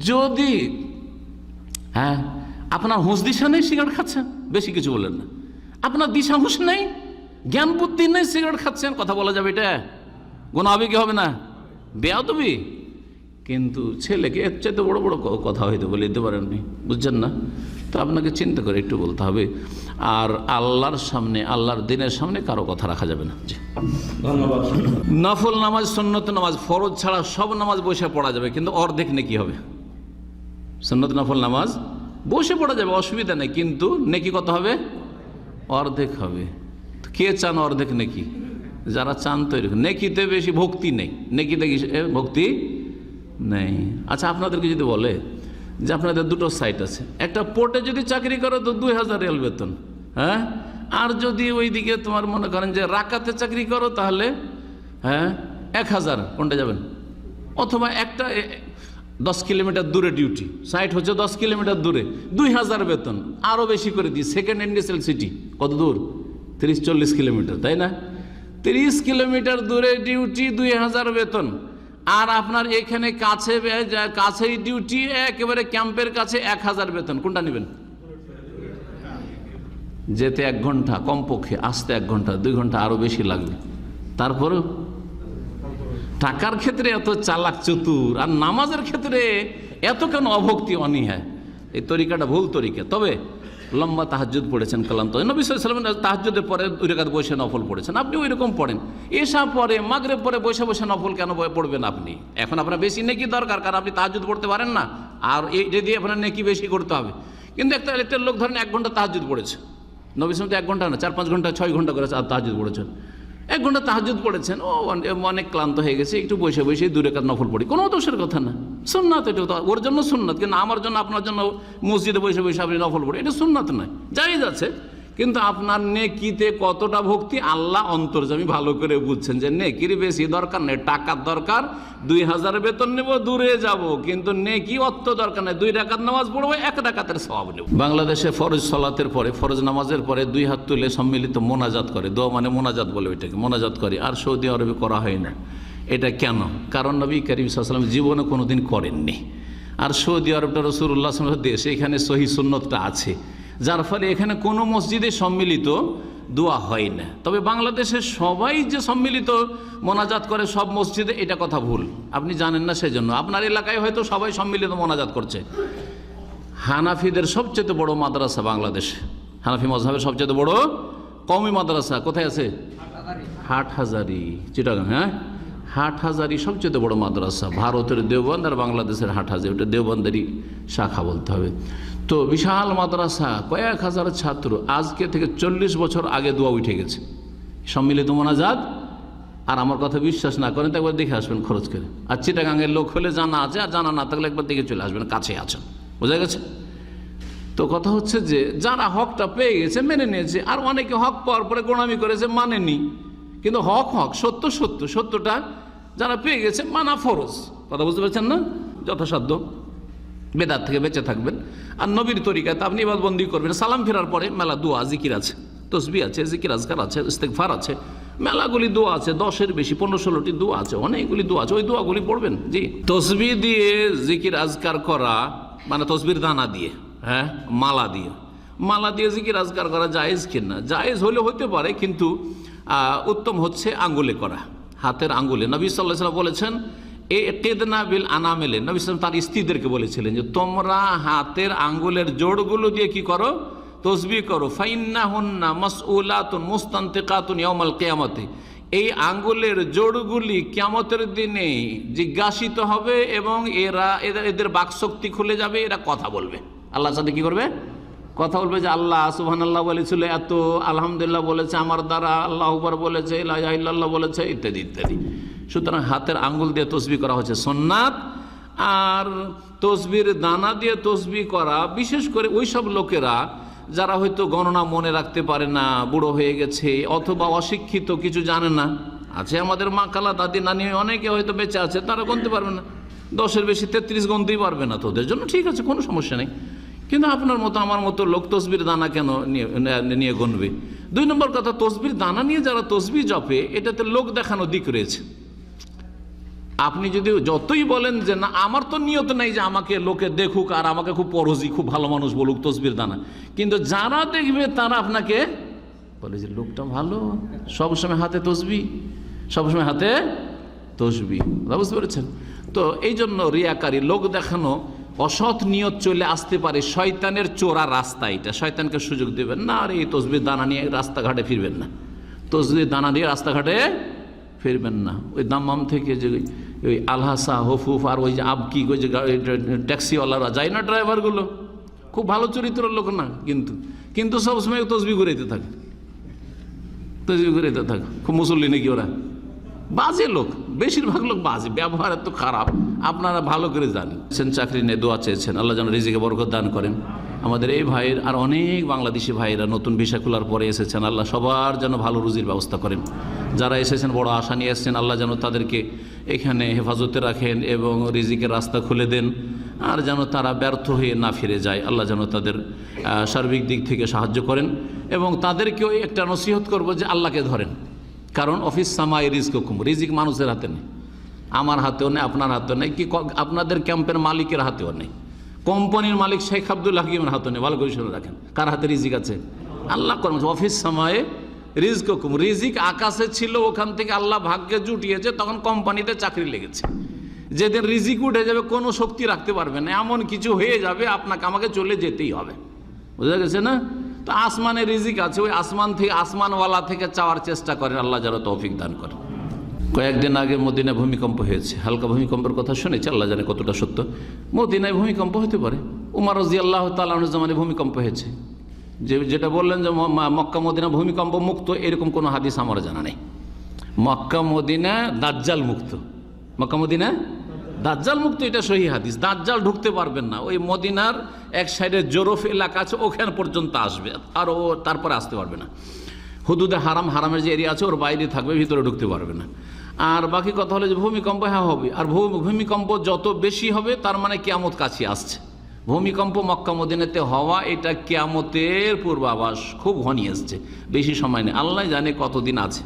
যদি হ্যাঁ আপনার হুঁশ দিশা নেই, সিগারেট খাচ্ছেন, বেশি কিছু বললেন না, আপনার দিশা হুঁশ নেই, জ্ঞান বুদ্ধি নেই, সিগারেট খাচ্ছেন, কথা বলা যাবে এটা গুনাহ হবে কি হবে না? বেয়াদবি। কিন্তু ছেলেকে এর চাইতে বড় বড় কথা হয়তো বলে দিতে পারেন আপনি, বুঝছেন না? তো আপনাকে চিন্তা করে একটু বলতে হবে। আর আল্লাহর সামনে, আল্লাহর দিনের সামনে কারো কথা রাখা যাবে না। জি, ধন্যবাদ। নফল নামাজ, সুন্নত নামাজ, ফরজ ছাড়া সব নামাজ বসে পড়া যাবে, কিন্তু অর্ধেক নেকি হবে। সুন্নত নফল নামাজ বসে পড়া যাবে, অসুবিধা নেই, কিন্তু নেকি কত হবে? অর্ধেক হবে। কে চান অর্ধেক নেকি? যারা চান তো এরকম। নেকিতে বেশি ভক্তি নেই, নেকিতে ভক্তি নেই। আচ্ছা, আপনাদেরকে যদি বলে যে আপনাদের দুটো সাইট আছে, একটা পোর্টে যদি চাকরি করো তো 2000 রিয়াল বেতন, হ্যাঁ, আর যদি ওইদিকে তোমার মনে করেন যে রাকাতে চাকরি করো তাহলে হ্যাঁ 1000, কোনটা যাবেন? অথবা একটা 10 কিলোমিটার দূরে ডিউটি, সাইট হচ্ছে 10 কিলোমিটার দূরে, 2000 বেতন, আরও বেশি করে দিই। সেকেন্ড ইন্ডাস্ট্রিয়াল সিটি কত দূর? 30-40 কিলোমিটার, তাই না? 30 কিলোমিটার দূরে ডিউটি, 2000 বেতন। আর আপনার এখানে কাছেই ডিউটি, একেবারে ক্যাম্পের কাছে 1000 বেতন, কোনটা নেবেন? যেতে 1 ঘন্টা কমপক্ষে, আসতে 1 ঘন্টা 2 ঘন্টা আরও বেশি লাগবে। তারপরেও টাকার ক্ষেত্রে এত চালাক চতুর, আর নামাজের ক্ষেত্রে এত কেন অভক্তি অনীহায়? এই তরিকাটা ভুল তরিকা। তবে লম্বা তাহাজ্জুদ পড়েছেন, কালাম তো নবী সাল্লাল্লাহু আলাইহি ওয়াসাল্লাম তাহাজ্জুদের পরে 2 রাকাত বসে নফল পড়েছেন, আপনি ওই রকম পড়েন। এশা পরে, মাগরিব পরে বসে বসে নফল কেন পড়বেন আপনি? এখন আপনার বেশি নেকি দরকার, কারণ আপনি তাহাজ্জুদ পড়তে পারেন না, আর এইটা দিয়ে আপনার নেকি বেশি করতে হবে। কিন্তু একটা লোক ধরেন 1 ঘন্টা তাহাজ্জুদ পড়েছে, নবী সাল্লাল্লাহু আলাইহি ওয়াসাল্লাম তো 1 ঘন্টা না, 4-5 ঘন্টা 6 ঘন্টা করে তাহাজ্জুদ পড়েছেন। 1 ঘন্টা তাহাজ্জুদ পড়েছেন, ও অনেক ক্লান্ত হয়ে গেছে, একটু বসে বসে 2 রাকাত নফল পড়ি, কোনো দোষের কথা না, সুন্নাত। এটা তো ওর জন্য সুন্নাত, কিন্তু আমার জন্য, আপনার জন্য মসজিদে বসে বসে আপনি নফল পড়ি, এটা সুন্নাত নয়, জায়েজ আছে। কিন্তু আপনার নেকিতে কতটা ভক্তি আল্লাহ অন্তর্যামী ভালো করে বুঝছেন, যে নেকির বেশি দরকার নেই, টাকার দরকার, 2000 বেতন নেব, দূরে যাব, কিন্তু নেকি অত দরকার নেই, 2 রাকাত নামাজ পড়বো, 1 রাকাতের সওয়াব নেব। বাংলাদেশে ফরজ সালাতের পরে, ফরজ নামাজের পরে 2 হাত তুলে সম্মিলিত মোনাজাত করে, দোয়া মানে মোনাজাত বলে ওইটাকে, মোনাজাত করে, আর সৌদি আরবে করা হয় না। এটা কেন? কারণ নবী করিম সাল্লাল্লাহু আলাইহি ওয়াসাল্লাম জীবনে কোনোদিন করেননি, আর সৌদি আরবটা রাসূলুল্লাহ সাল্লাল্লাহু আলাইহি ওয়াসাল্লামের দেশ, এখানে সহিহ সুন্নতটা আছে, যার ফলে এখানে কোনো মসজিদে সম্মিলিত দোয়া হয় না। তবে বাংলাদেশে সবাই যে সম্মিলিত মোনাজাত করে সব মসজিদে, এটা কথা ভুল, আপনি জানেন না, সেজন্য আপনার এলাকায় হয়তো সবাই সম্মিলিত মোনাজাত করছে। হানাফিদের সবচেয়ে বড় মাদ্রাসা বাংলাদেশে, হানাফি মজহাবের সবচেয়ে বড় কওমি মাদ্রাসা কোথায় আছে? হাটহাজারি, চিটাগাং। হ্যাঁ, হাটহাজারি সবচেয়ে বড় মাদ্রাসা। ভারতের দেওবন্দ আর বাংলাদেশের হাটহাজারি, ওটা দেওবন্দেরই শাখা বলতে হবে। তো বিশাল মাদ্রাসা, কয়েক হাজার ছাত্র। আজকে থেকে 40 বছর আগে দোয়া উঠে গেছে, সম্মিলিত মোনাজাত। আর আমার কথা বিশ্বাস না করেন তো একবার দেখে আসবেন খরচ করে। আর চিটাগাঙের লোক হলে জানা আছে, আর জানা না থাকলে একবার দেখে চলে আসবেন, কাছে আছেন, বোঝা গেছে? তো কথা হচ্ছে যে যারা হকটা পেয়ে গেছে মেনে নিয়েছে, আর অনেকে হক পাওয়ার পরে গোড়ামি করেছে, মানেনি। কিন্তু হক হক, সত্য সত্য, সত্যটা যারা পেয়ে গেছে মানা ফরজ। কথা বুঝতে পারছেন না? যথাসাধ্য বেদাত থেকে বেঁচে থাকবেন। আর নবীর তরিকাতে আপনি ইবাদতবন্দি করবেন। সালাম ফেরার পরে মেলা দোয়া জিকির আছে, তসবিহ আছে, জিকির আজকার আছে, ইস্তেগফার আছে, মেলাগুলি দোয়া আছে, 10-এর বেশি, 15-16টি দোয়া আছে, অনেকগুলি দোয়া আছে। ওই দোয়াগুলি পড়বেন। জি, তসবিহ দিয়ে জিকির আজকার করা মানে তসবির দানা দিয়ে, হ্যাঁ, মালা দিয়ে জিকির আজকার করা জায়েজ কিনা? জায়েজ হলে হতে পারে, কিন্তু উত্তম হচ্ছে আঙ্গুলে করা, হাতের আঙ্গুলে। নবী সাল্লাল্লাহু আলাইহি ওয়াসাল্লাম বলেছেন, এ তেদনা বিল আনামেলে। নবী সাল্লাল্লাহু আলাইহি ওয়াসাল্লাম তার স্ত্রীদেরকে বলেছিলেন যে তোমরা হাতের আঙ্গুলের জোড়গুলো দিয়ে কি করো? তসবিহ করো। ফাইন্নাহুন্না মাসউলাতুন মুস্তানতিকাতুন ইয়াউমাল কিয়ামতি। এই আঙ্গুলের জোড়গুলি কিয়ামতের দিনে জিজ্ঞাসিত হবে এবং এদের বাকশক্তি খুলে যাবে, এরা কথা বলবে, আল্লাহর সাথে কি করবে? কথা বলবে যে আল্লাহ সুবহানাল্লাহ বলেছিল, এত আলহামদুলিল্লাহ বলেছে আমার দ্বারা, আল্লাহু আকবার বলেছে, লা ইলাহা ইল্লাল্লাহ বলেছে, ইত্যাদি ইত্যাদি। সুতরাং হাতের আঙ্গুল দিয়ে তসবিহ করা হচ্ছে সুন্নাত। আর তসবির দানা দিয়ে তসবিহ করা বিশেষ করে ওই সব লোকেরা যারা হয়তো গণনা মনে রাখতে পারে না, বুড়ো হয়ে গেছে, অথবা অশিক্ষিত, কিছু জানে না। আছে আমাদের মা, খালা, দাদি, নানি, অনেকে হয়তো বেঁচে আছে, তারা গুনতে পারবে না, 10-এর বেশি 33 গুনতেই পারবে না। তো ওদের জন্য ঠিক আছে, কোনো সমস্যা নেই। কিন্তু আপনার মতো আমার মতো লোক তসবির দানা কেন নিয়ে গুনবে? 2 নম্বর কথা, তসবির দানা নিয়ে যারা তসবিহ জপে, এটাতে লোক দেখানো দিক রয়েছে। আপনি যদি যতই বলেন যে না আমার তো নিয়ত নেই যে আমাকে লোকে দেখুক আর আমাকে খুব পরজি, খুব ভালো মানুষ বলুক তসবির দানা, কিন্তু যারা দেখবে তারা আপনাকে বলে যে লোকটা ভালো, সবসময় হাতে তসবিহ, সবসময় হাতে তসবিহ। বুঝতে পেরেছেন? তো এই জন্য রিয়াকারী, লোক দেখানো, অসৎ নিয়ত চলে আসতে পারে। শয়তানের চোরা রাস্তা এটা, শয়তানকে সুযোগ দেবেন না। আর এই তসবির দানা নিয়ে রাস্তাঘাটে ফিরবেন না, তসবির দানা দিয়ে রাস্তাঘাটে ফিরবেন না। ওই দাম্মাম থেকে যে ওই আলহাসা, হফুফ আর ওই যে আবকি, ওই যে ট্যাক্সিওয়ালারা যায় না, ড্রাইভারগুলো খুব ভালো চরিত্রের লোক না, কিন্তু সবসময় তসবিহ ঘুরাইতে থাকে, তসবিহ ঘুরাইতে থাকে। খুব মুসল্লি নাকি ওরা? বাজে লোক, বেশিরভাগ লোক বাজে, ব্যবহার এত খারাপ, আপনারা ভালো করে জানেন। চাকরি নিয়ে দোয়া চেয়েছেন, আল্লাহ যেন রিজিকে বরকত দান করেন। আমাদের এই ভাইয়ের আর অনেক বাংলাদেশি ভাইয়েরা নতুন ভিসা খোলার পরে এসেছেন, আল্লাহ সবার যেন ভালো রুজির ব্যবস্থা করেন। যারা এসেছেন বড় আশা নিয়ে এসেছেন, আল্লাহ যেন তাদেরকে এখানে হেফাজতে রাখেন এবং রিজিকের রাস্তা খুলে দেন। আর যেন তারা ব্যর্থ হয়ে না ফিরে যায়, আল্লাহ যেন তাদের সার্বিক দিক থেকে সাহায্য করেন। এবং তাদেরকেও একটা নসিহত করব যে আল্লাহকে ধরেন, কারণ অফিস সামাই রিজকুম, রিজিক মানুষের হাতে নেই, আমার হাতেও নেই, আপনার হাতেও নেই, কি আপনাদের ক্যাম্পের মালিকের হাতেও নেই, কোম্পানির মালিক শেখ আব্দুল হাকিমের হাতে নেই। ভালো করে শুনে রাখেন, কার হাতে রিজিক আছে? আল্লাহ করেন। অফিস সামায়ে রিজকুম, রিজিক আকাশে ছিল, ওখান থেকে আল্লাহ ভাগ্যে জুটিয়েছে, তখন কোম্পানিতে চাকরি লেগেছে। যেদিন রিজিক উঠে যাবে কোনো শক্তি রাখতে পারবে না, এমন কিছু হয়ে যাবে আপনাকে আমাকে চলে যেতেই হবে। বুঝা গেছে না? তো আসমানে রিজিক আছে, ওই আসমান থেকে, আসমানওয়ালা থেকে চাওয়ার চেষ্টা করেন, আল্লাহ যেন তৌফিক দান করেন। কয়েকদিন আগে মদিনায় ভূমিকম্প হয়েছে, হালকা ভূমিকম্পের কথা শুনেছি, আল্লাহ জানে কতটা সত্য। মদিনায় ভূমিকম্প হতে পারে, উমর রাদিয়াল্লাহু তাআলা আনহুর জামানায় ভূমিকম্প হয়েছে। যেটা বললেন যে মক্কা মদিনা ভূমিকম্প মুক্ত, এরকম কোনো হাদিস আমার জানা নেই। মক্কা মদিনা দাজ্জাল মুক্ত, মক্কা মদিনা দাজ্জাল মুক্ত, এটা সহিহ হাদিস। দাজ্জাল ঢুকতে পারবেন না, ওই মদিনার এক সাইডে জোরফ এলাকা আছে, ওখানে পর্যন্ত আসবে, আর ও তারপরে আসতে পারবে না। হুদুদে হারাম, হারামের যে এরিয়া আছে ওর বাইরে থাকবে, ভিতরে ঢুকতে পারবে না। আর বাকি কথা হলো যে ভূমিকম্প হ্যাঁ হবে, আর ভূমিকম্প যত বেশি হবে তার মানে কিয়ামত কাছে আসছে। ভূমিকম্প মক্কা মদিনাতে হওয়া এটা কিয়ামতের পূর্বাভাস, খুব ঘনিয়ে আসছে, বেশি সময় নেই, আল্লাহ জানে কতদিন আছে।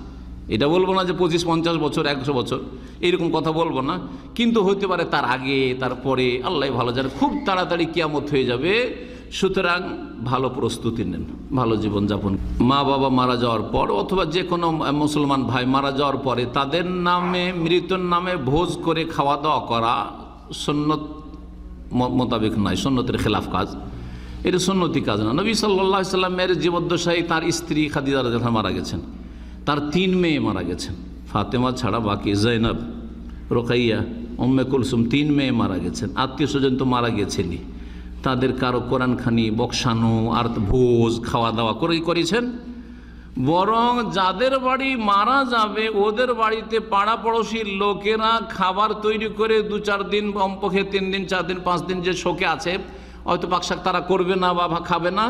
এটা বলবো না যে 25-50 বছর 100 বছর এরকম কথা বলবো না, কিন্তু হতে পারে তার আগে, তারপরে, আল্লাহ ভালো জানে। খুব তাড়াতাড়ি কিয়ামত হয়ে যাবে। সুতরাং ভালো প্রস্তুতি নেন, ভালো জীবনযাপন। মা বাবা মারা যাওয়ার পর অথবা যে কোনো মুসলমান ভাই মারা যাওয়ার পরে তাদের নামে, মৃতের নামে ভোজ করে খাওয়া দাওয়া করা সুন্নত মোতাবেক নয়, সুন্নতের খেলাফ কাজ। এটা সুন্নতি কাজ না। নবী সাল্লাল্লাহু আলাইহি সাল্লামের জীবদ্দশায় তার স্ত্রী খাদিজা রাদিয়াল্লাহু আনহা মারা গেছেন, তার 3 মেয়ে মারা গেছেন, ফাতেমা ছাড়া বাকি জৈনব, রোকাইয়া, উম্মে কুলসুম, 3 মেয়ে মারা গেছেন। আত্মীয় স্বজন তো মারা গেছেনই, তাদের কারো কোরআনখানি বকশানো আর ভোজ খাওয়া দাওয়া করেছেন। বরং যাদের বাড়ি মারা যাবে ওদের বাড়িতে পাড়া পড়োশির লোকেরা খাবার তৈরি করে 2-4 দিন, কমপক্ষে 3 দিন 4 দিন 5 দিন যে শোকে আছে, হয়তো পাকশাক তারা করবে না বা খাবে না,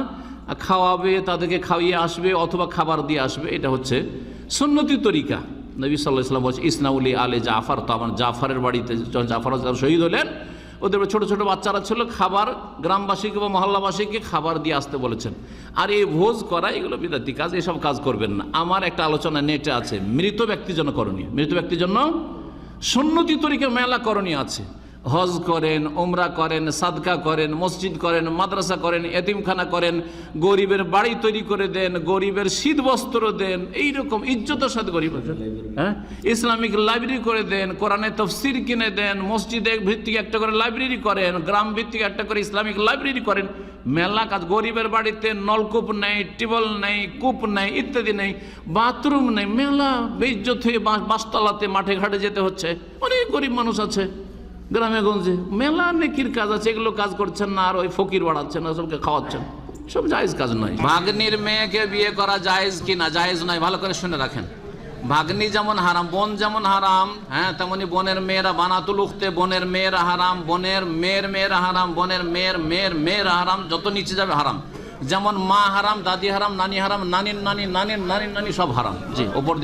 খাওয়াবে, তাদেরকে খাইয়ে আসবে অথবা খাবার দিয়ে আসবে। এটা হচ্ছে সুন্নতি তরিকা। নবী সাল্লাল্লাহু আলাইহি ওয়াসাল্লাম বলছে ইসনাউলি আলে জাফর, তো আমার জাফরের বাড়িতে যখন জাফর শহীদ হলেন ওদের ছোট ছোট বাচ্চারা ছিল, খাবার গ্রামবাসীকে বা মহল্লাবাসীকে খাবার দিয়ে আসতে বলেছেন। আর এই ভোজ করা এগুলো বিদাতি কাজ, এসব কাজ করবেন না। আমার একটা আলোচনা নেটে আছে, মৃত ব্যক্তির জন্য করণীয়, মৃত ব্যক্তির জন্য সুন্নতি তরিকা মেলা করণীয় আছে। হজ করেন, উমরা করেন, সাদকা করেন, মসজিদ করেন, মাদ্রাসা করেন, এতিমখানা করেন, গরিবের বাড়ি তৈরি করে দেন, গরিবের শীত বস্ত্র দেন, এইরকম ইজ্জতের সাথে গরিব, হ্যাঁ, ইসলামিক লাইব্রেরি করে দেন, কোরআনের তাফসীর কিনে দেন, মসজিদে ভিত্তিক একটা করে লাইব্রেরি করেন, গ্রাম ভিত্তিক একটা করে ইসলামিক লাইব্রেরি করেন। মেলা কাজ। গরিবের বাড়িতে নলকূপ নেই, টিউবওয়েল নেই, কূপ নেই, ইত্যাদি নেই, বাথরুম নেই, মেলা বেইজ্জত হয়ে বাসতলাতে মাঠে ঘাটে যেতে হচ্ছে। অনেক গরিব মানুষ আছে গ্রামে গঞ্জে, মেলা নেকির কাজ আছে, এগুলো কাজ করছেন না, আর ওই ফকির বাড়াচ্ছেন, সবকে খাওয়াচ্ছেন, সব জায়েজ কাজ নয়। ভাগ্নির মেয়েকে বিয়ে করা জায়েজ কিনা? জায়েজ নয়, ভালো করে শুনে রাখেন। ভাগ্নি যেমন হারাম, বোন যেমন হারাম, হ্যাঁ, তেমনি বোনের মেয়েরা, বানাতুল উখতে, বোনের মেয়েরা হারাম, বোনের মেয়ের মেয়েরা হারাম, বোনের মেয়ের মেয়ের মেয়েরা হারাম, যত নিচে যাবে হারাম। যেমন মা হারাম, দাদি হারাম, নানি হারাম, নানির নানি, নানির নানির নানি, সব হারাম। জি, ওপর